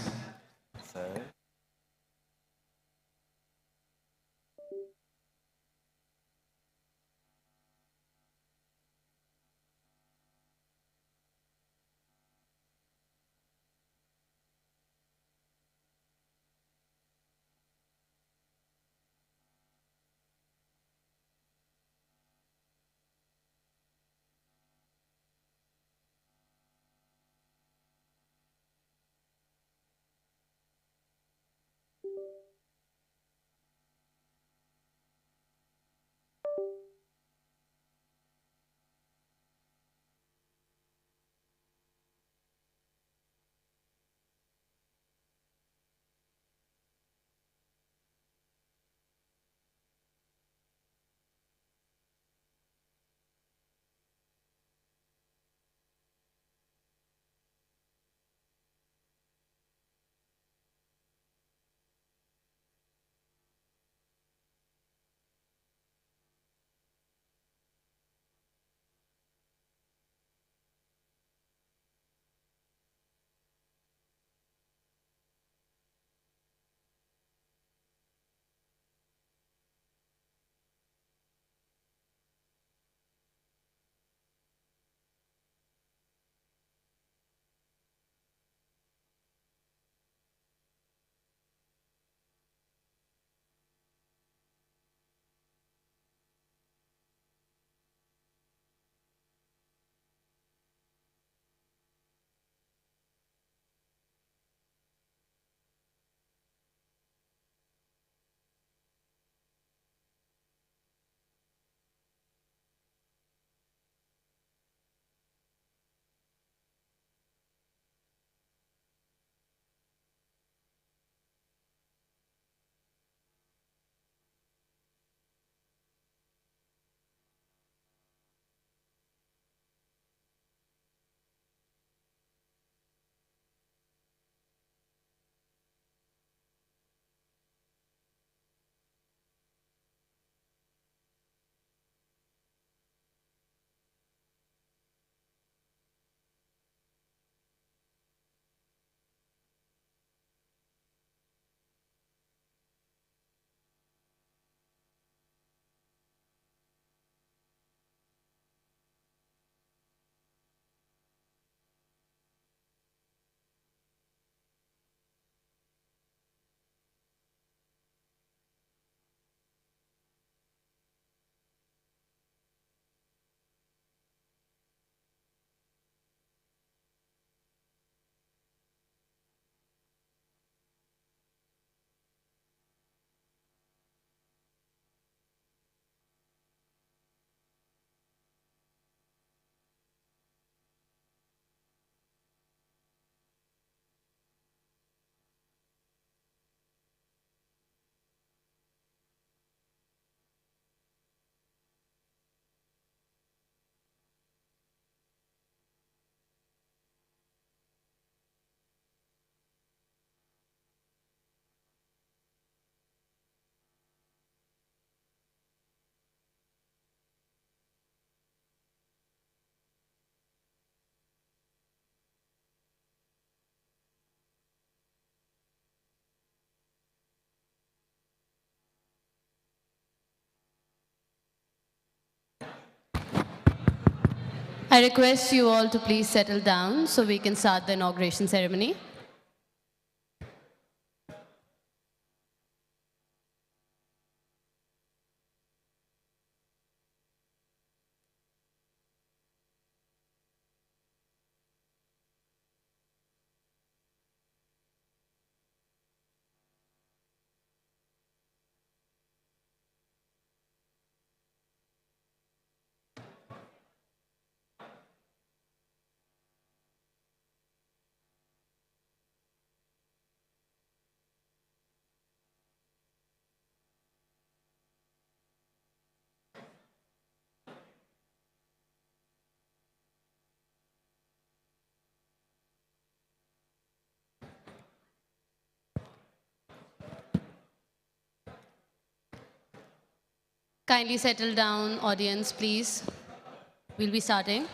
I request you all to please settle down so we can start the inauguration ceremony. Kindly settle down, audience, please. We'll be starting.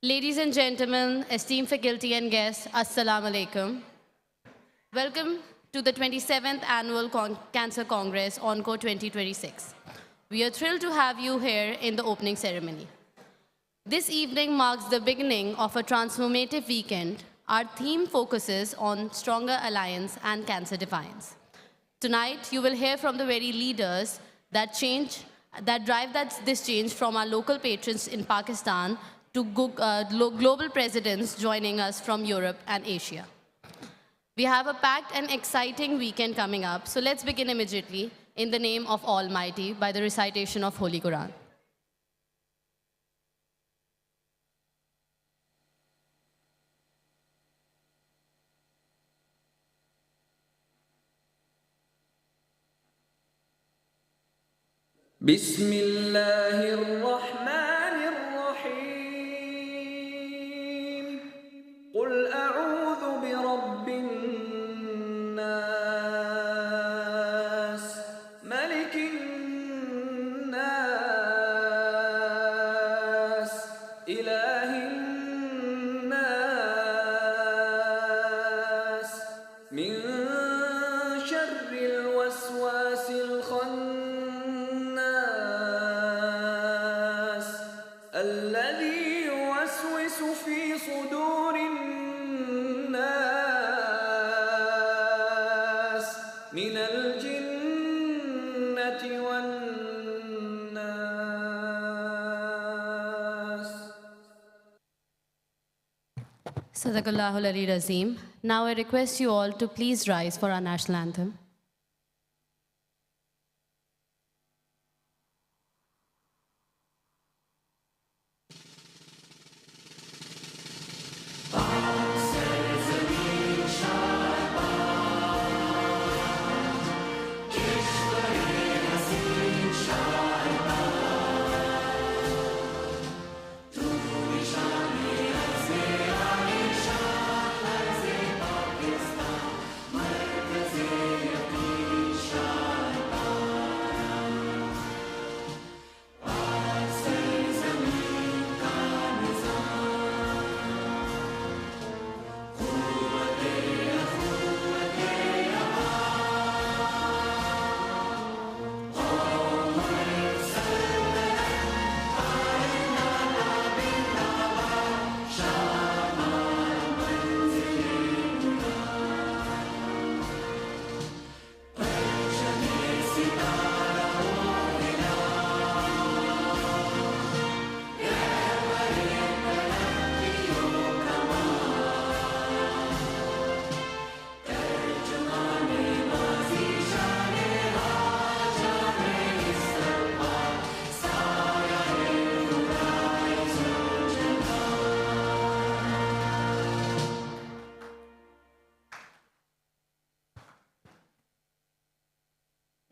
Ladies and gentlemen, esteemed faculty and guests, Assalamu alaikum. Welcome to the 27th Annual Cancer Congress, ONCO 2026. We are thrilled to have you here in the opening ceremony. This evening marks the beginning of a transformative weekend. Our theme focuses on stronger alliance and cancer defiance. Tonight, you will hear from the very leaders that drive this change, from our local patrons in Pakistan to global presidents joining us from Europe and Asia. We have a packed and exciting weekend coming up, so let's begin immediately in the name of Almighty by the recitation of Holy Quran. بسم الله الرحمن الرحيم قل أعوذ برب الناس ملك الناس إله الناس من شر الوسواس الذي يوسوس في صدور الناس من الجنة والناس. Sadaqallahul Ali Razim. Now I request you all to please rise for our national anthem.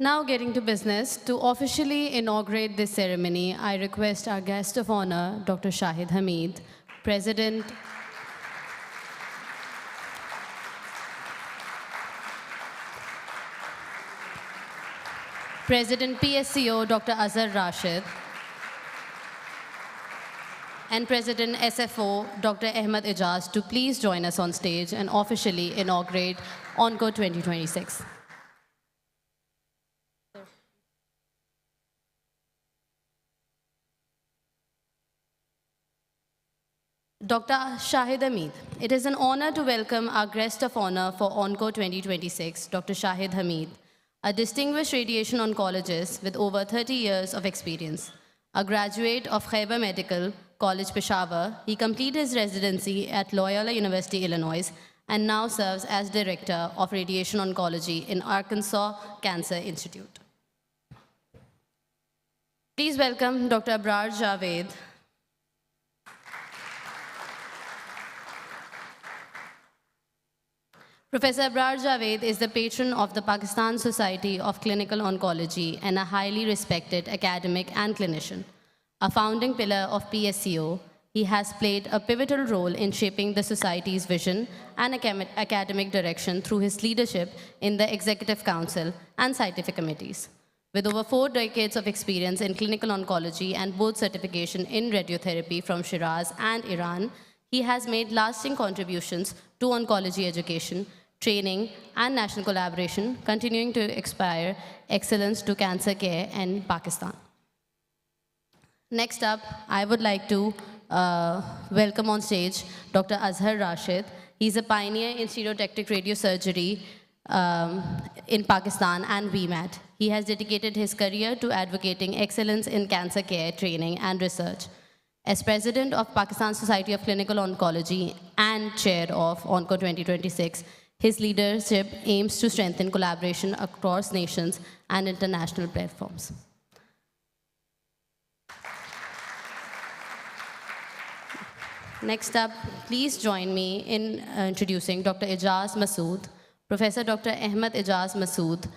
Now getting to business, to officially inaugurate this ceremony, I request our guest of honor, Dr. Shahid Hamid, President PSCO, Dr. Azhar Rashid, and President SFO, Dr. Ahmed Ijaz, to please join us on stage and officially inaugurate ONCO 2026. Dr. Shahid Hamid. It is an honor to welcome our guest of honor for ONCO 2026, Dr. Shahid Hamid, a distinguished radiation oncologist with over 30 years of experience. A graduate of Khyber Medical College, Peshawar, he completed his residency at Loyola University, Illinois, and now serves as Director of Radiation Oncology in Arkansas Cancer Institute. Please welcome Dr. Abrar Javed. Professor Abrar Javed is the patron of the Pakistan Society of Clinical Oncology and a highly respected academic and clinician. A founding pillar of PSCO, he has played a pivotal role in shaping the society's vision and academic direction through his leadership in the Executive Council and scientific committees. With over 4 decades of experience in clinical oncology and board certification in radiotherapy from Shiraz and Iran, he has made lasting contributions to oncology education, training, and national collaboration, continuing to inspire excellence to cancer care in Pakistan. Next up, I would like to welcome on stage Dr. Azhar Rashid. He's a pioneer in stereotactic radiosurgery in Pakistan and VMAT. He has dedicated his career to advocating excellence in cancer care training and research. As president of Pakistan Society of Clinical Oncology and chair of ONCO 2026, his leadership aims to strengthen collaboration across nations and international platforms. Next up, please join me in introducing Dr. Ijaz Masood. Professor Dr. Ahmed Ijaz Masood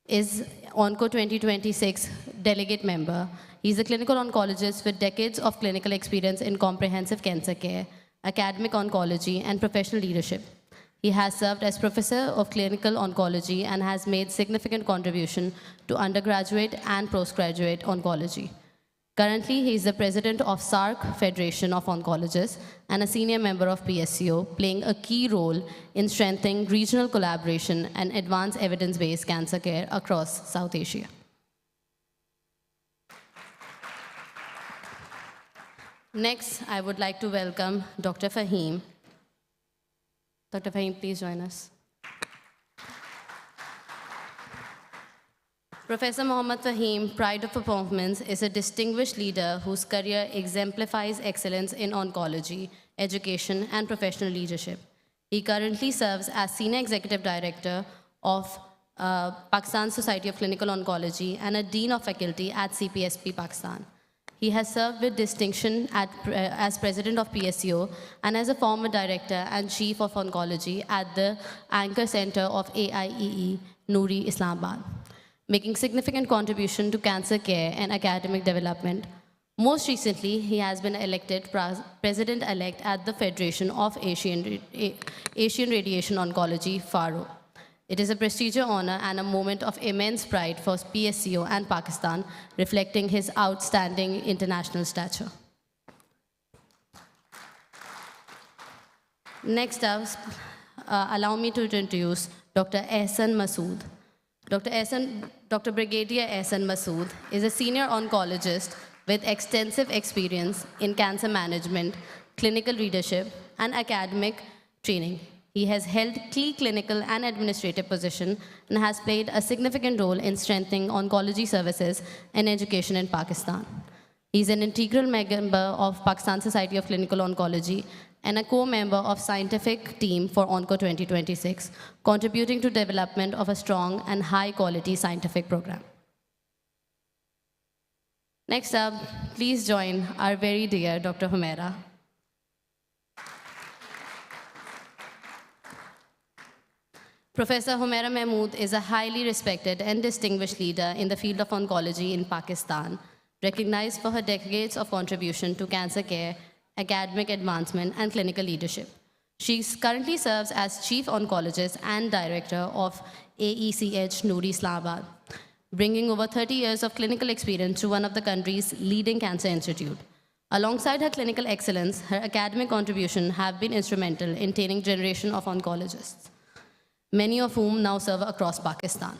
is ONCO 2026 delegate member. He's a clinical oncologist with decades of clinical experience in comprehensive cancer care, academic oncology, and professional leadership. He has served as professor of clinical oncology and has made significant contribution to undergraduate and postgraduate oncology. Currently, he is the president of SARC Federation of Oncologists and a senior member of PSCO, playing a key role in strengthening regional collaboration and advanced evidence-based cancer care across South Asia. Next, I would like to welcome Dr. Fahim. Dr. Fahim, please join us. Professor Mohammad Fahim, pride of performance, is a distinguished leader whose career exemplifies excellence in oncology, education, and professional leadership. He currently serves as Senior Executive Director of Pakistan Society of Clinical Oncology and a Dean of Faculty at CPSP Pakistan. He has served with distinction as President of PSCO and as a former Director and Chief of Oncology at the Anchor Center of AIEE, Noori, Islamabad, making significant contribution to cancer care and academic development. Most recently, he has been elected President-elect at the Federation of Asian Radiation Oncology, FARO. It is a prestigious honor and a moment of immense pride for PSCO and Pakistan, reflecting his outstanding international stature. Next up, allow me to introduce Dr. Ehsan Masood. Dr. Brigadier Ehsan Masood is a senior oncologist with extensive experience in cancer management, clinical leadership, and academic training. He has held key clinical and administrative positions and has played a significant role in strengthening oncology services and education in Pakistan. He is an integral member of Pakistan Society of Clinical Oncology and a co-member of scientific team for ONCO 2026, contributing to development of a strong and high-quality scientific program. Next up, please join our very dear Dr. Humaira. Professor Humaira Mahmood is a highly respected and distinguished leader in the field of oncology in Pakistan, recognized for her decades of contribution to cancer care, academic advancement, and clinical leadership. She currently serves as Chief Oncologist and Director of AECH Noori Islamabad, bringing over 30 years of clinical experience to one of the country's leading cancer institute. Alongside her clinical excellence, her academic contributions have been instrumental in training generation of oncologists, many of whom now serve across Pakistan.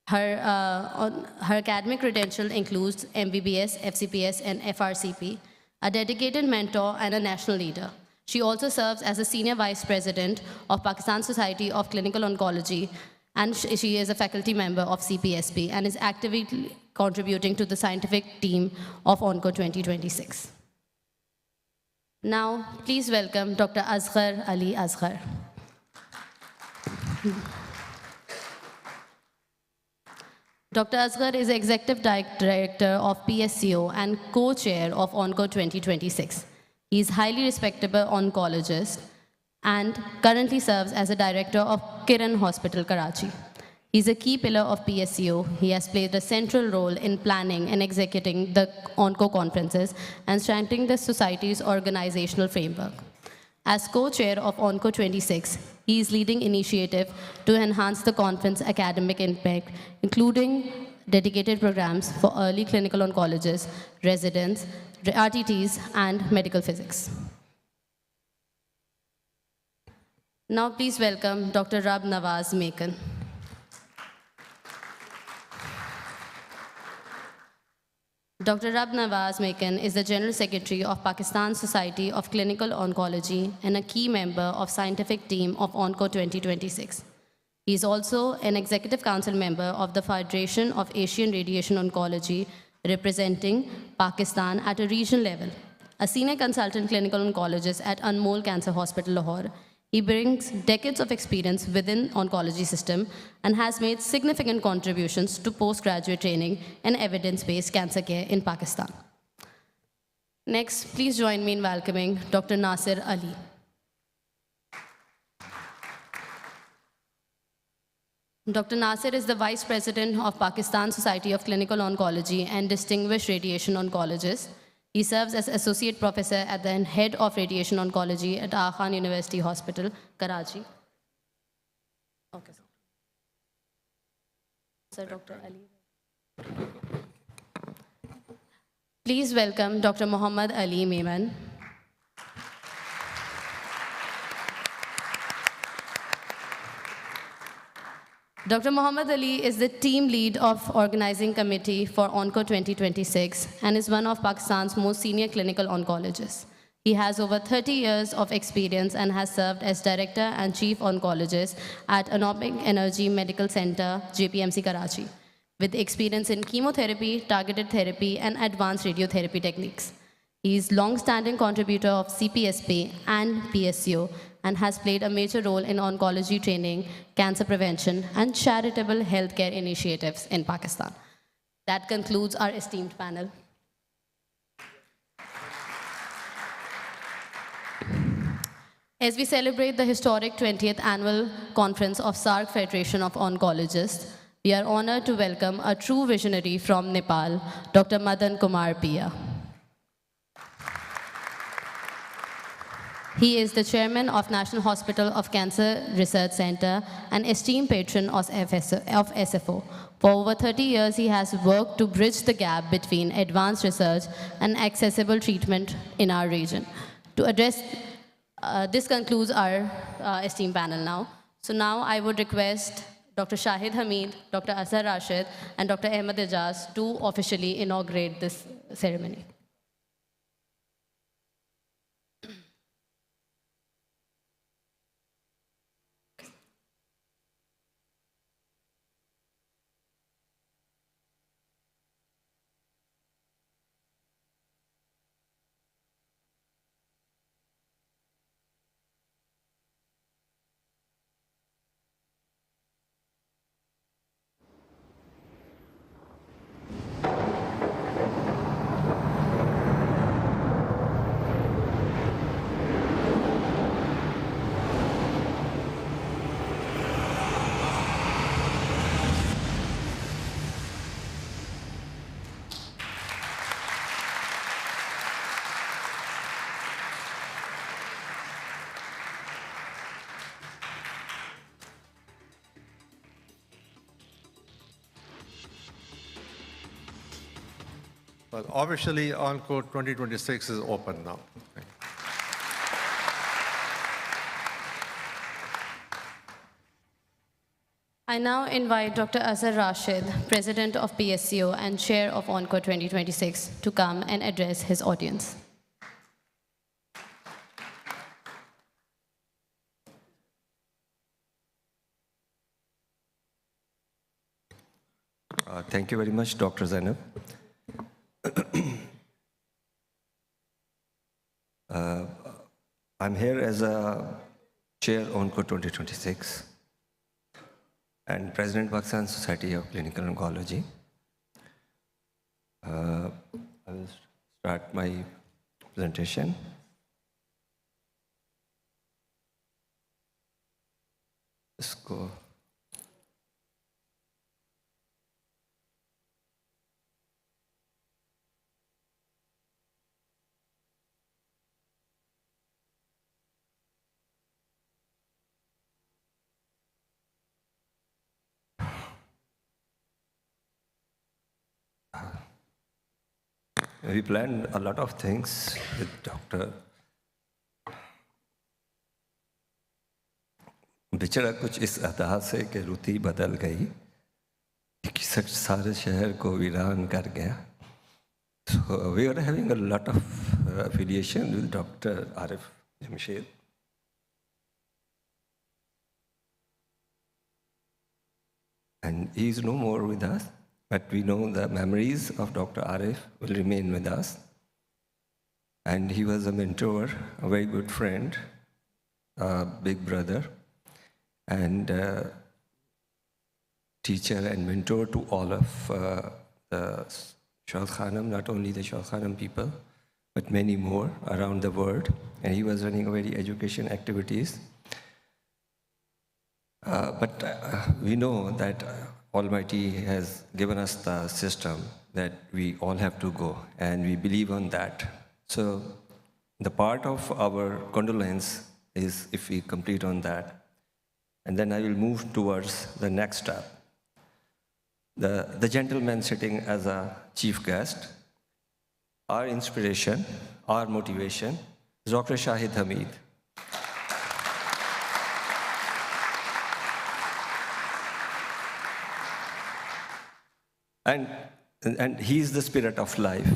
Her academic credential includes MBBS, FCPS, and FRCP, a dedicated mentor and a national leader. She also serves as a Senior Vice President of Pakistan Society of Clinical Oncology, and she is a faculty member of CPSP and is actively contributing to the scientific team of ONCO 2026. Now, please welcome Dr. Asghar Ali Asghar. Dr. Asghar is Executive Director of PSCO and co-chair of ONCO 2026. He is a highly respectable oncologist and currently serves as a director of Kiran Hospital, Karachi. He's a key pillar of PSCO. He has played a central role in planning and executing the ONCO conferences and strengthening the society's organizational framework. As co-chair of ONCO 26, he is leading initiative to enhance the conference academic impact, including dedicated programs for early clinical oncologists, residents, RTTs, and medical physics. Now please welcome Dr. Rab Nawaz Mekan. Dr. Rab Nawaz Mekan is the General Secretary of Pakistan Society of Clinical Oncology and a key member of scientific team of ONCO 2026. He is also an Executive Council member of the Federation of Asian Radiation Oncology, representing Pakistan at a regional level. A senior consultant clinical oncologist at Anmol Cancer Hospital, Lahore, he brings decades of experience within oncology system and has made significant contributions to postgraduate training and evidence-based cancer care in Pakistan. Next, please join me in welcoming Dr. Nasir Ali. Dr. Nasir is the Vice President of Pakistan Society of Clinical Oncology and Distinguished Radiation Oncologist. He serves as Associate Professor at the Head of Radiation Oncology at Aga Khan University Hospital, Karachi. Okay, sir. Sir, Dr. Ali. Please welcome Dr. Muhammad Ali Mehman. Dr. Muhammad Ali is the team lead of organizing committee for ONCO 2026 and is one of Pakistan's most senior clinical oncologists. He has over 30 years of experience and has served as director and chief oncologist at Atomic Energy Medical Center, JPMC Karachi, with experience in chemotherapy, targeted therapy, and advanced radiotherapy techniques. He is long-standing contributor of CPSP and PSCO and has played a major role in oncology training, cancer prevention, and charitable healthcare initiatives in Pakistan. That concludes our esteemed panel. As we celebrate the historic 20th annual conference of SARC Federation of Oncologists, we are honored to welcome a true visionary from Nepal, Dr. Madan Kumar Pia. He is the chairman of National Hospital of Cancer Research Center and esteemed patron of SFO. For over 30 years, he has worked to bridge the gap between advanced research and accessible treatment in our region. To address, this concludes our esteemed panel now. So now I would request Dr. Shahid Hamid, Dr. Azhar Rashid, and Dr. Ahmed Ijaz to officially inaugurate this ceremony. But officially, ONCO 2026 is open now. I now invite Dr. Azhar Rashid, President of PSCO and Chair of ONCO 2026, to come and address his audience. Thank you very much, Dr. Zainab. I'm here as a chair ONCO 2026 and President Pakistan Society of Clinical Oncology. I will start my presentation. PSCO. We planned a lot of things with Dr. बेचारा कुछ इस अदा से कि रुति बदल गई कि सारे शहर को वीरान कर गया. So we are having a lot of affiliation with Dr. Arif Jamshed. And he is no more with us, but we know the memories of Dr. Arif will remain with us. And he was a mentor, a very good friend, a big brother, and teacher and mentor to all of the Shah Khanam, not only the Shah Khanam people, but many more around the world. And he was running very education activities. But we know that Almighty has given us the system that we all have to go, and we believe on that. So the part of our condolence is if we complete on that. And then I will move towards the next step. The gentleman sitting as a chief guest, our inspiration, our motivation, is Dr. Shahid Hamid. And he is the spirit of life.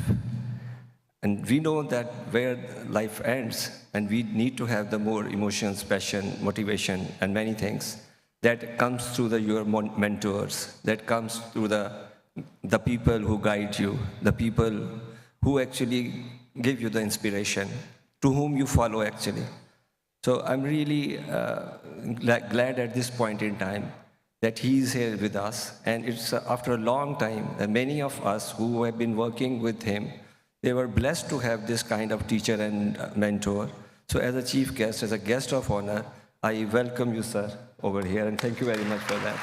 And we know that where life ends, and we need to have the more emotions, passion, motivation, and many things, that comes through your mentors, that comes through the people who guide you, the people who actually give you the inspiration, to whom you follow actually. So I'm really glad at this point in time that he is here with us. And it's after a long time that many of us who have been working with him, they were blessed to have this kind of teacher and mentor. So as a chief guest, as a guest of honor, I welcome you, sir, over here, and thank you very much for that.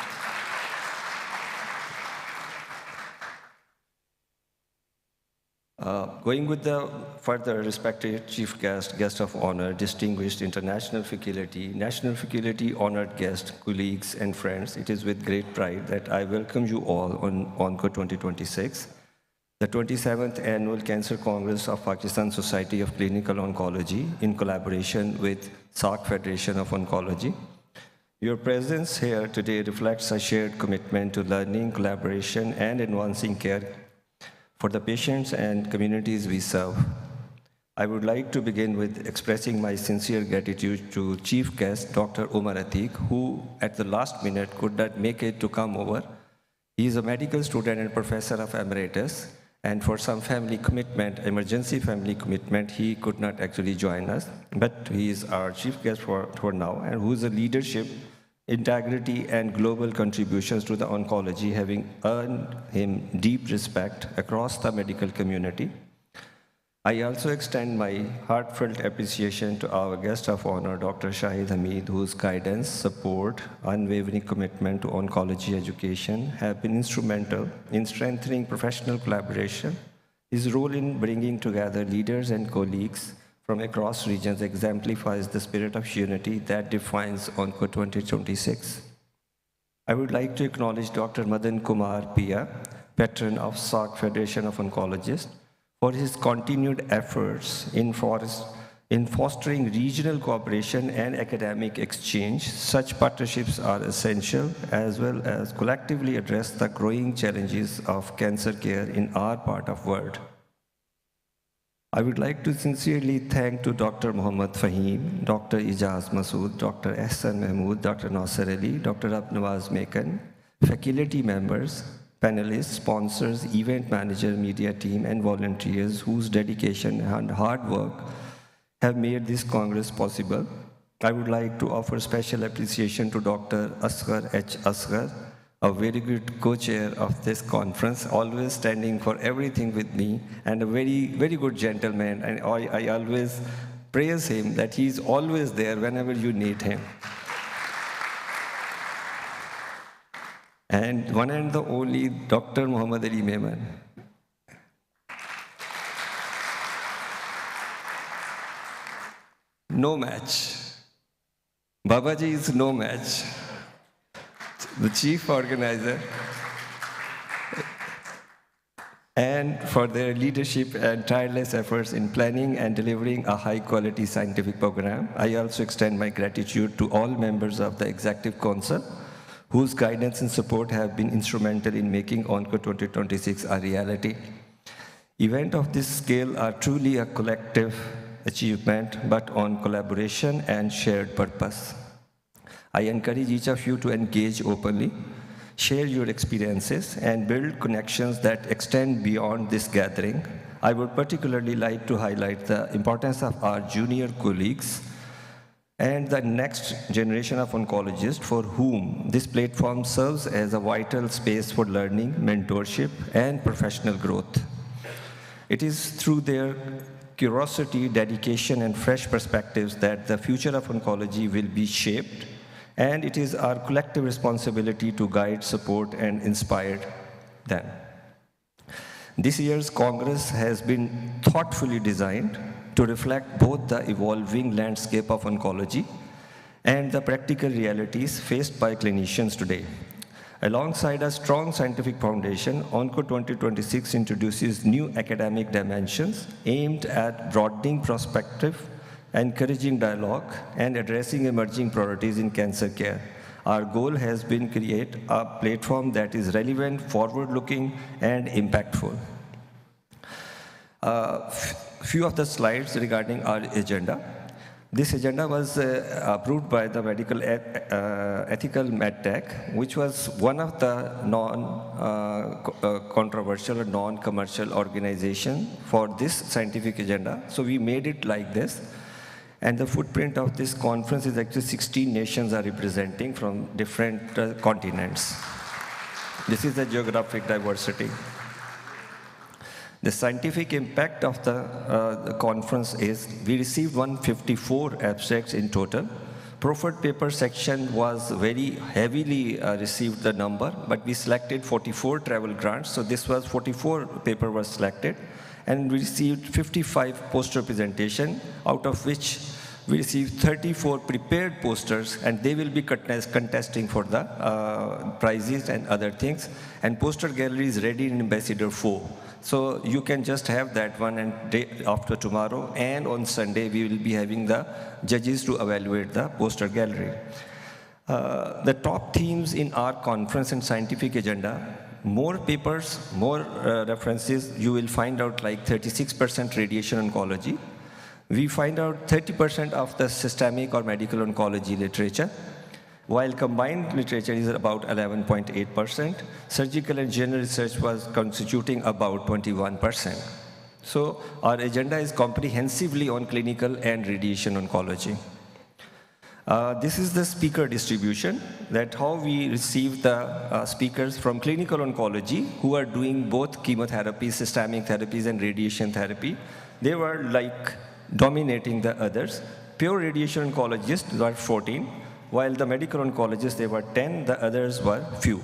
Going with the further respected chief guest, guest of honor, distinguished international faculty, national faculty honored guests, colleagues, and friends, it is with great pride that I welcome you all on ONCO 2026, the 27th Annual Cancer Congress of Pakistan Society of Clinical Oncology in collaboration with SAC Federation of Oncology. Your presence here today reflects a shared commitment to learning, collaboration, and advancing care for the patients and communities we serve. I would like to begin with expressing my sincere gratitude to Chief Guest Dr. Umar Atiq, who at the last minute could not make it to come over. He is a medical student and professor of emeritus, and for some family commitment, emergency family commitment, he could not actually join us, but he is our chief guest for now, and whose leadership, integrity, and global contributions to the oncology having earned him deep respect across the medical community. I also extend my heartfelt appreciation to our guest of honor, Dr. Shahid Hamid, whose guidance, support, unwavering commitment to oncology education have been instrumental in strengthening professional collaboration. His role in bringing together leaders and colleagues from across regions exemplifies the spirit of unity that defines ONCO 2026. I would like to acknowledge Dr. Madan Kumar Pia, patron of SAC Federation of Oncologists, for his continued efforts in fostering regional cooperation and academic exchange. Such partnerships are essential as well as collectively address the growing challenges of cancer care in our part of the world. I would like to sincerely thank to Dr. Muhammad Fahim, Dr. Ijaz Masood, Dr. Ehsan Mahmood, Dr. Nasser Ali, Dr. Abnawaz Mekan, faculty members, panelists, sponsors, event manager, media team, and volunteers whose dedication and hard work have made this Congress possible. I would like to offer special appreciation to Dr. Asghar H. Asghar, a very good co-chair of this conference, always standing for everything with me, and a very, very good gentleman. And I always praise him that he's always there whenever you need him. and one and the only Dr. Muhammad Ali Memon. No match. Babaji is no match. The chief organizer, and for their leadership and tireless efforts in planning and delivering a high-quality scientific program. I also extend my gratitude to all members of the Executive Council, whose guidance and support have been instrumental in making ONCO 2026 a reality. Events of this scale are truly a collective achievement, but on collaboration and shared purpose. I encourage each of you to engage openly, share your experiences, and build connections that extend beyond this gathering. I would particularly like to highlight the importance of our junior colleagues and the next generation of oncologists for whom this platform serves as a vital space for learning, mentorship, and professional growth. It is through their curiosity, dedication, and fresh perspectives that the future of oncology will be shaped, and it is our collective responsibility to guide, support, and inspire them. This year's Congress has been thoughtfully designed to reflect both the evolving landscape of oncology and the practical realities faced by clinicians today. Alongside a strong scientific foundation, ONCO 2026 introduces new academic dimensions aimed at broadening perspective, encouraging dialogue, and addressing emerging priorities in cancer care. Our goal has been to create a platform that is relevant, forward-looking, and impactful. Few of the slides regarding our agenda. This agenda was approved by the Medical Ethical MedTech, which was one of the non-controversial or non-commercial organization for this scientific agenda. So we made it like this. And the footprint of this conference is actually 16 nations are representing from different continents. This is the geographic diversity. The scientific impact of the conference is we received 154 abstracts in total. Preferred paper section was very heavily received the number, but we selected 44 travel grants. So this was 44 paper was selected, and we received 55 poster presentation, out of which we received 34 prepared posters, and they will be contesting for the prizes and other things. And poster gallery is ready in Ambassador 4. So you can just have that one, and day after tomorrow and on Sunday, we will be having the judges to evaluate the poster gallery. The top themes in our conference and scientific agenda: more papers, more references. You will find out like 36% radiation oncology. We find out 30% of the systemic or medical oncology literature, while combined literature is about 11.8%. Surgical and general research was constituting about 21%. So our agenda is comprehensively on clinical and radiation oncology. This is the speaker distribution, that how we receive the speakers from clinical oncology who are doing both chemotherapy, systemic therapies, and radiation therapy. They were like dominating the others. Pure radiation oncologists were 14, while the medical oncologists, they were 10, the others were few.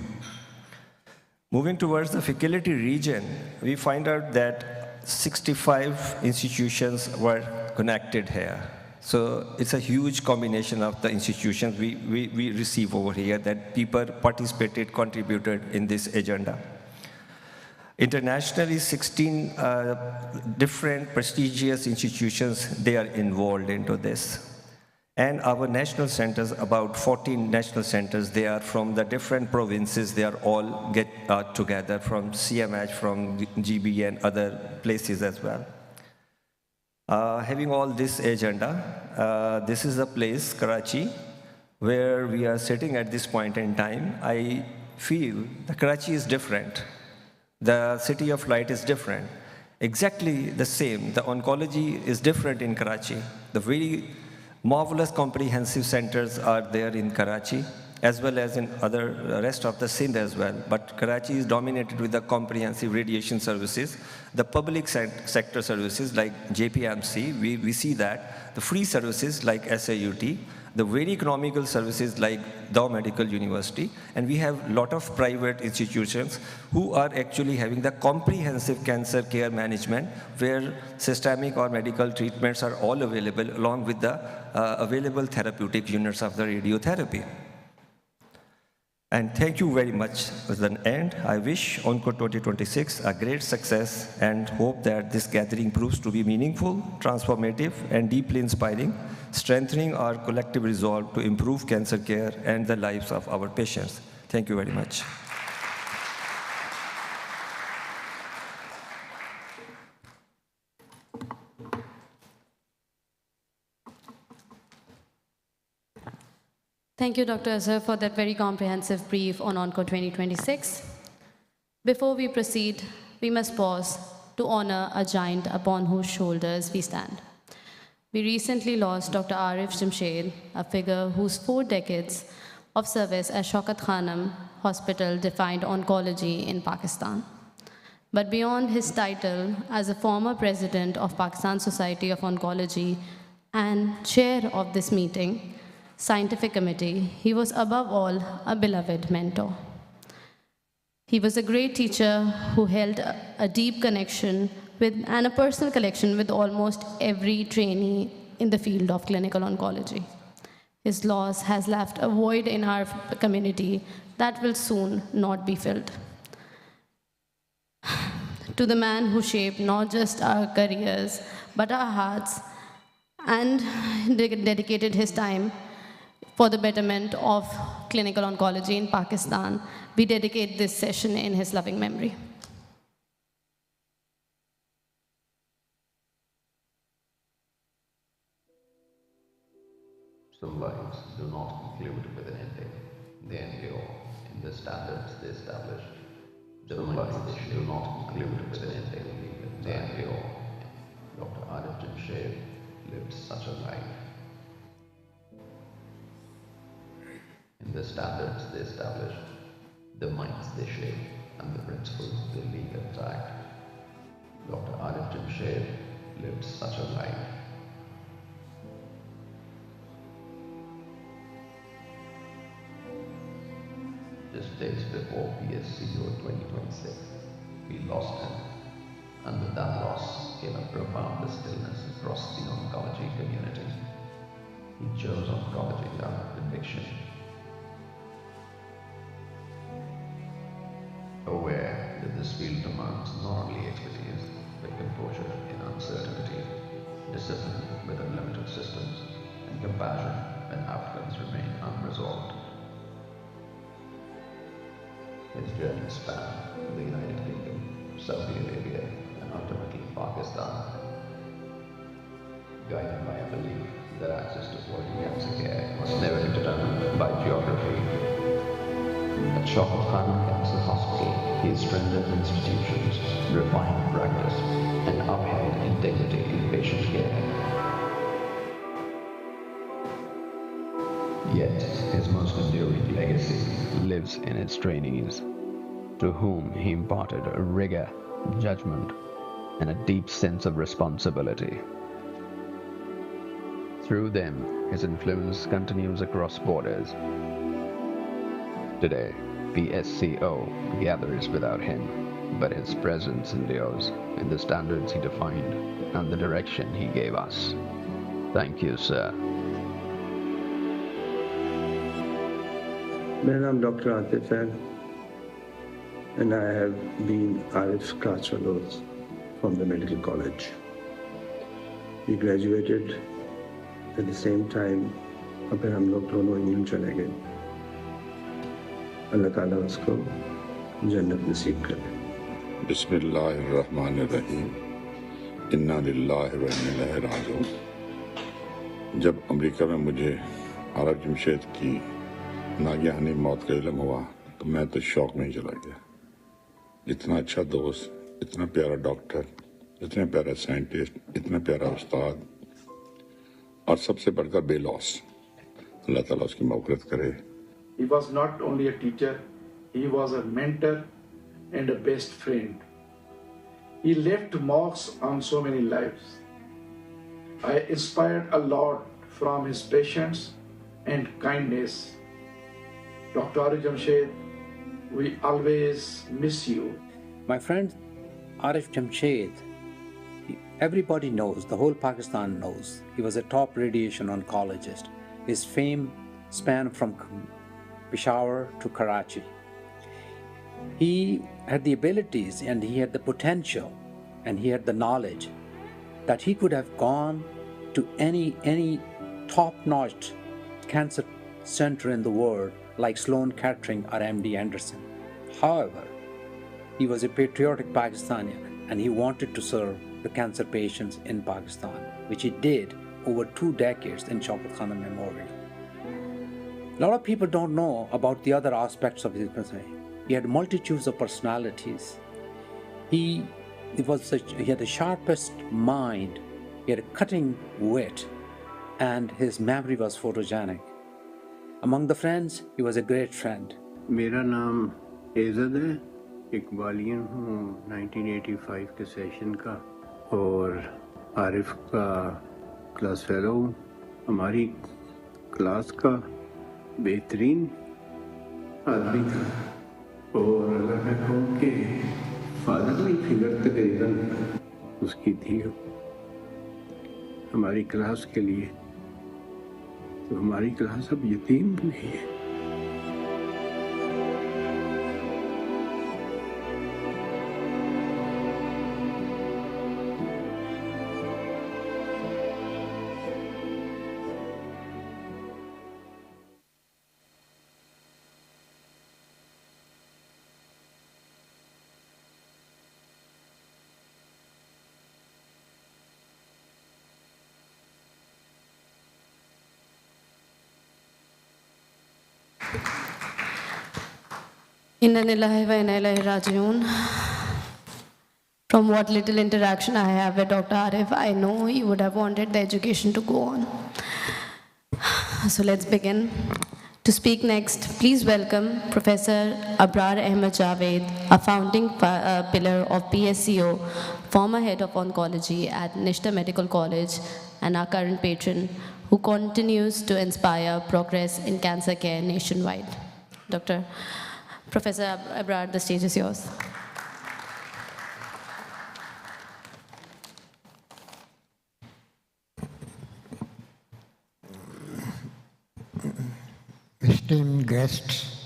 Moving towards the faculty region, we find out that 65 institutions were connected here. So it's a huge combination of the institutions we receive over here, that people participated, contributed in this agenda. Internationally, 16 different prestigious institutions, they are involved into this. And our national centers, about 14 national centers, they are from the different provinces. They are all get together from CMH, from GB, and other places as well. Having all this agenda, this is a place, Karachi, where we are sitting at this point in time. I feel that Karachi is different. The city of light is different. Exactly the same. The oncology is different in Karachi. The very marvelous comprehensive centers are there in Karachi, as well as in other rest of the Sindh as well. But Karachi is dominated with the comprehensive radiation services. The public sector services like JPMC, we see that. The free services like SAUT the very economical services like Dow Medical University, and we have a lot of private institutions who are actually having the comprehensive cancer care management where systemic or medical treatments are all available along with the available therapeutic units of the radiotherapy. And thank you very much. As an end, I wish ONCO 2026 a great success and hope that this gathering proves to be meaningful, transformative, and deeply inspiring, strengthening our collective resolve to improve cancer care and the lives of our patients. Thank you very much. Thank you, Dr. Azhar, for that very comprehensive brief on ONCO 2026. Before we proceed, we must pause to honor a giant upon whose shoulders we stand. We recently lost Dr. Arif Jamshed, a figure whose 4 decades of service at Shaukat Khanum Hospital defined oncology in Pakistan. But beyond his title as a former president of Pakistan Society of Oncology and chair of this meeting, scientific committee, he was above all a beloved mentor. He was a great teacher who held a deep connection with and a personal connection with almost every trainee in the field of clinical oncology. His loss has left a void in our community that will soon not be filled. To the man who shaped not just our careers, but our hearts, and dedicated his time for the betterment of clinical oncology in Pakistan, we dedicate this session in his loving memory. Some lives do not conclude with an ending. They endure in the standards they establish. Some lives do not conclude with an ending. They endure. Dr. Arif Jamshed lived such a life. In the standards they establish, the minds they shape, and the principles they leave intact. Dr. Arif Jamshed lived such a life. Just days before PSCO 2026, we lost him, and with that loss came a profound stillness across the oncology community. He chose oncology out of conviction. Aware that this field demands not only expertise, but composure in uncertainty, discipline with unlimited systems, and compassion when outcomes remain unresolved. His journey spanned the United Kingdom, Saudi Arabia, and ultimately Pakistan, guided by a belief that access to quality cancer care was never determined by geography. At Shaukat Khanum Cancer Hospital, he strengthened institutions, refined practice, and upheld integrity in patient care. Yet, his most enduring legacy lives in its trainees, to whom he imparted a rigor, judgment, and a deep sense of responsibility. Through them, his influence continues across borders. Today, PSCO gathers without him, but his presence endures in the standards he defined and the direction he gave us. Thank you, sir. My name is Dr. Atif and I have been Arif's class fellows from the medical college. We graduated at the same time, अब फिर हम लोग दोनों England चले गए. अल्लाह ताला उसको जन्नत नसीब करे. बिस्मिल्लाहिर्रहमानिर्रहीम. इन्ना लिल्लाहि व इन्ना इलैहि राजिऊन. जब अमेरिका में मुझे आरिफ जमशेद की नागिहानी मौत का इल्म हुआ तो मैं तो शौक में ही चला गया. इतना अच्छा दोस्त, इतना प्यारा डॉक्टर, इतना प्यारा साइंटिस्ट, इतना प्यारा उस्ताद और सबसे बढ़कर बेलौस. अल्लाह ताला उसकी मग़फ़िरत करे. He was not only a teacher, he was a mentor and a best friend. He left marks on so many lives. I inspired a lot from his patients and kindness. Dr. Arif Jamshed, we always miss you. My friend Arif Jamshed, everybody knows, the whole Pakistan knows, he was a top radiation oncologist. His fame spanned from Peshawar to Karachi. He had the abilities and he had the potential and he had the knowledge that he could have gone to any top-notch cancer center in the world like Sloan Kettering or MD Anderson. However, he was a patriotic Pakistani and he wanted to serve the cancer patients in Pakistan, which he did over 2 decades in Shaukat Khana Memorial. A lot of people don't know about the other aspects of his personality. He had multitudes of personalities. He had the sharpest mind, he had a cutting wit, and his memory was photogenic. Among the friends, he was a great friend. मेरा नाम एज़द है, इकबालियन हूँ 1985 के session का और आरिफ का class fellow हूँ। हमारी क्लास का बेहतरीन आदमी था और अगर मैं कहूँ कि फादरली फिगर तकरीबन उसकी थी हमारी क्लास के लिए, तो हमारी क्लास अब यतीम नहीं है। Inna lillahi wa inna ilaihi raji'un. From what little interaction I have with Dr. Arif, I know he would have wanted the education to go on. So let's begin. To speak next, please welcome Professor Abrar Ahmed Javed, a founding pillar of PSCO, former head of oncology at Nishta Medical College, and our current patron, who continues to inspire progress in cancer care nationwide. Professor Abrar, the stage is yours. Esteemed guests,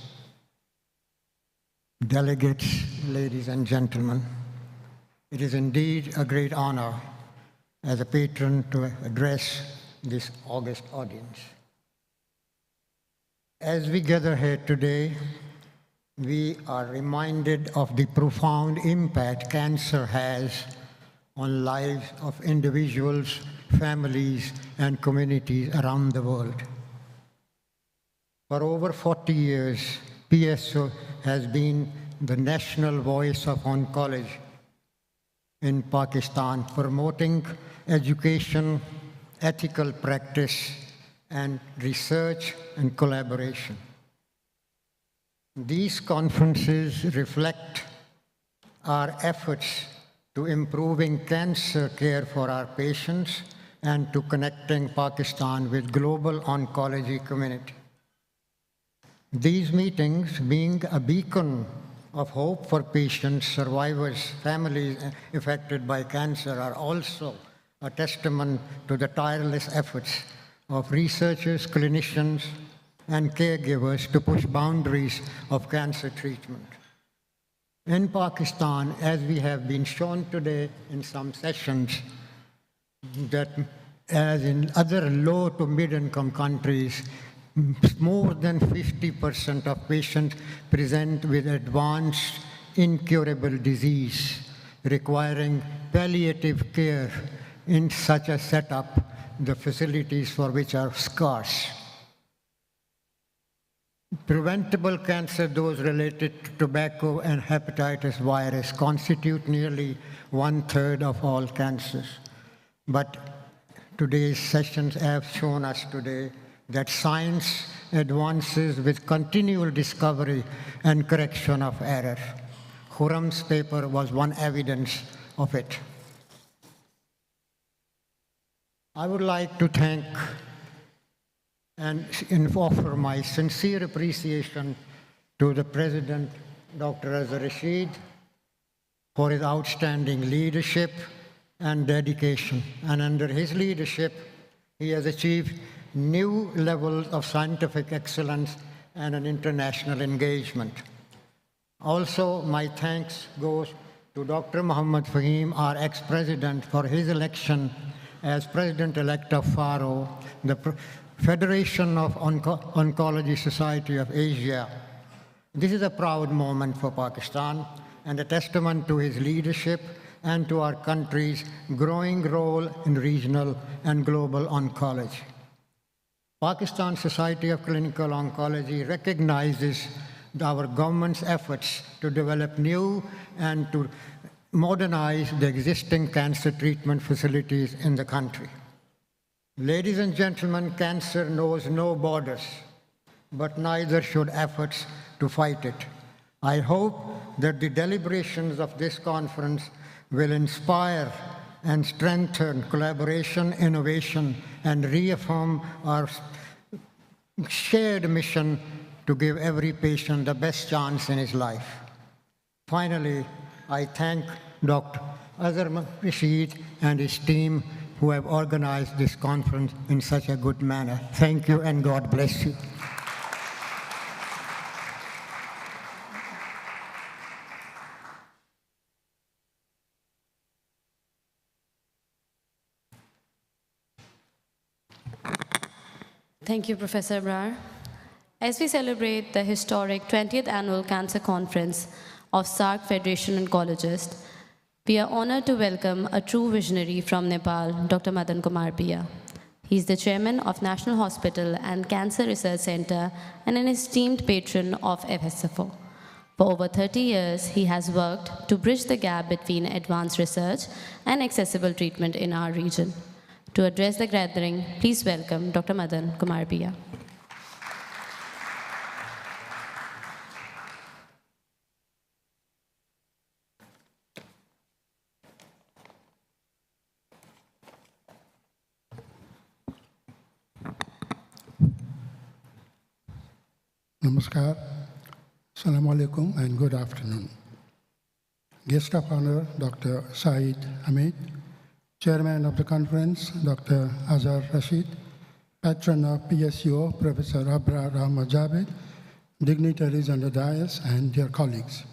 delegates, ladies and gentlemen, it is indeed a great honor as a patron to address this august audience. As we gather here today, we are reminded of the profound impact cancer has on lives of individuals, families, and communities around the world. For over 40 years, PSCO has been the national voice of oncology in Pakistan, promoting education, ethical practice, and research and collaboration. These conferences reflect our efforts to improving cancer care for our patients and to connecting Pakistan with global oncology community. These meetings, being a beacon of hope for patients, survivors, families affected by cancer, are also a testament to the tireless efforts of researchers, clinicians, and caregivers to push boundaries of cancer treatment. In Pakistan, as we have been shown today in some sessions, that as in other low to mid-income countries, more than 50% of patients present with advanced incurable disease, requiring palliative care. In such a setup, the facilities for which are scarce. Preventable cancer, those related to tobacco and hepatitis virus, constitute nearly 1/3 of all cancers. But today's sessions have shown us today that science advances with continual discovery and correction of error. Khurram's paper was one evidence of it. I would like to thank and offer my sincere appreciation to the President, Dr. Azhar Rashid, for his outstanding leadership and dedication. And under his leadership, he has achieved new levels of scientific excellence and an international engagement. Also, my thanks goes to Dr. Muhammad Fahim, our ex-president, for his election as President-elect of FARO, the Federation of Oncology Society of Asia. This is a proud moment for Pakistan and a testament to his leadership and to our country's growing role in regional and global oncology. Pakistan Society of Clinical Oncology recognizes our government's efforts to develop new and to modernize the existing cancer treatment facilities in the country. Ladies and gentlemen, cancer knows no borders, but neither should efforts to fight it. I hope that the deliberations of this conference will inspire and strengthen collaboration, innovation, and reaffirm our shared mission to give every patient the best chance in his life. Finally, I thank Dr. Azhar Rashid and his team who have organized this conference in such a good manner. Thank you and God bless you. Thank you, Professor Brar. As we celebrate the historic 20th Annual Cancer Conference of SARC Federation Oncologists, we are honored to welcome a true visionary from Nepal, Dr. Madan Kumar Pia. He is the chairman of National Hospital and Cancer Research Center and an esteemed patron of FSFO. For over 30 years, he has worked to bridge the gap between advanced research and accessible treatment in our region. To address the gathering, please welcome Dr. Madan Kumar Pia. Namaskar, Assalamu alaikum, and good afternoon. Guest of honor, Dr. Saeed Hamid, Chairman of the conference, Dr. Azhar Rashid, Patron of PSCO, Professor Abrar Ahmad Javed, dignitaries on the dais, and dear colleagues.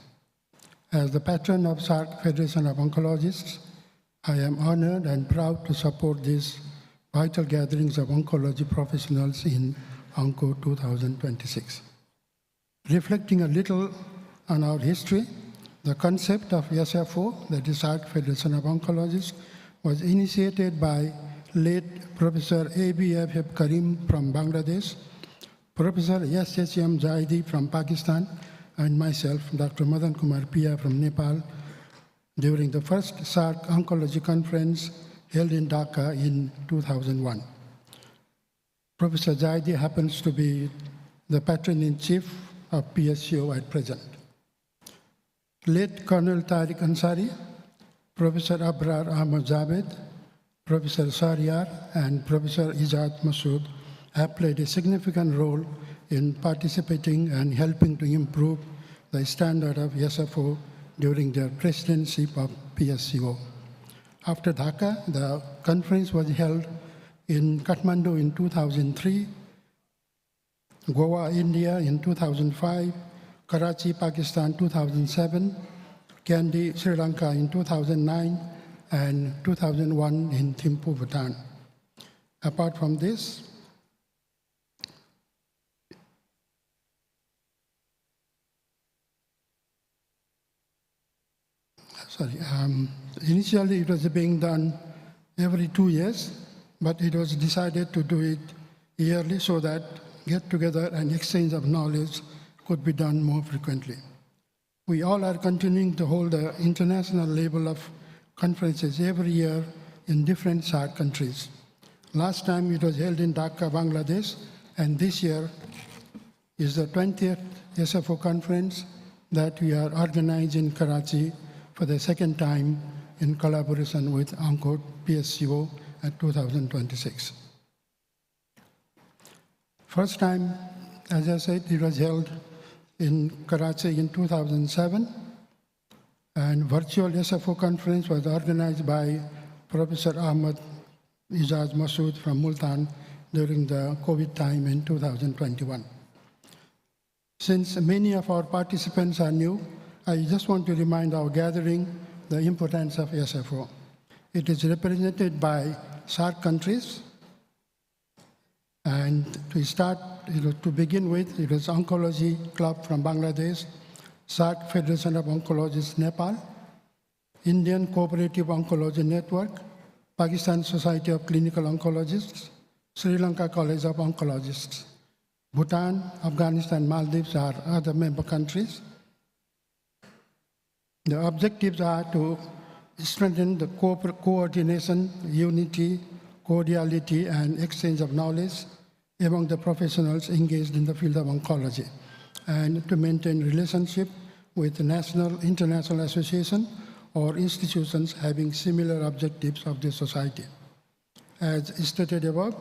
As the patron of SARC Federation of Oncologists, I am honored and proud to support these vital gatherings of oncology professionals in ONCO 2026. Reflecting a little on our history, the concept of SFO, that is SARC Federation of Oncologists, was initiated by late Professor A.B.F. Karim from Bangladesh, Professor S.H.M. Zaidi from Pakistan, and myself, Dr. Madan Kumar Pia from Nepal, during the first SARC Oncology Conference held in Dhaka in 2001. Professor Zaidi happens to be the patron-in-chief of PSCO at present. Late Colonel Tariq Ansari, Professor Abrar Ahmad Javed, Professor Sariyar, and Professor Ijaz Masood have played a significant role in participating and helping to improve the standard of SFO during their presidency of PSCO. After Dhaka, the conference was held in Kathmandu in 2003, Goa, India in 2005, Karachi, Pakistan 2007, Kandy, Sri Lanka in 2009, and 2001 in Thimphu, Bhutan. Apart from this, initially it was being done every 2 years, but it was decided to do it yearly so that get-together and exchange of knowledge could be done more frequently. We all are continuing to hold the international level of conferences every year in different SARC countries. Last time it was held in Dhaka, Bangladesh, and this year is the 20th SFO conference that we are organizing in Karachi for the second time in collaboration with ONCO PSCO at 2026. First time, as I said, it was held in Karachi in 2007, and virtual SFO conference was organized by Professor Ahmad Ijaz Masood from Multan during the COVID time in 2021. Since many of our participants are new, I just want to remind our gathering the importance of SFO. It is represented by SAARC countries, and to begin with, it is Oncology Club from Bangladesh, SAARC Federation of Oncologists Nepal, Indian Cooperative Oncology Network, Pakistan Society of Clinical Oncologists, Sri Lanka College of Oncologists. Bhutan, Afghanistan, Maldives are other member countries. The objectives are to strengthen the coordination, unity, cordiality, and exchange of knowledge among the professionals engaged in the field of oncology, and to maintain relationship with national, international association or institutions having similar objectives of the society. As stated above,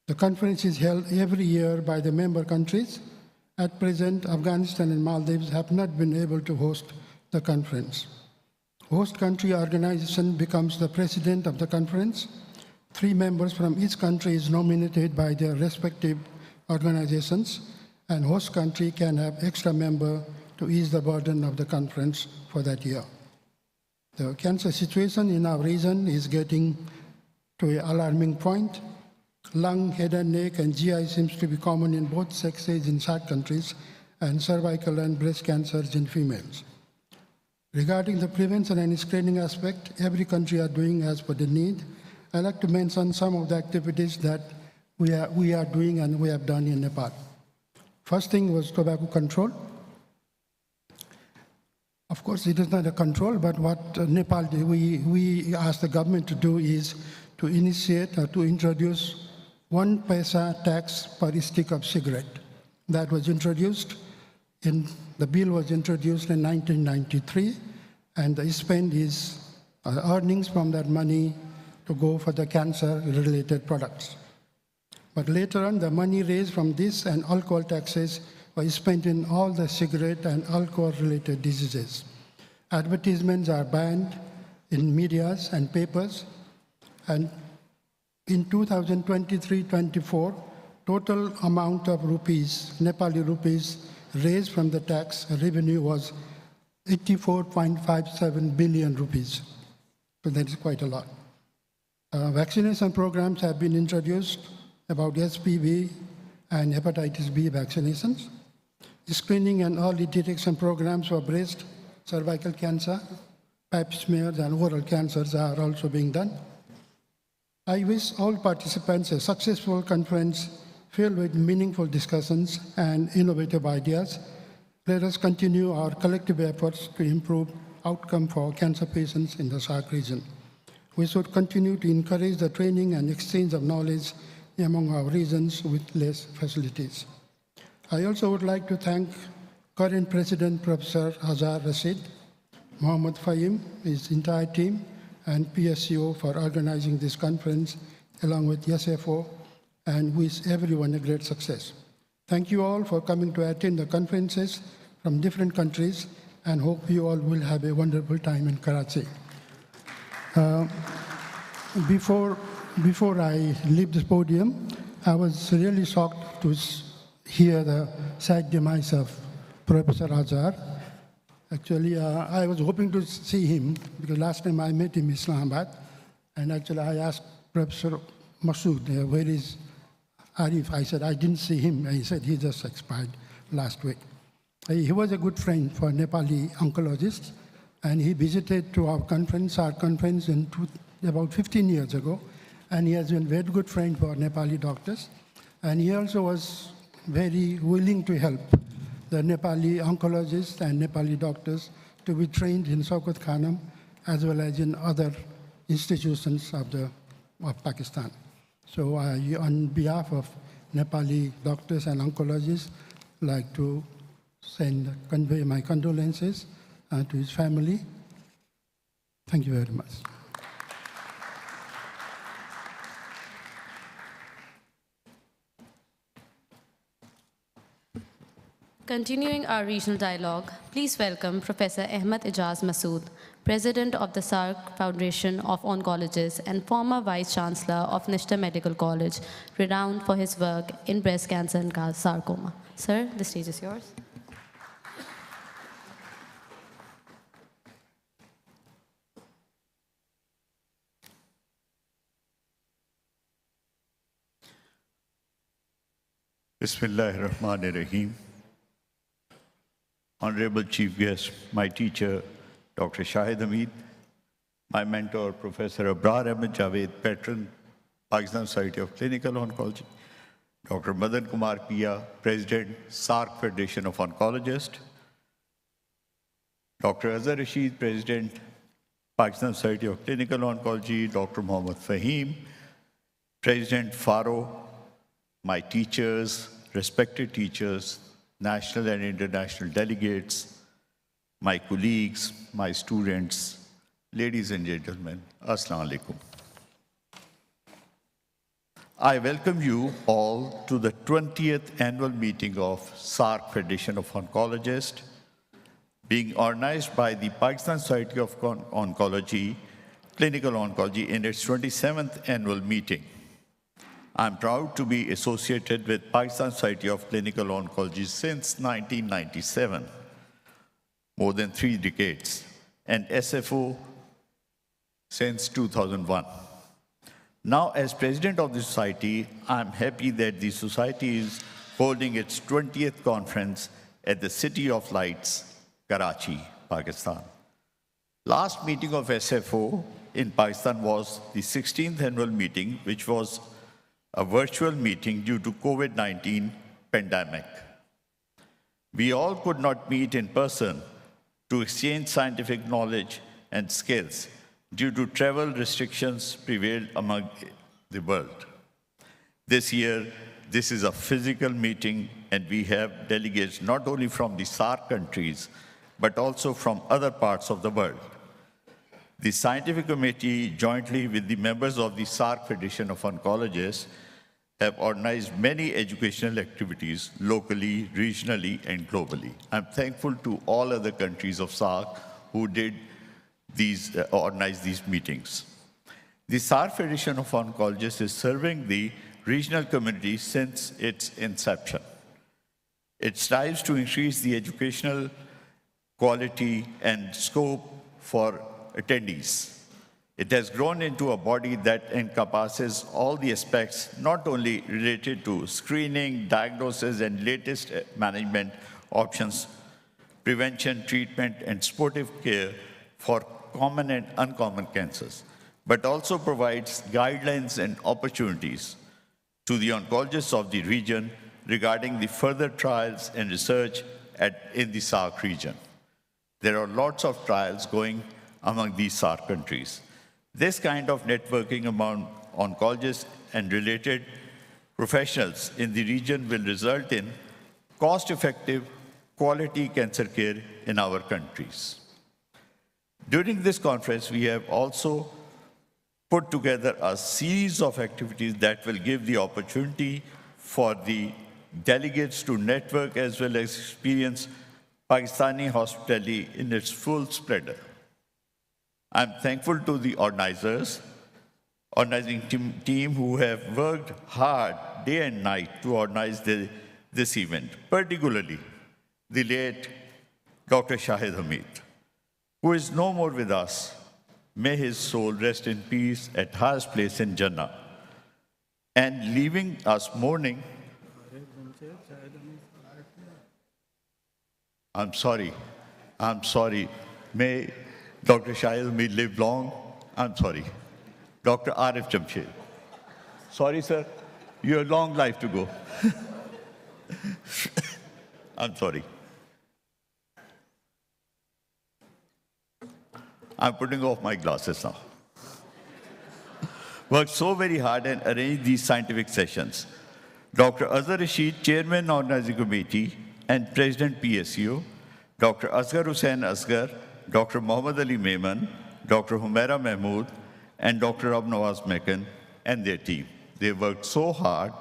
the conference is held every year by the member countries. At present, Afghanistan and Maldives have not been able to host the conference. Host country organization becomes the president of the conference. 3 members from each country is nominated by their respective organizations, and host country can have extra member to ease the burden of the conference for that year. The cancer situation in our region is getting to an alarming point. Lung, head and neck, and GI seems to be common in both sexes in SAARC countries, and cervical and breast cancers in females. Regarding the prevention and screening aspect, every country are doing as per the need. I'd like to mention some of the activities that we are doing and we have done in Nepal. First thing was tobacco control. Of course, it is not a control, but what Nepal did, we asked the government to do is to initiate or to introduce 1 paisa tax per stick of cigarette. That was introduced the bill was introduced in 1993, and the spend is earnings from that money to go for the cancer-related products. But later on, the money raised from this and alcohol taxes was spent in all the cigarette and alcohol-related diseases. Advertisements are banned in medias and papers, and in 2023-24, total amount of rupees, Nepali rupees, raised from the tax revenue was 84.57 billion rupees. So that is quite a lot. Vaccination programs have been introduced about HPV and hepatitis B vaccinations. Screening and early detection programs for breast, cervical cancer, pap smears, and oral cancers are also being done. I wish all participants a successful conference filled with meaningful discussions and innovative ideas. Let us continue our collective efforts to improve outcome for cancer patients in the SAARC region. We should continue to encourage the training and exchange of knowledge among our regions with less facilities. I also would like to thank current President Professor Azhar Rashid, Mohammad Fahim, his entire team, and PSCO for organizing this conference, along with SFO, and wish everyone a great success. Thank you all for coming to attend the conferences from different countries, and hope you all will have a wonderful time in Karachi. Before I leave this podium, I was really shocked to hear the sad demise of Professor Azhar. Actually, I was hoping to see him because last time I met him in Islamabad, and actually I asked Professor Masood, where is Arif? I said, I didn't see him. He said he just expired last week. He was a good friend for Nepali oncologists, and he visited to our conference, about 15 years ago, and he has been a very good friend for Nepali doctors, and he also was very willing to help the Nepali oncologists and Nepali doctors to be trained in Shaukat Khanam as well as in other institutions of Pakistan. So on behalf of Nepali doctors and oncologists, I'd like to convey my condolences to his family. Thank you very much. Continuing our regional dialogue, please welcome Professor Ahmed Ijaz Masood, President of the SARC Foundation of Oncologists and former Vice Chancellor of Nishta Medical College, renowned for his work in breast cancer and sarcoma. Sir, the stage is yours. Bismillahirrahmanirrahim. Honorable Chief Guest, my teacher, Dr. Shahid Hamid, my mentor, Professor Abrar Ahmed Javed, patron, Pakistan Society of Clinical Oncology, Dr. Madan Kumar Pia, President, SARC Federation of Oncologists, Dr. Azhar Rashid, President, Pakistan Society of Clinical Oncology, Dr. Mohammad Fahim, President FARO, my teachers, respected teachers, national and international delegates, my colleagues, my students, ladies and gentlemen, Assalamu alaikum. I welcome you all to the 20th annual meeting of SARC Federation of Oncologists, being organized by the Pakistan Society of Oncology, Clinical Oncology in its 27th annual meeting. I'm proud to be associated with Pakistan Society of Clinical Oncology since 1997, more than 3 decades, and SFO since 2001. Now, as president of the society, I'm happy that the society is holding its 20th conference at the City of Lights, Karachi, Pakistan. Last meeting of SFO in Pakistan was the 16th annual meeting, which was a virtual meeting due to COVID-19 pandemic. We all could not meet in person to exchange scientific knowledge and skills due to travel restrictions prevailed among the world. This year, this is a physical meeting, and we have delegates not only from the SARC countries, but also from other parts of the world. The scientific committee, jointly with the members of the SARC Federation of Oncologists, have organized many educational activities locally, regionally, and globally. I'm thankful to all other countries of SARC who did organize these meetings. The SARC Federation of Oncologists is serving the regional community since its inception. It strives to increase the educational quality and scope for attendees. It has grown into a body that encompasses all the aspects, not only related to screening, diagnosis, and latest management options, prevention, treatment, and supportive care for common and uncommon cancers, but also provides guidelines and opportunities to the oncologists of the region regarding the further trials and research in the SARC region. There are lots of trials going among these SARC countries. This kind of networking among oncologists and related professionals in the region will result in cost-effective, quality cancer care in our countries. During this conference, we have also put together a series of activities that will give the opportunity for the delegates to network as well as experience Pakistani hospitality in its full splendor. I'm thankful to the organizing team who have worked hard day and night to organize this event, particularly the late Dr. Shahid Hamid, who is no more with us. May his soul rest in peace at highest place in Jannah. And leaving us mourning, I'm sorry. May Dr. Shahid may live long. I'm sorry. Dr. Arif Jamshed. Sorry, sir. You have a long life to go. I'm sorry. I'm putting off my glasses now. Worked so very hard and arranged these scientific sessions. Dr. Azhar Rashid, Chairman Organizing Committee and President PSCO, Dr. Asghar Hussain Asghar, Dr. Muhammad Ali Maiman, Dr. Humaira Mahmood, and Dr. Abnawaz Mekan and their team. They worked so hard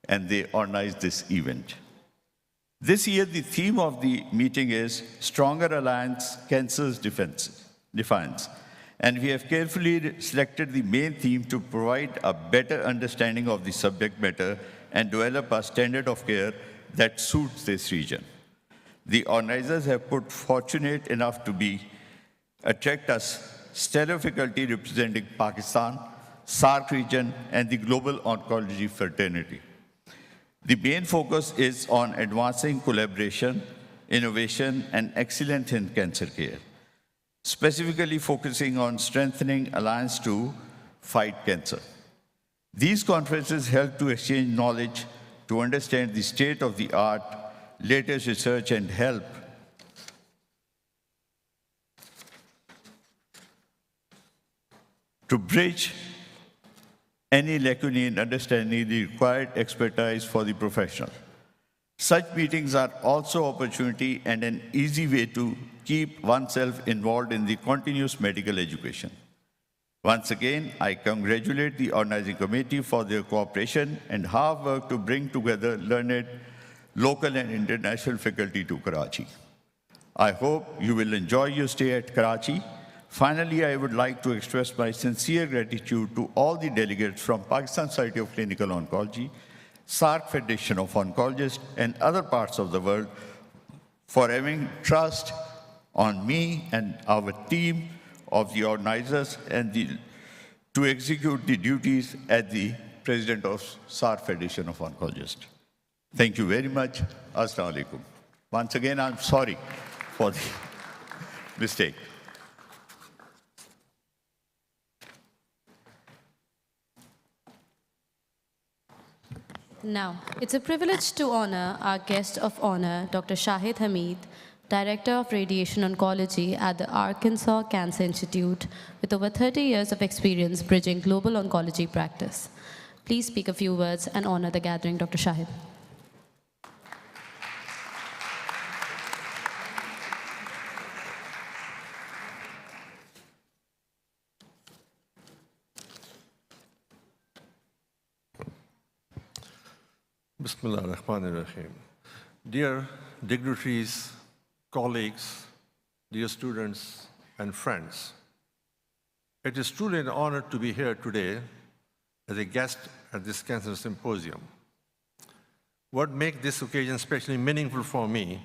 and they organized this event. This year, the theme of the meeting is Stronger Alliance Cancer's Defense. And we have carefully selected the main theme to provide a better understanding of the subject matter and develop a standard of care that suits this region. The organizers have put fortunate enough to attract us stellar faculty representing Pakistan, SAARC region, and the global oncology fraternity. The main focus is on advancing collaboration, innovation, and excellence in cancer care, specifically focusing on strengthening alliance to fight cancer. These conferences help to exchange knowledge, to understand the state of the art, latest research, and help to bridge any lacuna in understanding the required expertise for the professional. Such meetings are also opportunity and an easy way to keep oneself involved in the continuous medical education. Once again, I congratulate the organizing committee for their cooperation and hard work to bring together learned local and international faculty to Karachi. I hope you will enjoy your stay at Karachi. Finally, I would like to express my sincere gratitude to all the delegates from Pakistan Society of Clinical Oncology, SAARC Federation of Oncologists, and other parts of the world for having trust on me and our team of the organizers and to execute the duties as the President of SAARC Federation of Oncologists. Thank you very much. Assalamu alaikum. Once again, I'm sorry for the mistake. Now, it's a privilege to honor our guest of honor, Dr. Shahid Hamid, Director of Radiation Oncology at the Arkansas Cancer Institute, with over 30 years of experience bridging global oncology practice. Please speak a few words and honor the gathering, Dr. Shahid. Bismillah ar-Rahman ar-Rahim. Dear dignitaries, colleagues, dear students and friends, it is truly an honor to be here today as a guest at this cancer symposium. What makes this occasion especially meaningful for me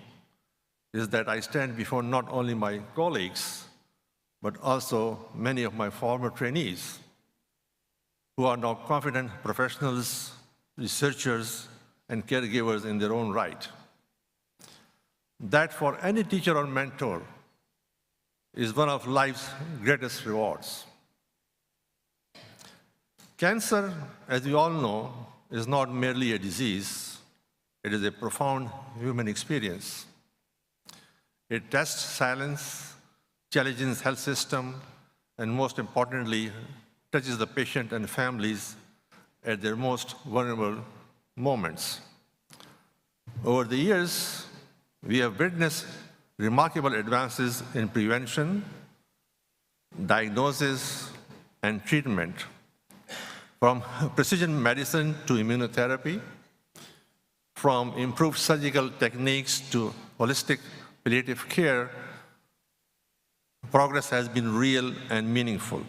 is that I stand before not only my colleagues, but also many of my former trainees who are now confident professionals, researchers, and caregivers in their own right. That for any teacher or mentor is one of life's greatest rewards. Cancer, as we all know, is not merely a disease. It is a profound human experience. It tests silence, challenges health system, and most importantly, touches the patient and families at their most vulnerable moments. Over the years, we have witnessed remarkable advances in prevention, diagnosis, and treatment, from precision medicine to immunotherapy, from improved surgical techniques to holistic palliative care. Progress has been real and meaningful.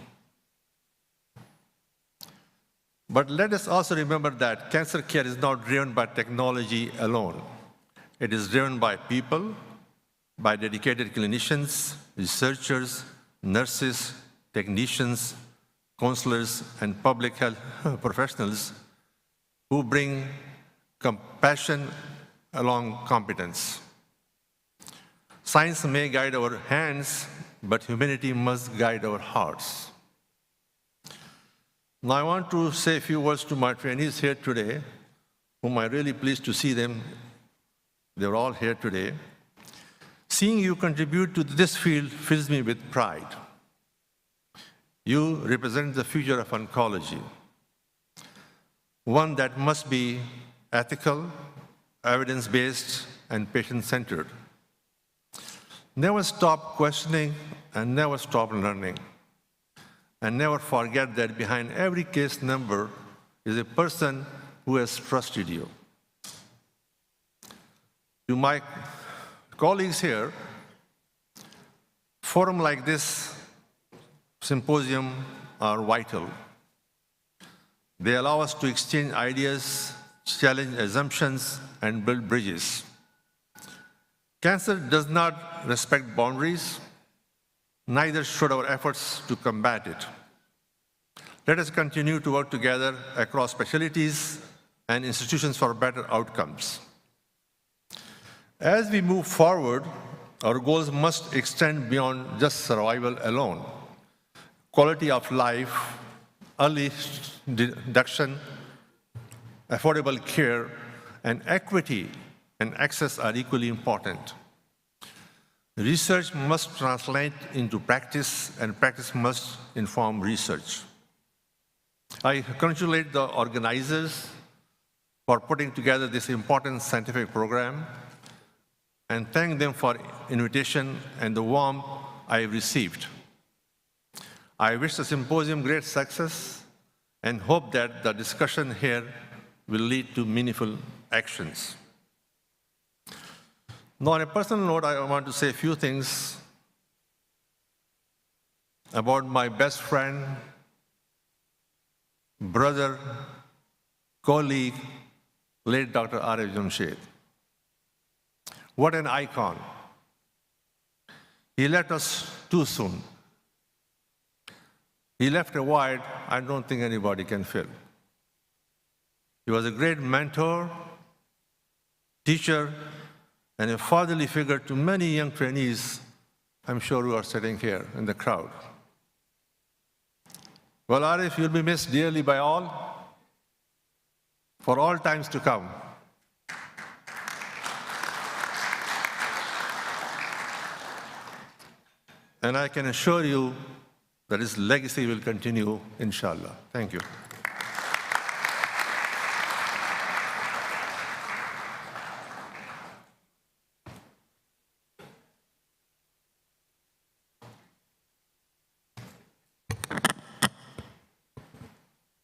But let us also remember that cancer care is not driven by technology alone. It is driven by people, by dedicated clinicians, researchers, nurses, technicians, counselors, and public health professionals who bring compassion along competence. Science may guide our hands, but humanity must guide our hearts. Now I want to say a few words to my trainees here today, whom I'm really pleased to see them. They're all here today. Seeing you contribute to this field fills me with pride. You represent the future of oncology, one that must be ethical, evidence-based, and patient-centered. Never stop questioning and never stop learning. And never forget that behind every case number is a person who has trusted you. To my colleagues here, forum like this, symposium, are vital. They allow us to exchange ideas, challenge assumptions, and build bridges. Cancer does not respect boundaries, neither should our efforts to combat it. Let us continue to work together across specialties and institutions for better outcomes. As we move forward, our goals must extend beyond just survival alone. Quality of life, early detection, affordable care, and equity and access are equally important. Research must translate into practice, and practice must inform research. I congratulate the organizers for putting together this important scientific program and thank them for invitation and the warmth I have received. I wish the symposium great success and hope that the discussion here will lead to meaningful actions. Now, on a personal note, I want to say a few things about my best friend, brother, colleague, late Dr. R.F. Jamshed. What an icon. He left us too soon. He left a void I don't think anybody can fill. He was a great mentor, teacher, and a fatherly figure to many young trainees, I'm sure, who are sitting here in the crowd. Well, Arif, you'll be missed dearly by all, for all times to come. And I can assure you that his legacy will continue, inshallah. Thank you.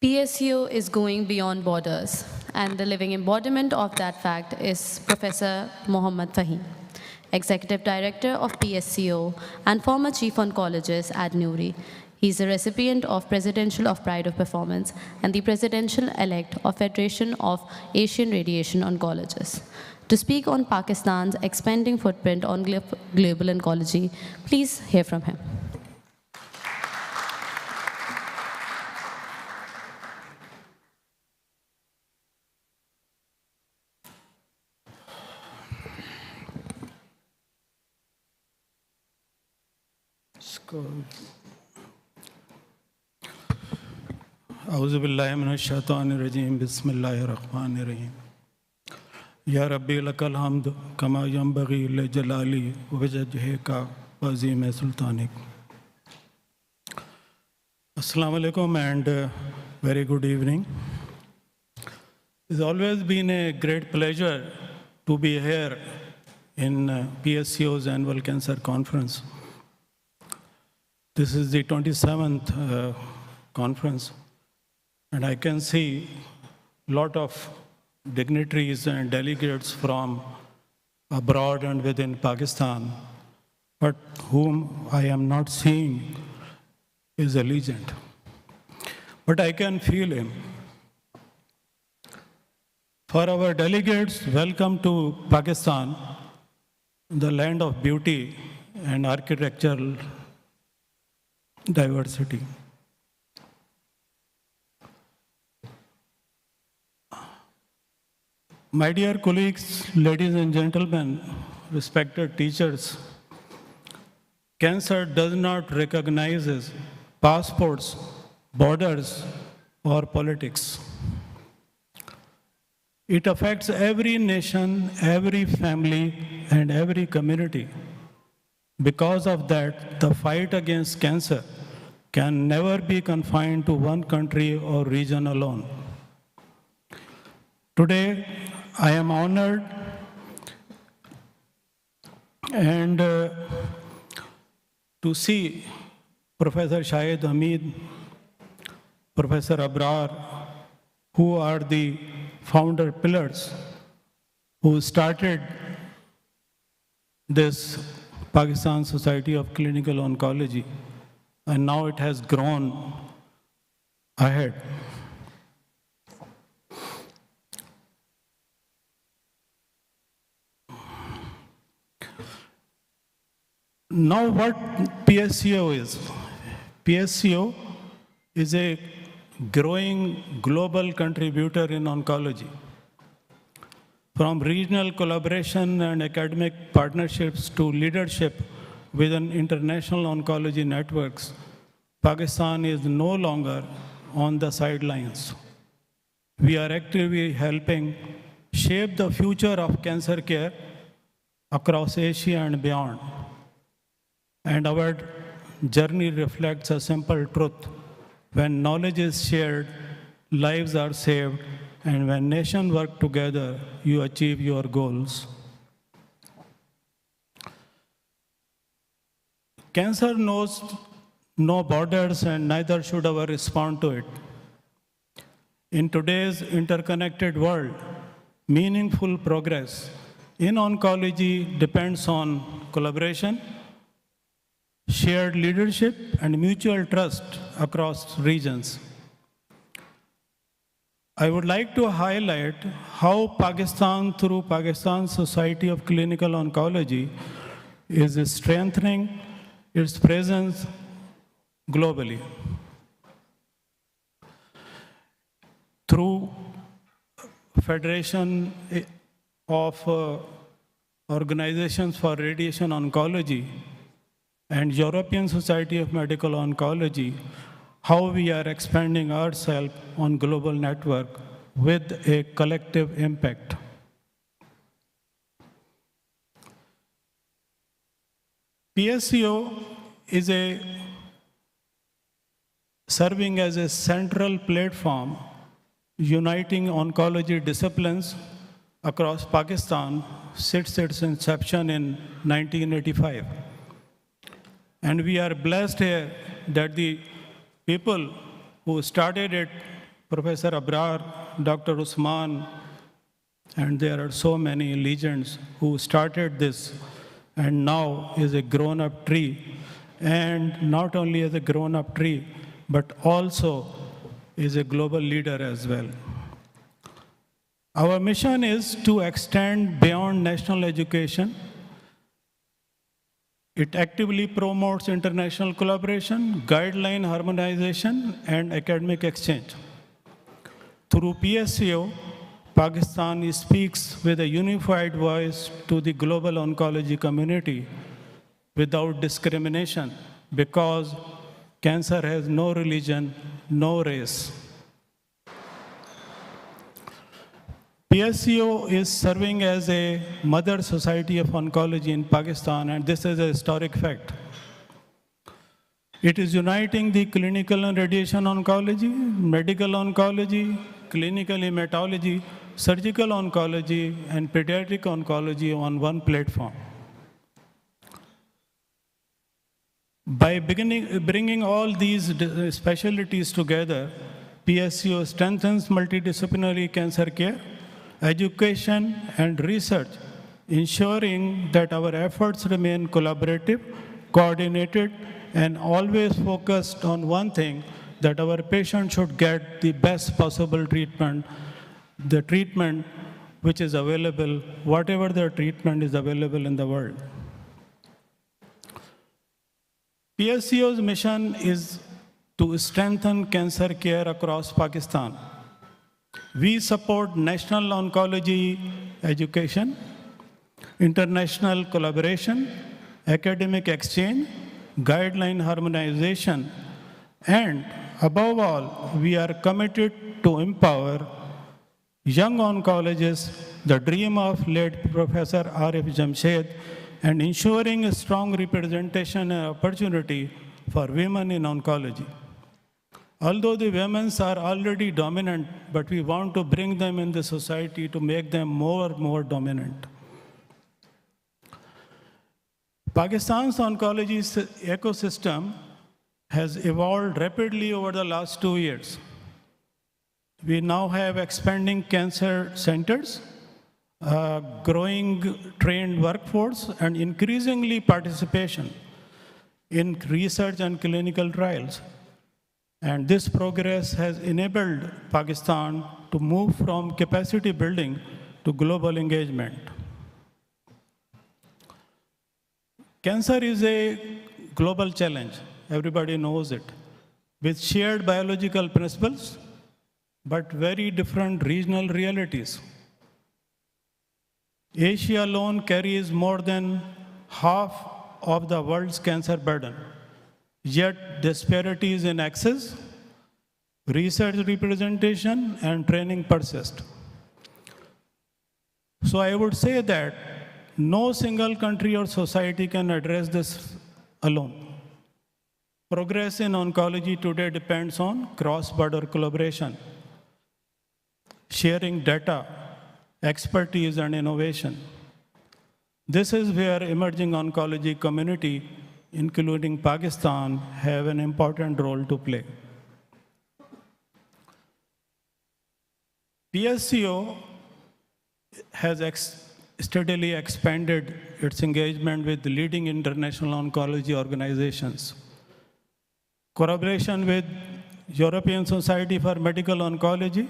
PSCO is going beyond borders, and the living embodiment of that fact is Professor Mohammad Fahim, Executive Director of PSCO and former Chief Oncologist at Nuri. He is a recipient of Presidential of Pride of Performance and the Presidential-elect of Federation of Asian Radiation Oncologists. To speak on Pakistan's expanding footprint on global oncology, please hear from him. أعوذ بالله من الشيطان الرجيم بسم الله الرحمن الرحيم يا ربي لك الحمد كما ينبغي لجلالي ووجهك وعظيم سلطانك. Assalamu alaikum and very good evening. It's always been a great pleasure to be here in PSCO's annual cancer conference. This is the 27th conference, and I can see a lot of dignitaries and delegates from abroad and within Pakistan, but whom I am not seeing is a legend. But I can feel him. For our delegates, welcome to Pakistan, the land of beauty and architectural diversity. My dear colleagues, ladies and gentlemen, respected teachers, cancer does not recognize passports, borders, or politics. It affects every nation, every family, and every community. Because of that, the fight against cancer can never be confined to one country or region alone. Today, I am honored and to see Professor Shahid Hamid, Professor Abrar, who are the founder pillars who started this Pakistan Society of Clinical Oncology, and now it has grown ahead. Now what PSCO is? PSCO is a growing global contributor in oncology. From regional collaboration and academic partnerships to leadership within international oncology networks, Pakistan is no longer on the sidelines. We are actively helping shape the future of cancer care across Asia and beyond. And our journey reflects a simple truth. When knowledge is shared, lives are saved, and when nations work together, you achieve your goals. Cancer knows no borders, and neither should our response to it. In today's interconnected world, meaningful progress in oncology depends on collaboration, shared leadership, and mutual trust across regions. I would like to highlight how Pakistan, through Pakistan Society of Clinical Oncology, is strengthening its presence globally. Through Federation of Organizations for Radiation Oncology and European Society of Medical Oncology, how we are expanding ourselves on global network with a collective impact. PSCO is serving as a central platform uniting oncology disciplines across Pakistan since its inception in 1985. And we are blessed here that the people who started it, Professor Abrar, Dr. Usman, and there are so many legends who started this and now is a grown-up tree. And not only as a grown-up tree, but also is a global leader as well. Our mission is to extend beyond national education. It actively promotes international collaboration, guideline harmonization, and academic exchange. Through PSCO, Pakistan speaks with a unified voice to the global oncology community without discrimination, because cancer has no religion, no race. PSCO is serving as a mother society of oncology in Pakistan, and this is a historic fact. It is uniting the clinical and radiation oncology, medical oncology, clinical hematology, surgical oncology, and pediatric oncology on one platform. By bringing all these specialties together, PSCO strengthens multidisciplinary cancer care, education, and research, ensuring that our efforts remain collaborative, coordinated, and always focused on one thing, that our patients should get the best possible treatment, the treatment which is available, whatever the treatment is available in the world. PSCO's mission is to strengthen cancer care across Pakistan. We support national oncology education, international collaboration, academic exchange, guideline harmonization, and above all, we are committed to empower young oncologists, the dream of late Professor Arif Jamshed, and ensuring a strong representation and opportunity for women in oncology. Although the women are already dominant, but we want to bring them in the society to make them more dominant. Pakistan's oncology ecosystem has evolved rapidly over the last 2 years. We now have expanding cancer centers, growing trained workforce, and increasingly participation in research and clinical trials. And this progress has enabled Pakistan to move from capacity building to global engagement. Cancer is a global challenge, everybody knows it, with shared biological principles, but very different regional realities. Asia alone carries more than half of the world's cancer burden, yet disparities in access, research representation, and training persist. So I would say that no single country or society can address this alone. Progress in oncology today depends on cross-border collaboration, sharing data, expertise, and innovation. This is where emerging oncology community, including Pakistan, have an important role to play. PSCO has steadily expanded its engagement with leading international oncology organizations. Collaboration with European Society for Medical Oncology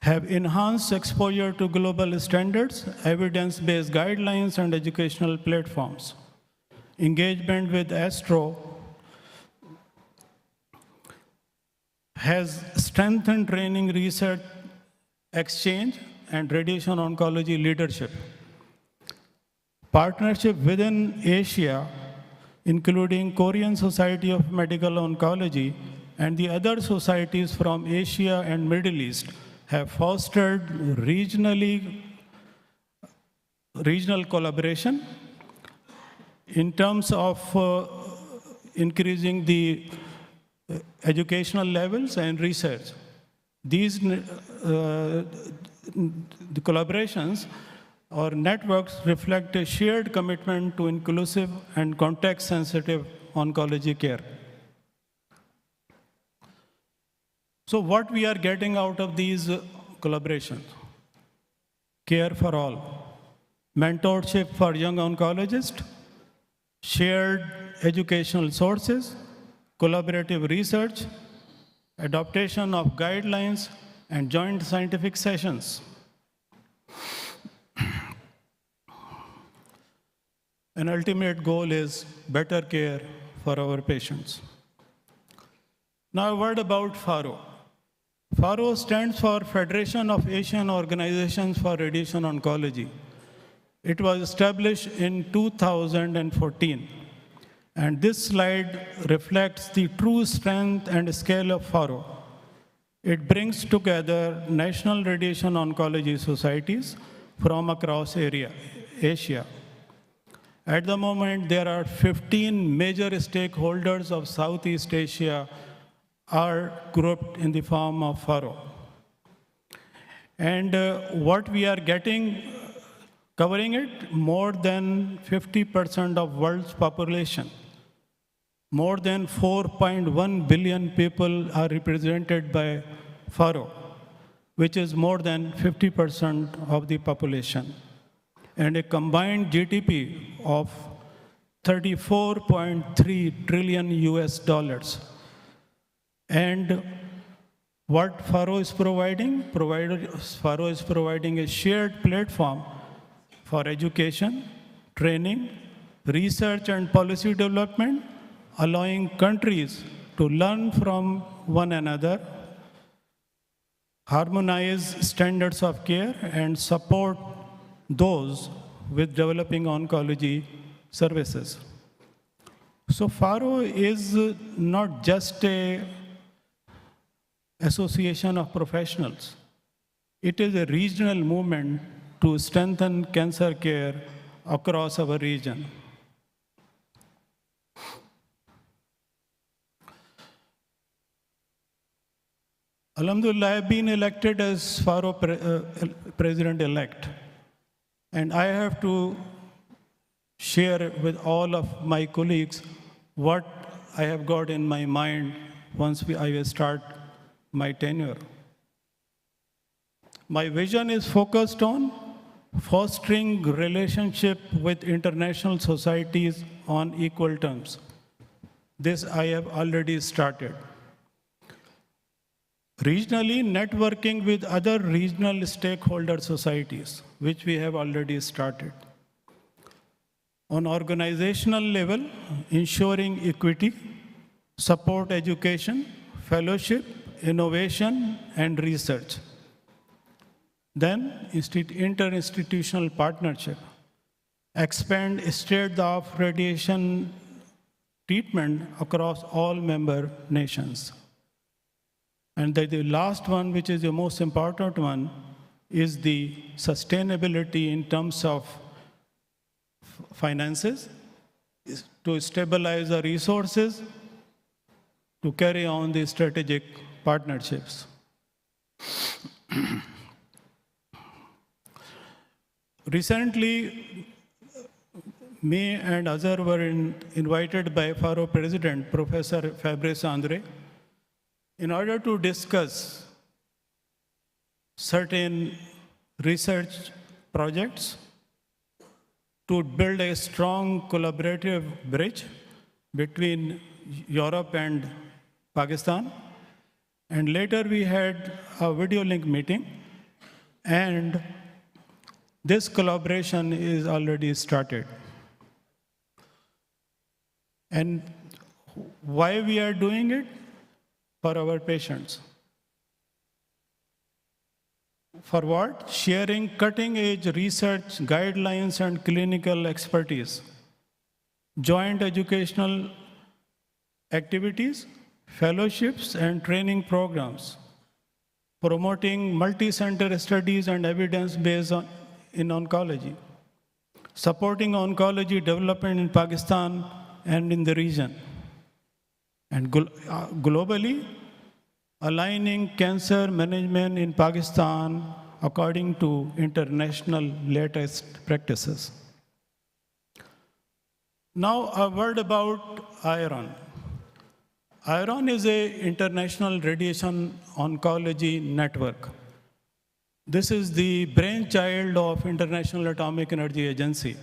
have enhanced exposure to global standards, evidence-based guidelines, and educational platforms. Engagement with ASTRO has strengthened training, research, exchange, and radiation oncology leadership. Partnership within Asia, including Korean Society of Medical Oncology and the other societies from Asia and Middle East, have fostered regional collaboration in terms of increasing the educational levels and research. These the collaborations or networks reflect a shared commitment to inclusive and context-sensitive oncology care. So what we are getting out of these collaborations? Care for all, mentorship for young oncologists, shared educational sources, collaborative research, adaptation of guidelines, and joint scientific sessions. An ultimate goal is better care for our patients. Now a word about FARO. FARO stands for Federation of Asian Organizations for Radiation Oncology. It was established in 2014. And this slide reflects the true strength and scale of FARO. It brings together national radiation oncology societies from across Asia. At the moment, there are 15 major stakeholders of Southeast Asia are grouped in the form of FARO. And what we are getting, covering it, more than 50% of world's population. More than 4.1 billion people are represented by FARO, which is more than 50% of the population, and a combined GDP of $34.3 trillion US. And what FARO is providing? FARO is providing a shared platform for education, training, research, and policy development, allowing countries to learn from one another, harmonize standards of care, and support those with developing oncology services. So FARO is not just an association of professionals. It is a regional movement to strengthen cancer care across our region. Alhamdulillah, I have been elected as FARO president-elect. And I have to share with all of my colleagues what I have got in my mind once I will start my tenure. My vision is focused on fostering relationship with international societies on equal terms. This I have already started. Regionally, networking with other regional stakeholder societies, which we have already started. On organizational level, ensuring equity, support education, fellowship, innovation, and research. Then, interinstitutional partnership. Expand state-of radiation treatment across all member nations. And the last one, which is the most important one, is the sustainability in terms of finances, to stabilize the resources, to carry on the strategic partnerships. Recently, me and Azhar were invited by FARO President, Professor Fabrice Andre, in order to discuss certain research projects to build a strong collaborative bridge between Europe and Pakistan. And later we had a video link meeting, and this collaboration is already started. And why we are doing it? For our patients. For what? Sharing cutting-edge research, guidelines, and clinical expertise. Joint educational activities, fellowships, and training programs. Promoting multi-center studies and evidence-based in oncology. Supporting oncology development in Pakistan and in the region. And globally, aligning cancer management in Pakistan according to international latest practices. Now, a word about IRON. IRON is an international radiation oncology network. This is the brainchild of International Atomic Energy Agency.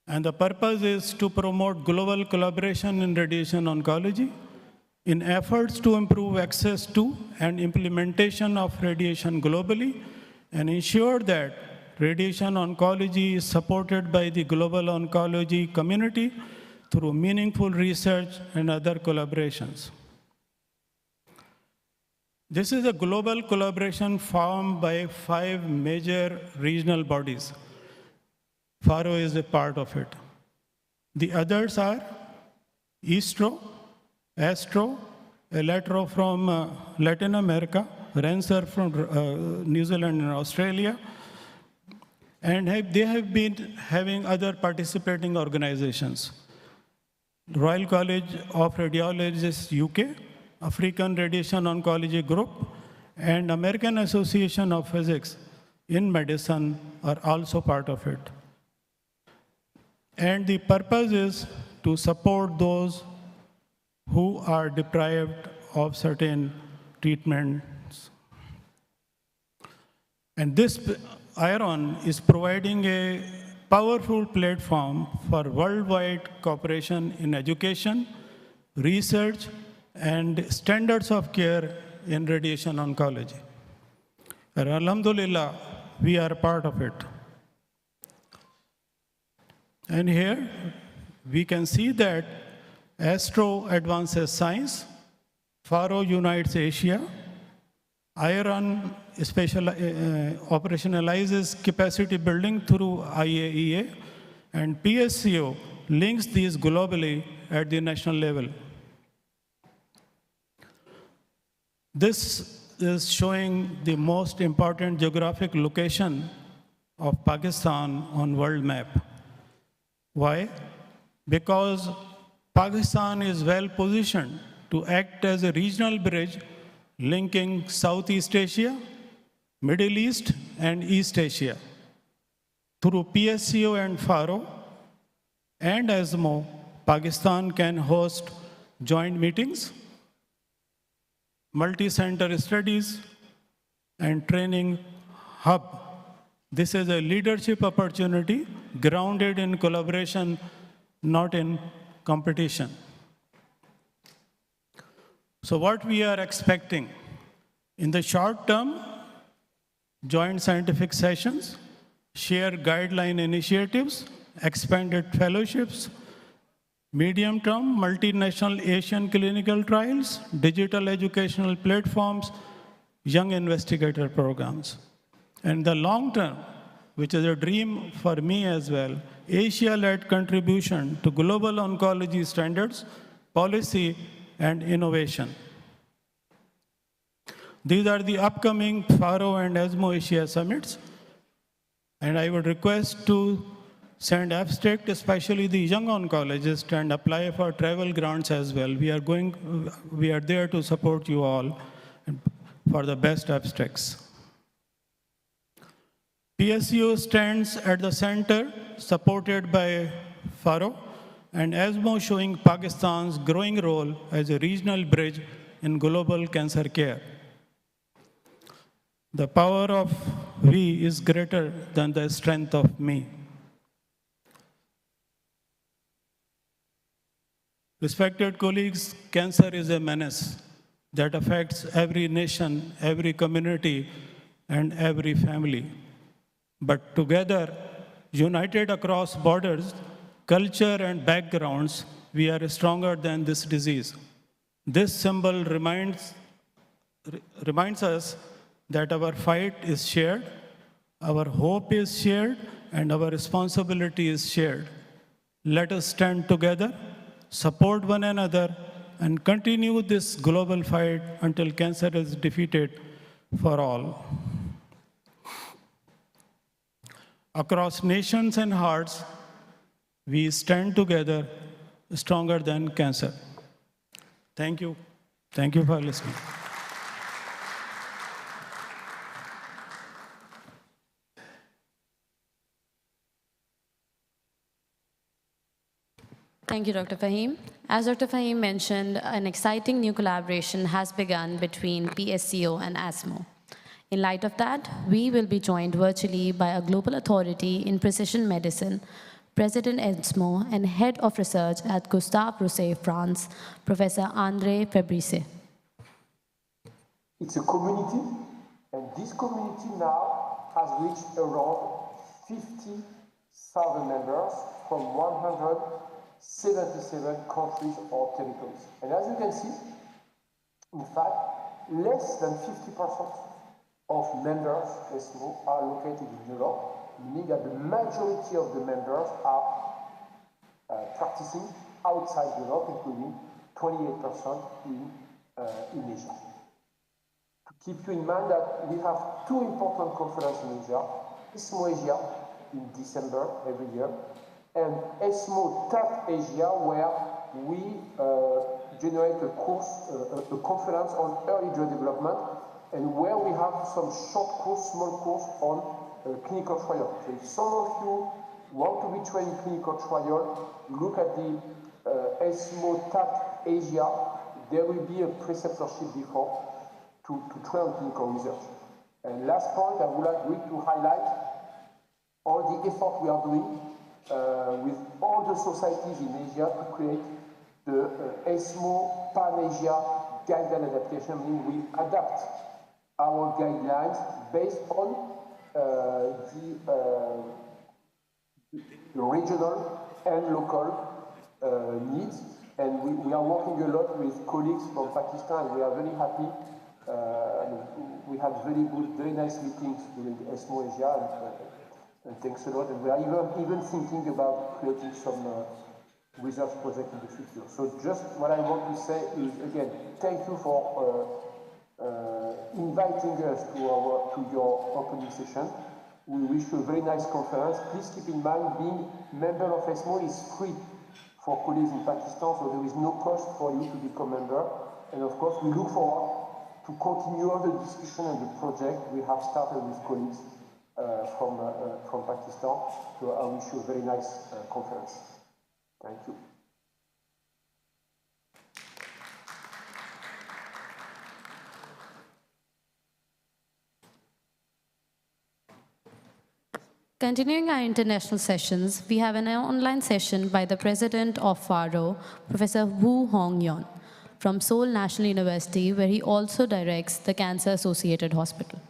And the purpose is to promote global collaboration in radiation oncology in efforts to improve access to and implementation of radiation globally and ensure that radiation oncology is supported by the global oncology community through meaningful research and other collaborations. This is a global collaboration formed by 5 major regional bodies. FARO is a part of it. The others are ISTRO, ASTRO, ELATRO from Latin America, RANSER from New Zealand and Australia, and they have been having other participating organizations. Royal College of Radiologists UK, African Radiation Oncology Group, and American Association of Physics in Medicine are also part of it. And the purpose is to support those who are deprived of certain treatments. And this IRON is providing a powerful platform for worldwide cooperation in education, research, and standards of care in radiation oncology. And alhamdulillah, we are part of it. And here we can see that ASTRO advances science, FARO unites Asia, IRON operationalizes capacity building through IAEA, and PSCO links these globally at the national level. This is showing the most important geographic location of Pakistan on world map. Why? Because Pakistan is well positioned to act as a regional bridge linking Southeast Asia, Middle East, and East Asia. Through PSCO and FARO and ASMO, Pakistan can host joint meetings, multi-center studies, and training hub This is a leadership opportunity grounded in collaboration, not in competition. So what we are expecting in the short term, joint scientific sessions, share guideline initiatives, expanded fellowships, medium term, multinational Asian clinical trials, digital educational platforms, young investigator programs. And the long term, which is a dream for me as well, Asia-led contribution to global oncology standards, policy, and innovation. These are the upcoming FARO and ESMO Asia summits. And I would request to send abstract, especially the young oncologists, and apply for travel grants as well. We are there to support you all for the best abstracts. PSCO stands at the center, supported by FARO, and ESMO showing Pakistan's growing role as a regional bridge in global cancer care. The power of we is greater than the strength of me. Respected colleagues, cancer is a menace that affects every nation, every community, and every family. But together, united across borders, culture, and backgrounds, we are stronger than this disease. This symbol reminds us that our fight is shared, our hope is shared, and our responsibility is shared. Let us stand together, support one another, and continue this global fight until cancer is defeated for all. Across nations and hearts, we stand together, stronger than cancer. Thank you. Thank you for listening. Thank you, Dr. Fahim. As Dr. Fahim mentioned, an exciting new collaboration has begun between PSCO and ESMO. In light of that, we will be joined virtually by a global authority in precision medicine, President ESMO and Head of Research at Gustave Roussy, France, Professor André Fabrice. It's a community, and this community now has reached around 50,000 members from 177 countries or territories. And as you can see, in fact, less than 50% of members ESMO are located in Europe, meaning that the majority of the members are practicing outside Europe, including 28% in Asia. To keep you in mind that we have two important conferences in Asia, ESMO Asia in December every year, and ESMO TAP Asia, where we generate a conference on early drug development, and where we have some short course, small course on clinical trial. So if some of you want to be trained in clinical trial, look at the ESMO TAP Asia. There will be a preceptorship before to train on clinical research. And last point, I would like to highlight all the effort we are doing with all the societies in Asia to create the ESMO Pan-Asia guideline adaptation, meaning we adapt our guidelines based on the regional and local needs. And we are working a lot with colleagues from Pakistan, and we are very happy. We had very nice meetings during the ESMO Asia, and thanks a lot. And we are even thinking about creating some research project in the future. So just what I want to say is, again, thank you for inviting us to your opening session. We wish you a very nice conference. Please keep in mind, being member of ESMO is free for colleagues in Pakistan, so there is no cost for you to become member. And of course, we look forward to continue all the discussion and the project we have started with colleagues from Pakistan. So I wish you a very nice conference. Thank you. Continuing our international sessions, we have an online session by the president of FARO, Professor Woo Hong Yeon, from Seoul National University, where he also directs the Cancer Associated Hospital.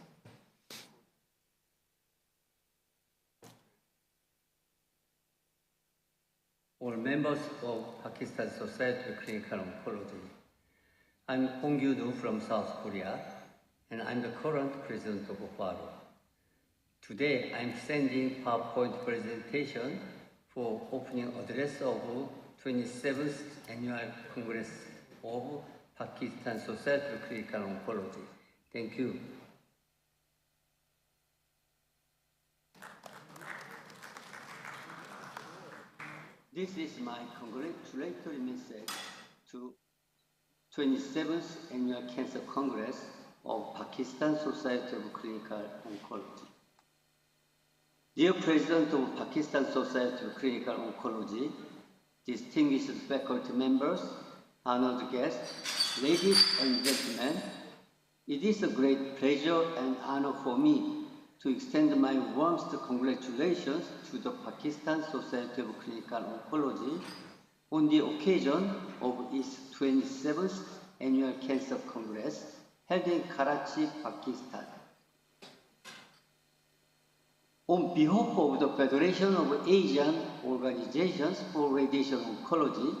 All members of Pakistan Society of Clinical Oncology. I'm Hong Gyu-do from South Korea, and I'm the current president of FARO. Today, I'm sending PowerPoint presentation for opening address of 27th Annual Congress of Pakistan Society of Clinical Oncology. Thank you. This is my congratulatory message to 27th Annual Cancer Congress of Pakistan Society of Clinical Oncology. Dear President of Pakistan Society of Clinical Oncology, distinguished faculty members, honored guests, ladies and gentlemen, it is a great pleasure and honor for me to extend my warmest congratulations to the Pakistan Society of Clinical Oncology on the occasion of its 27th Annual Cancer Congress held in Karachi, Pakistan. On behalf of the Federation of Asian Organizations for Radiation Oncology,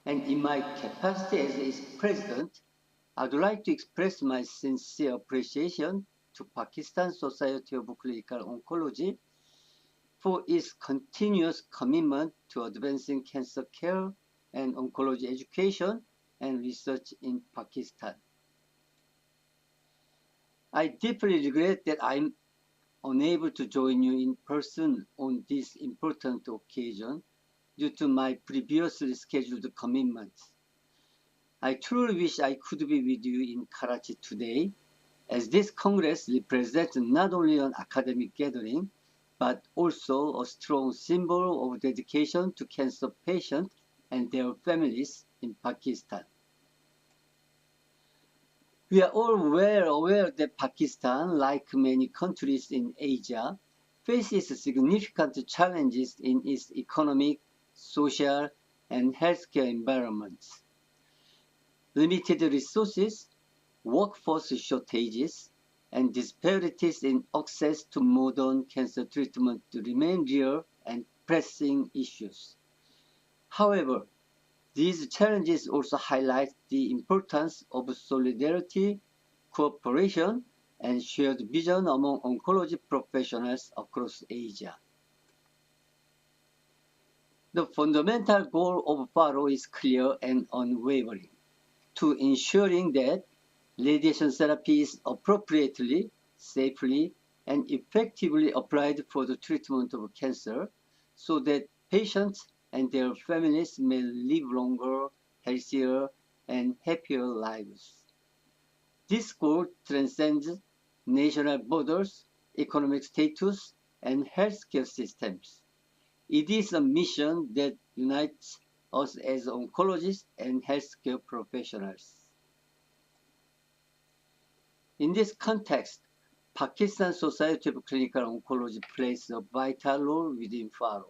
and in my capacity as its president, I'd like to express my sincere appreciation to Pakistan Society of Clinical Oncology for its continuous commitment to advancing cancer care and oncology education and research in Pakistan. I deeply regret that I'm unable to join you in person on this important occasion due to my previously scheduled commitments. I truly wish I could be with you in Karachi today, as this Congress represents not only an academic gathering, but also a strong symbol of dedication to cancer patients and their families in Pakistan. We are all well aware that Pakistan, like many countries in Asia, faces significant challenges in its economic, social, and healthcare environments. Limited resources, workforce shortages, and disparities in access to modern cancer treatment remain real and pressing issues. However, these challenges also highlight the importance of solidarity, cooperation, and shared vision among oncology professionals across Asia. The fundamental goal of FARO is clear and unwavering: to ensuring that radiation therapy is appropriately, safely, and effectively applied for the treatment of cancer so that patients and their families may live longer, healthier, and happier lives. This goal transcends national borders, economic status, and healthcare systems. It is a mission that unites us as oncologists and healthcare professionals. In this context, Pakistan Society of Clinical Oncology plays a vital role within FARO.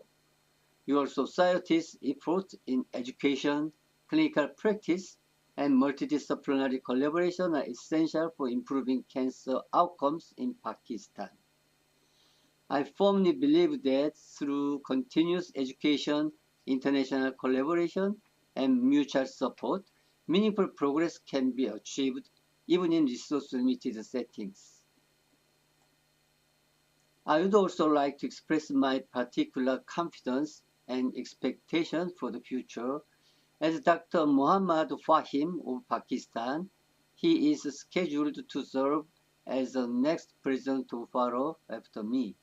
Your society's efforts in education, clinical practice, and multidisciplinary collaboration are essential for improving cancer outcomes in Pakistan. I firmly believe that through continuous education, international collaboration, and mutual support, meaningful progress can be achieved even in resource-limited settings. I would also like to express my particular confidence and expectation for the future. As Dr. Muhammad Fahim of Pakistan, he is scheduled to serve as the next president of FARO after me.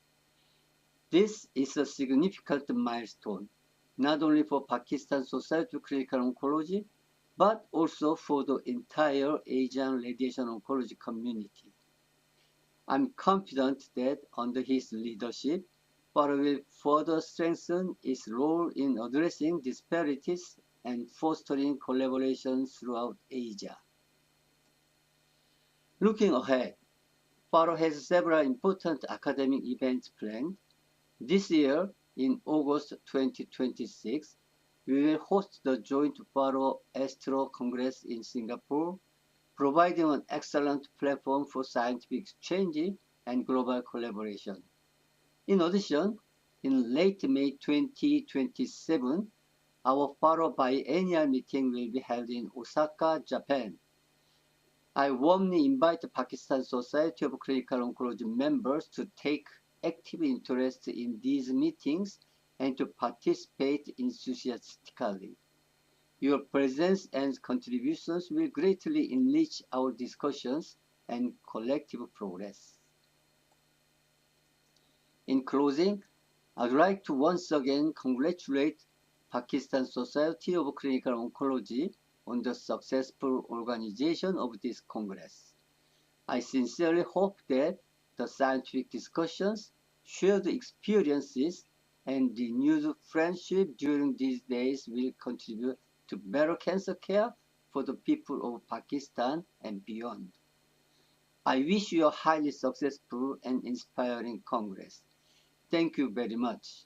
This is a significant milestone, not only for Pakistan Society of Clinical Oncology, but also for the entire Asian radiation oncology community. I'm confident that under his leadership, FARO will further strengthen its role in addressing disparities and fostering collaboration throughout Asia. Looking ahead, FARO has several important academic events planned. This year, in August 2026, we will host the Joint Faro Astro Congress in Singapore, providing an excellent platform for scientific exchange and global collaboration. In addition, in late May 2027, our Faro biennial meeting will be held in Osaka, Japan. I warmly invite the Pakistan Society of Clinical Oncology members to take active interest in these meetings and to participate enthusiastically. Your presence and contributions will greatly enrich our discussions and collective progress. In closing, I'd like to once again congratulate Pakistan Society of Clinical Oncology on the successful organization of this Congress. I sincerely hope that the scientific discussions, shared experiences, and renewed friendship during these days will contribute to better cancer care for the people of Pakistan and beyond. I wish you a highly successful and inspiring Congress. Thank you very much.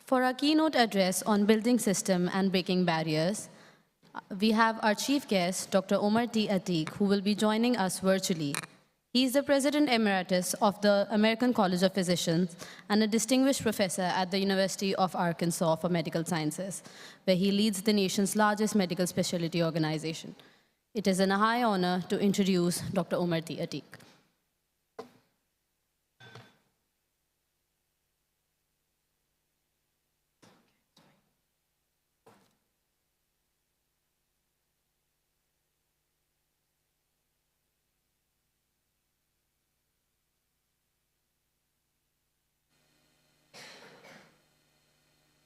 For our keynote address on building system and breaking barriers, we have our chief guest, Dr. Omar T. Atiq, who will be joining us virtually. He is the President Emeritus of the American College of Physicians and a distinguished professor at the University of Arkansas for Medical Sciences, where he leads the nation's largest medical specialty organization. It is a high honor to introduce Dr. Omar T. Atiq.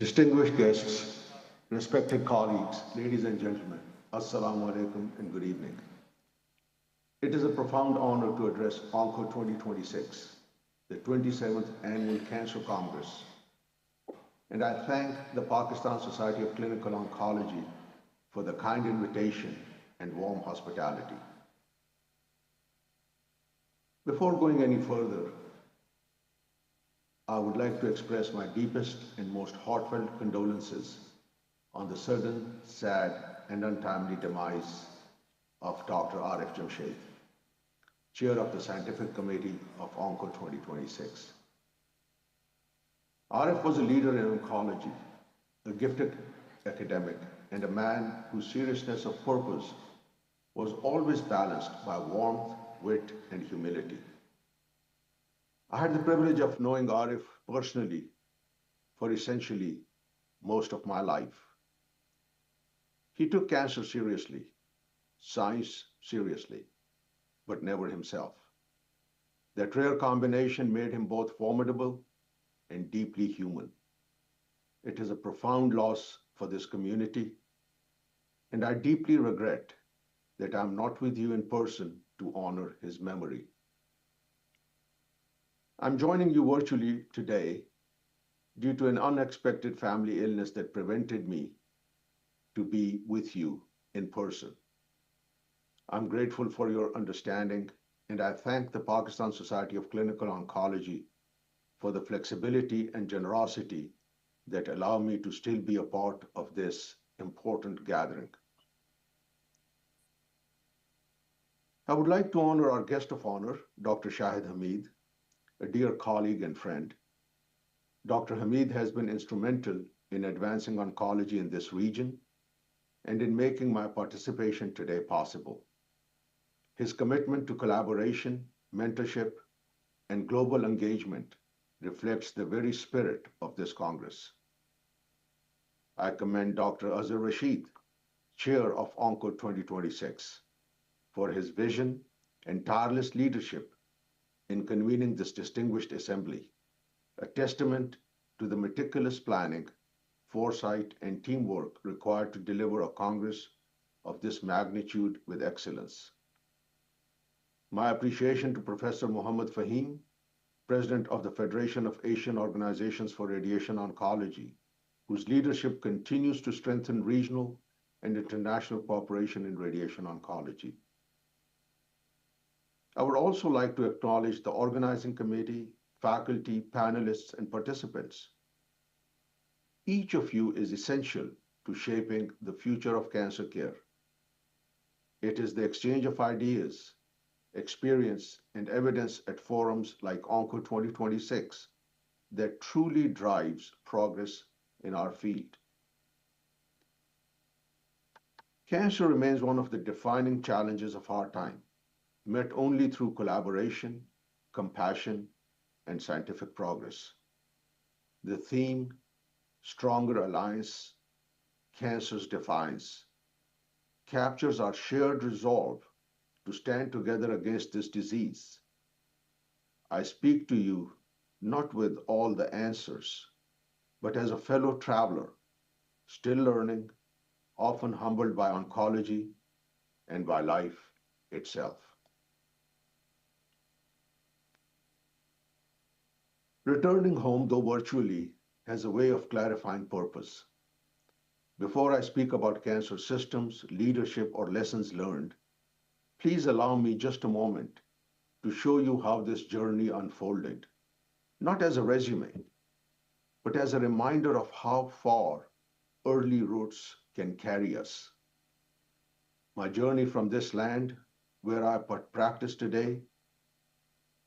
Distinguished guests, respected colleagues, ladies and gentlemen, Assalamu alaikum and good evening. It is a profound honor to address ONCO 2026, the 27th Annual Cancer Congress, and I thank the Pakistan Society of Clinical Oncology for the kind invitation and warm hospitality. Before going any further, I would like to express my deepest and most heartfelt condolences on the sudden, sad, and untimely demise of Dr. Arif Jamshed, Chair of the Scientific Committee of ONCO 2026. Arif was a leader in oncology, a gifted academic, and a man whose seriousness of purpose was always balanced by warmth, wit, and humility. I had the privilege of knowing Arif personally for essentially most of my life. He took cancer seriously, science seriously, but never himself. That rare combination made him both formidable and deeply human. It is a profound loss for this community, and I deeply regret that I'm not with you in person to honor his memory. I'm joining you virtually today due to an unexpected family illness that prevented me to be with you in person. I'm grateful for your understanding, and I thank the Pakistan Society of Clinical Oncology for the flexibility and generosity that allow me to still be a part of this important gathering. I would like to honor our guest of honor, Dr. Shahid Hamid, a dear colleague and friend. Dr. Hamid has been instrumental in advancing oncology in this region and in making my participation today possible. His commitment to collaboration, mentorship, and global engagement reflects the very spirit of this Congress. I commend Dr. Azhar Rashid, Chair of ONCO 2026, for his vision and tireless leadership in convening this distinguished assembly, a testament to the meticulous planning, foresight, and teamwork required to deliver a Congress of this magnitude with excellence. My appreciation to Professor Muhammad Fahim, President of the Federation of Asian Organizations for Radiation Oncology, whose leadership continues to strengthen regional and international cooperation in radiation oncology. I would also like to acknowledge the organizing committee, faculty, panelists, and participants. Each of you is essential to shaping the future of cancer care. It is the exchange of ideas, experience, and evidence at forums like ONCO 2026 that truly drives progress in our field. Cancer remains one of the defining challenges of our time, met only through collaboration, compassion, and scientific progress. The theme, Stronger Alliance, Cancer's Defiance, captures our shared resolve to stand together against this disease. I speak to you not with all the answers, but as a fellow traveler, still learning, often humbled by oncology and by life itself. Returning home, though virtually, has a way of clarifying purpose. Before I speak about cancer systems, leadership, or lessons learned, please allow me just a moment to show you how this journey unfolded, not as a resume, but as a reminder of how far early roots can carry us. My journey from this land, where I practice today,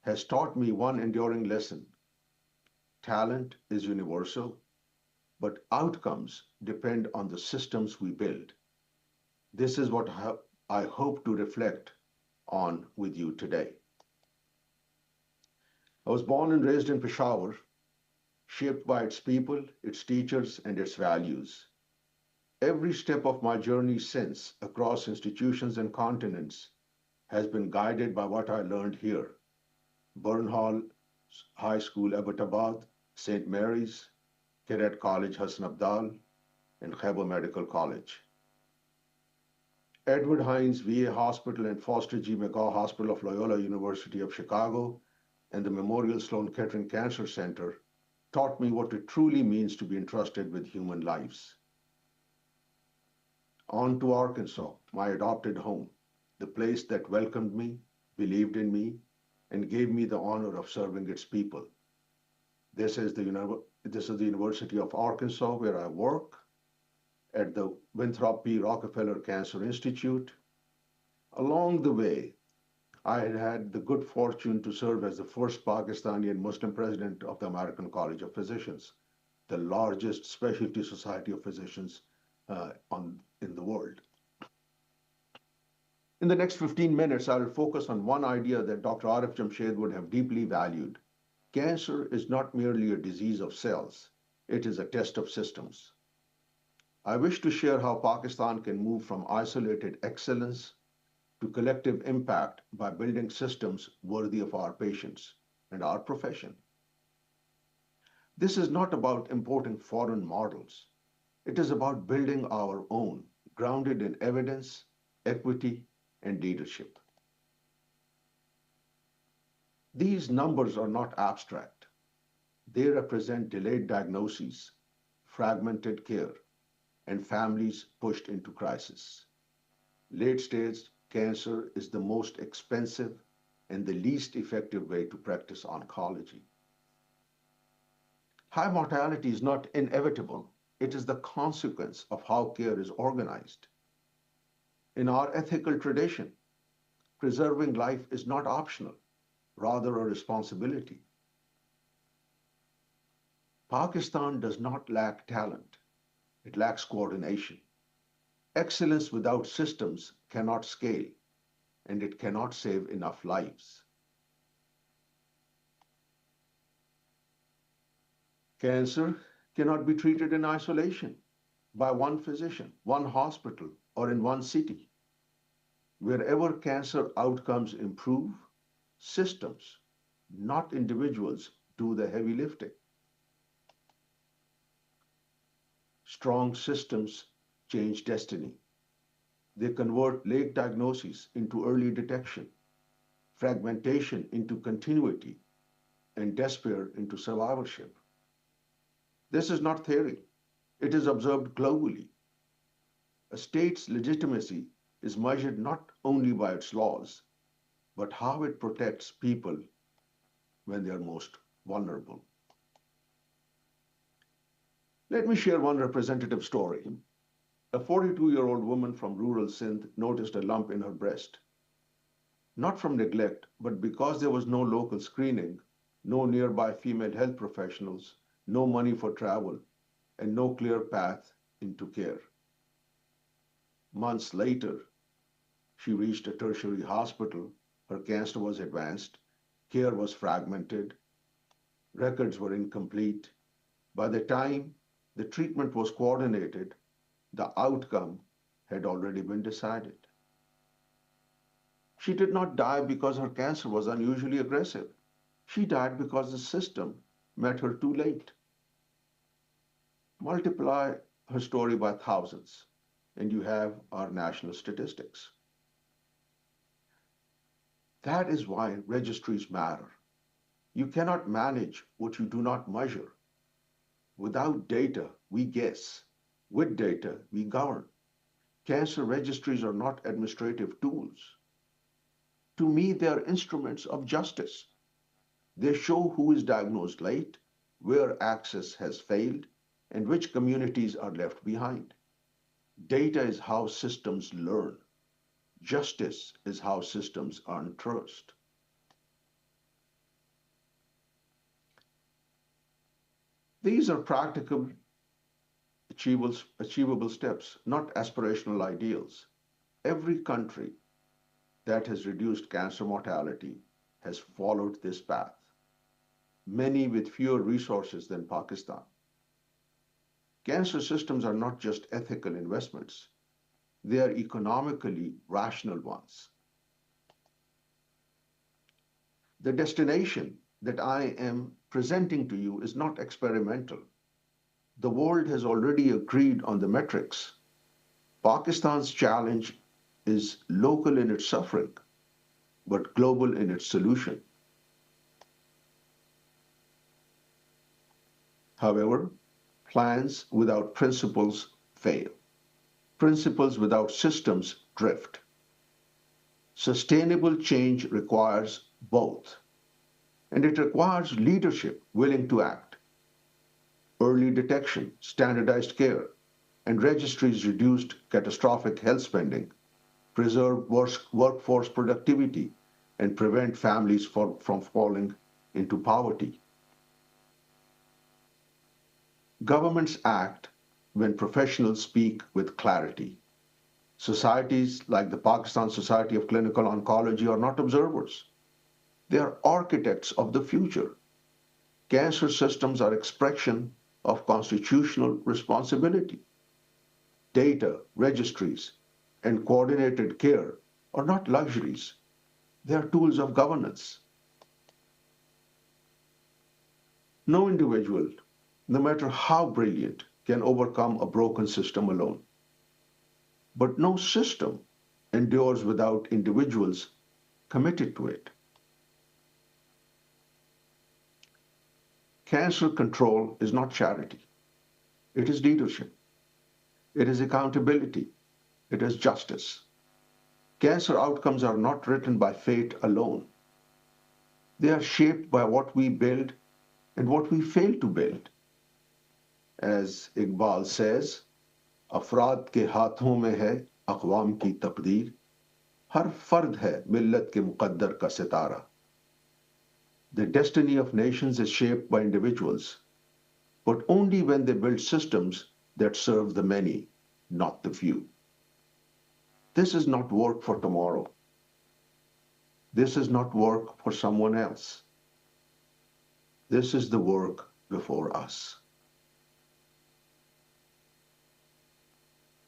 has taught me one enduring lesson. Talent is universal, but outcomes depend on the systems we build. This is what I hope to reflect on with you today. I was born and raised in Peshawar, shaped by its people, its teachers, and its values. Every step of my journey since, across institutions and continents, has been guided by what I learned here. Burnhall High School, Abbottabad, St. Mary's, Cadet College, Hassan Abdal, and Khyber Medical College. Edward Hines VA Hospital and Foster G. McGaw Hospital of Loyola University of Chicago and the Memorial Sloan Kettering Cancer Center taught me what it truly means to be entrusted with human lives. On to Arkansas, my adopted home, the place that welcomed me, believed in me, and gave me the honor of serving its people. This is the University of Arkansas, where I work, at the Winthrop P. Rockefeller Cancer Institute. Along the way, I had had the good fortune to serve as the first Pakistani and Muslim president of the American College of Physicians, the largest specialty society of physicians in the world. In the next 15 minutes, I will focus on one idea that Dr. Arif Jamshed would have deeply valued. Cancer is not merely a disease of cells, it is a test of systems. I wish to share how Pakistan can move from isolated excellence to collective impact by building systems worthy of our patients and our profession. This is not about importing foreign models. It is about building our own, grounded in evidence, equity, and leadership. These numbers are not abstract. They represent delayed diagnoses, fragmented care, and families pushed into crisis. Late-stage cancer is the most expensive and the least effective way to practice oncology. High mortality is not inevitable. It is the consequence of how care is organized. In our ethical tradition, preserving life is not optional, rather a responsibility. Pakistan does not lack talent. It lacks coordination. Excellence without systems cannot scale, and it cannot save enough lives. Cancer cannot be treated in isolation by one physician, one hospital, or in one city. Wherever cancer outcomes improve, systems, not individuals, do the heavy lifting. Strong systems change destiny. They convert late diagnosis into early detection, fragmentation into continuity, and despair into survivorship. This is not theory. It is observed globally. A state's legitimacy is measured not only by its laws, but how it protects people when they are most vulnerable. Let me share one representative story. A 42-year-old woman from rural Sindh noticed a lump in her breast. Not from neglect, but because there was no local screening, no nearby female health professionals, no money for travel, and no clear path into care. Months later, she reached a tertiary hospital. Her cancer was advanced, care was fragmented, records were incomplete. By the time the treatment was coordinated, the outcome had already been decided. She did not die because her cancer was unusually aggressive. She died because the system met her too late. Multiply her story by thousands, and you have our national statistics. That is why registries matter. You cannot manage what you do not measure. Without data, we guess. With data, we govern. Cancer registries are not administrative tools. To me, they are instruments of justice. They show who is diagnosed late, where access has failed, and which communities are left behind. Data is how systems learn. Justice is how systems earn trust. These are practical, achievable steps, not aspirational ideals. Every country that has reduced cancer mortality has followed this path, many with fewer resources than Pakistan. Cancer systems are not just ethical investments, they are economically rational ones. The destination that I am presenting to you is not experimental. The world has already agreed on the metrics. Pakistan's challenge is local in its suffering, but global in its solution. However, plans without principles fail. Principles without systems drift. Sustainable change requires both, and it requires leadership willing to act. Early detection, standardized care, and registries reduced catastrophic health spending, preserve workforce productivity, and prevent families from falling into poverty. Governments act when professionals speak with clarity. Societies like the Pakistan Society of Clinical Oncology are not observers. They are architects of the future. Cancer systems are expression of constitutional responsibility. Data, registries, and coordinated care are not luxuries. They are tools of governance. No individual, no matter how brilliant, can overcome a broken system alone. But no system endures without individuals committed to it. Cancer control is not charity. It is leadership. It is accountability. It is justice. Cancer outcomes are not written by fate alone. They are shaped by what we build and what we fail to build. As Iqbal says, अफराद के हाथों में है अक़वाम की तक़दीर, हर फर्द है मिल्लत के मुक़द्दर का सितारा. The destiny of nations is shaped by individuals, but only when they build systems that serve the many, not the few. This is not work for tomorrow. This is not work for someone else. This is the work before us.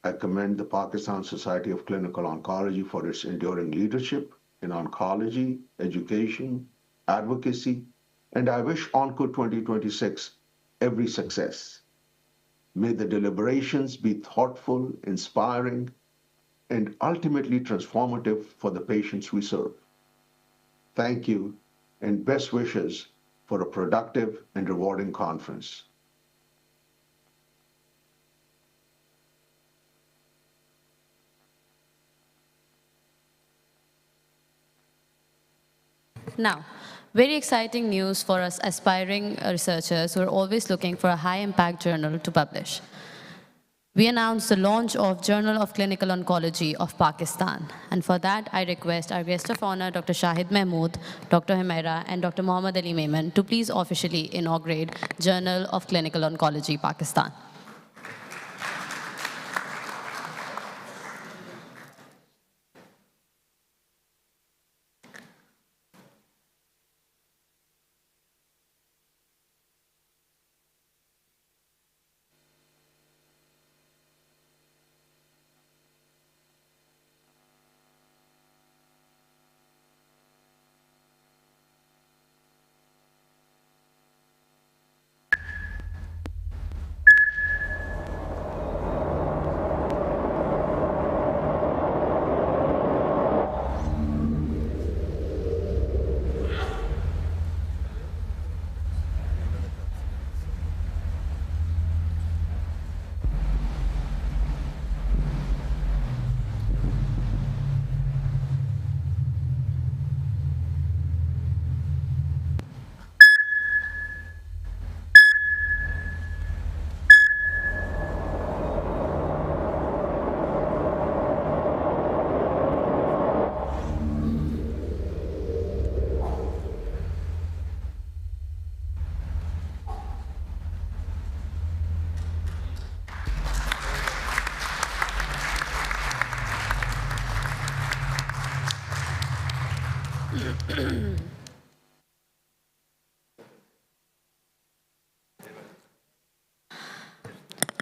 I commend the Pakistan Society of Clinical Oncology for its enduring leadership in oncology, education, advocacy, and I wish ONCO 2026 every success. May the deliberations be thoughtful, inspiring, and ultimately transformative for the patients we serve. Thank you, and best wishes for a productive and rewarding conference. Now, very exciting news for us aspiring researchers who are always looking for a high-impact journal to publish. We announced the launch of Journal of Clinical Oncology of Pakistan. And for that, I request our guest of honor, Dr. Shahid Mahmood, Dr. Humaira, and Dr. Muhammad Ali Memon to please officially inaugurate Journal of Clinical Oncology, Pakistan.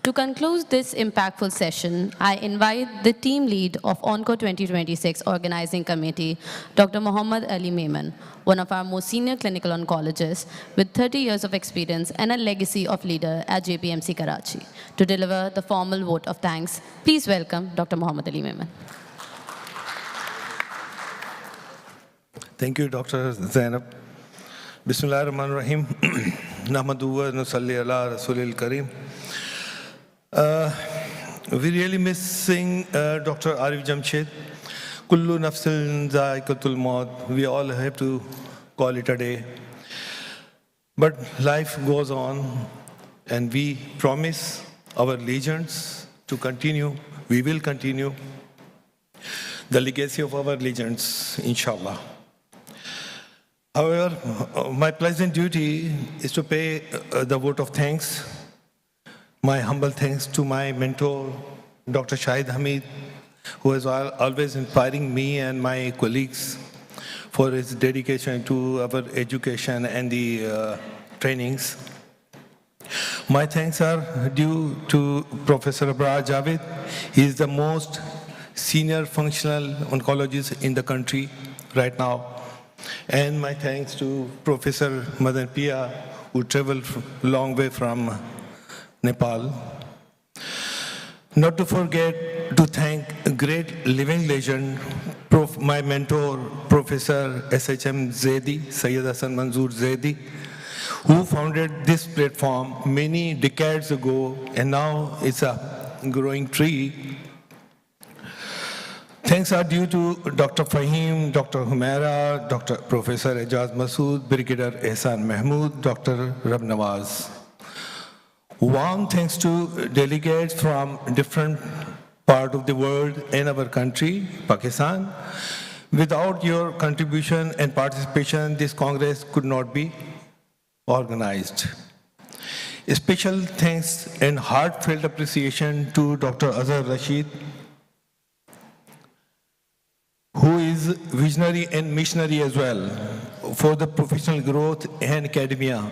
To conclude this impactful session, I invite the team lead of ONCO 2026 Organizing Committee, Dr. Muhammad Ali Memon, one of our most senior clinical oncologists with 30 years of experience and a legacy of leader at JPMC Karachi, to deliver the formal vote of thanks. Please welcome Dr. Muhammad Ali Memon. Thank you, Dr. Zainab. Bismillahirrahmanirrahim. Nahmadu wa nusalli ala Rasulil Kareem. We really missing Dr. Arif Jamshed. Kullu nafsil zaikatul maut. We all have to call it a day. But life goes on, and we promise our legends to continue. We will continue the legacy of our legends, inshallah. However, my pleasant duty is to pay the vote of thanks. My humble thanks to my mentor, Dr. Shahid Hamid, who is always inspiring me and my colleagues for his dedication to our education and the trainings. My thanks are due to Professor Abrar Javed. He is the most senior functional oncologist in the country right now. And my thanks to Professor Madan Pia, who traveled a long way from Nepal. Not to forget to thank a great living legend, my mentor, Professor SHM Zaidi, Sayyid Hassan Manzoor Zaidi, who founded this platform many decades ago, and now it's a growing tree. Thanks are due to Dr. Fahim, Dr. Humaira, Dr. Professor Ejaz Masood, Brigadier Ehsan Mahmood, Dr. Rab Nawaz. Warm thanks to delegates from different parts of the world and our country, Pakistan. Without your contribution and participation, this Congress could not be organized. A special thanks and heartfelt appreciation to Dr. Azhar Rashid, who is visionary and missionary as well for the professional growth and academia.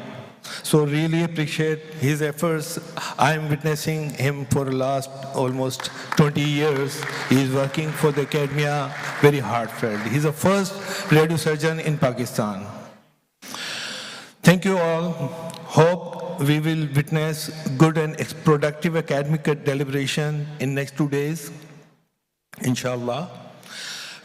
So really appreciate his efforts. I'm witnessing him for the last almost 20 years. He is working for the academia very heartfelt. He's the first radiosurgeon in Pakistan. Thank you all. Hope we will witness good and productive academic deliberation in next 2 days, inshallah.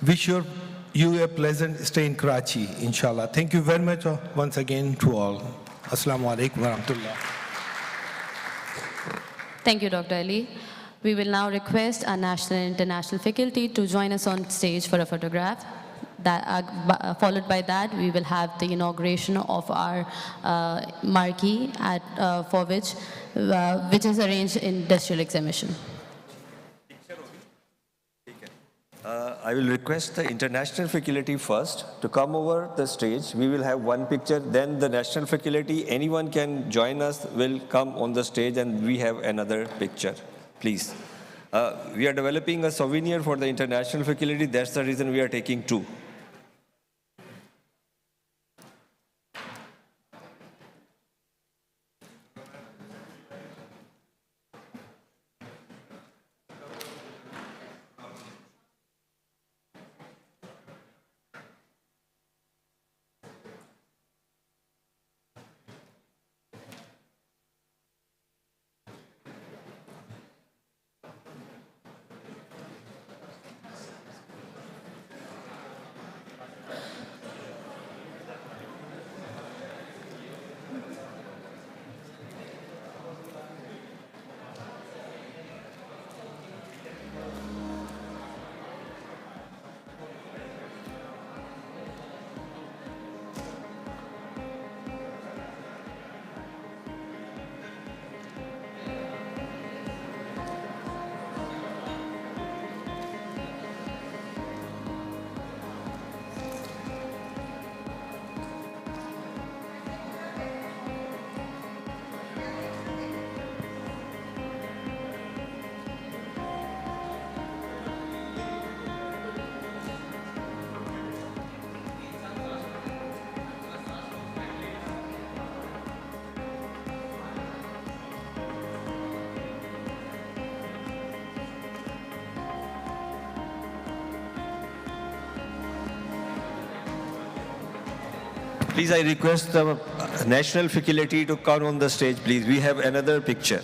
Wish you a pleasant stay in Karachi, inshallah. Thank you very much once again to all. Assalamu alaikum wa rahmatullah. Thank you, Dr. Ali. We will now request our national and international faculty to join us on stage for a photograph. Followed by that, we will have the inauguration of our marquee for which is arranged in industrial exhibition. I will request the international faculty first to come over the stage. We will have one picture, then the national faculty, anyone can join us, will come on the stage, and we have another picture, please. We are developing a souvenir for the international faculty. That's the reason we are taking two. Please, I request the national faculty to come on the stage, please. We have another picture.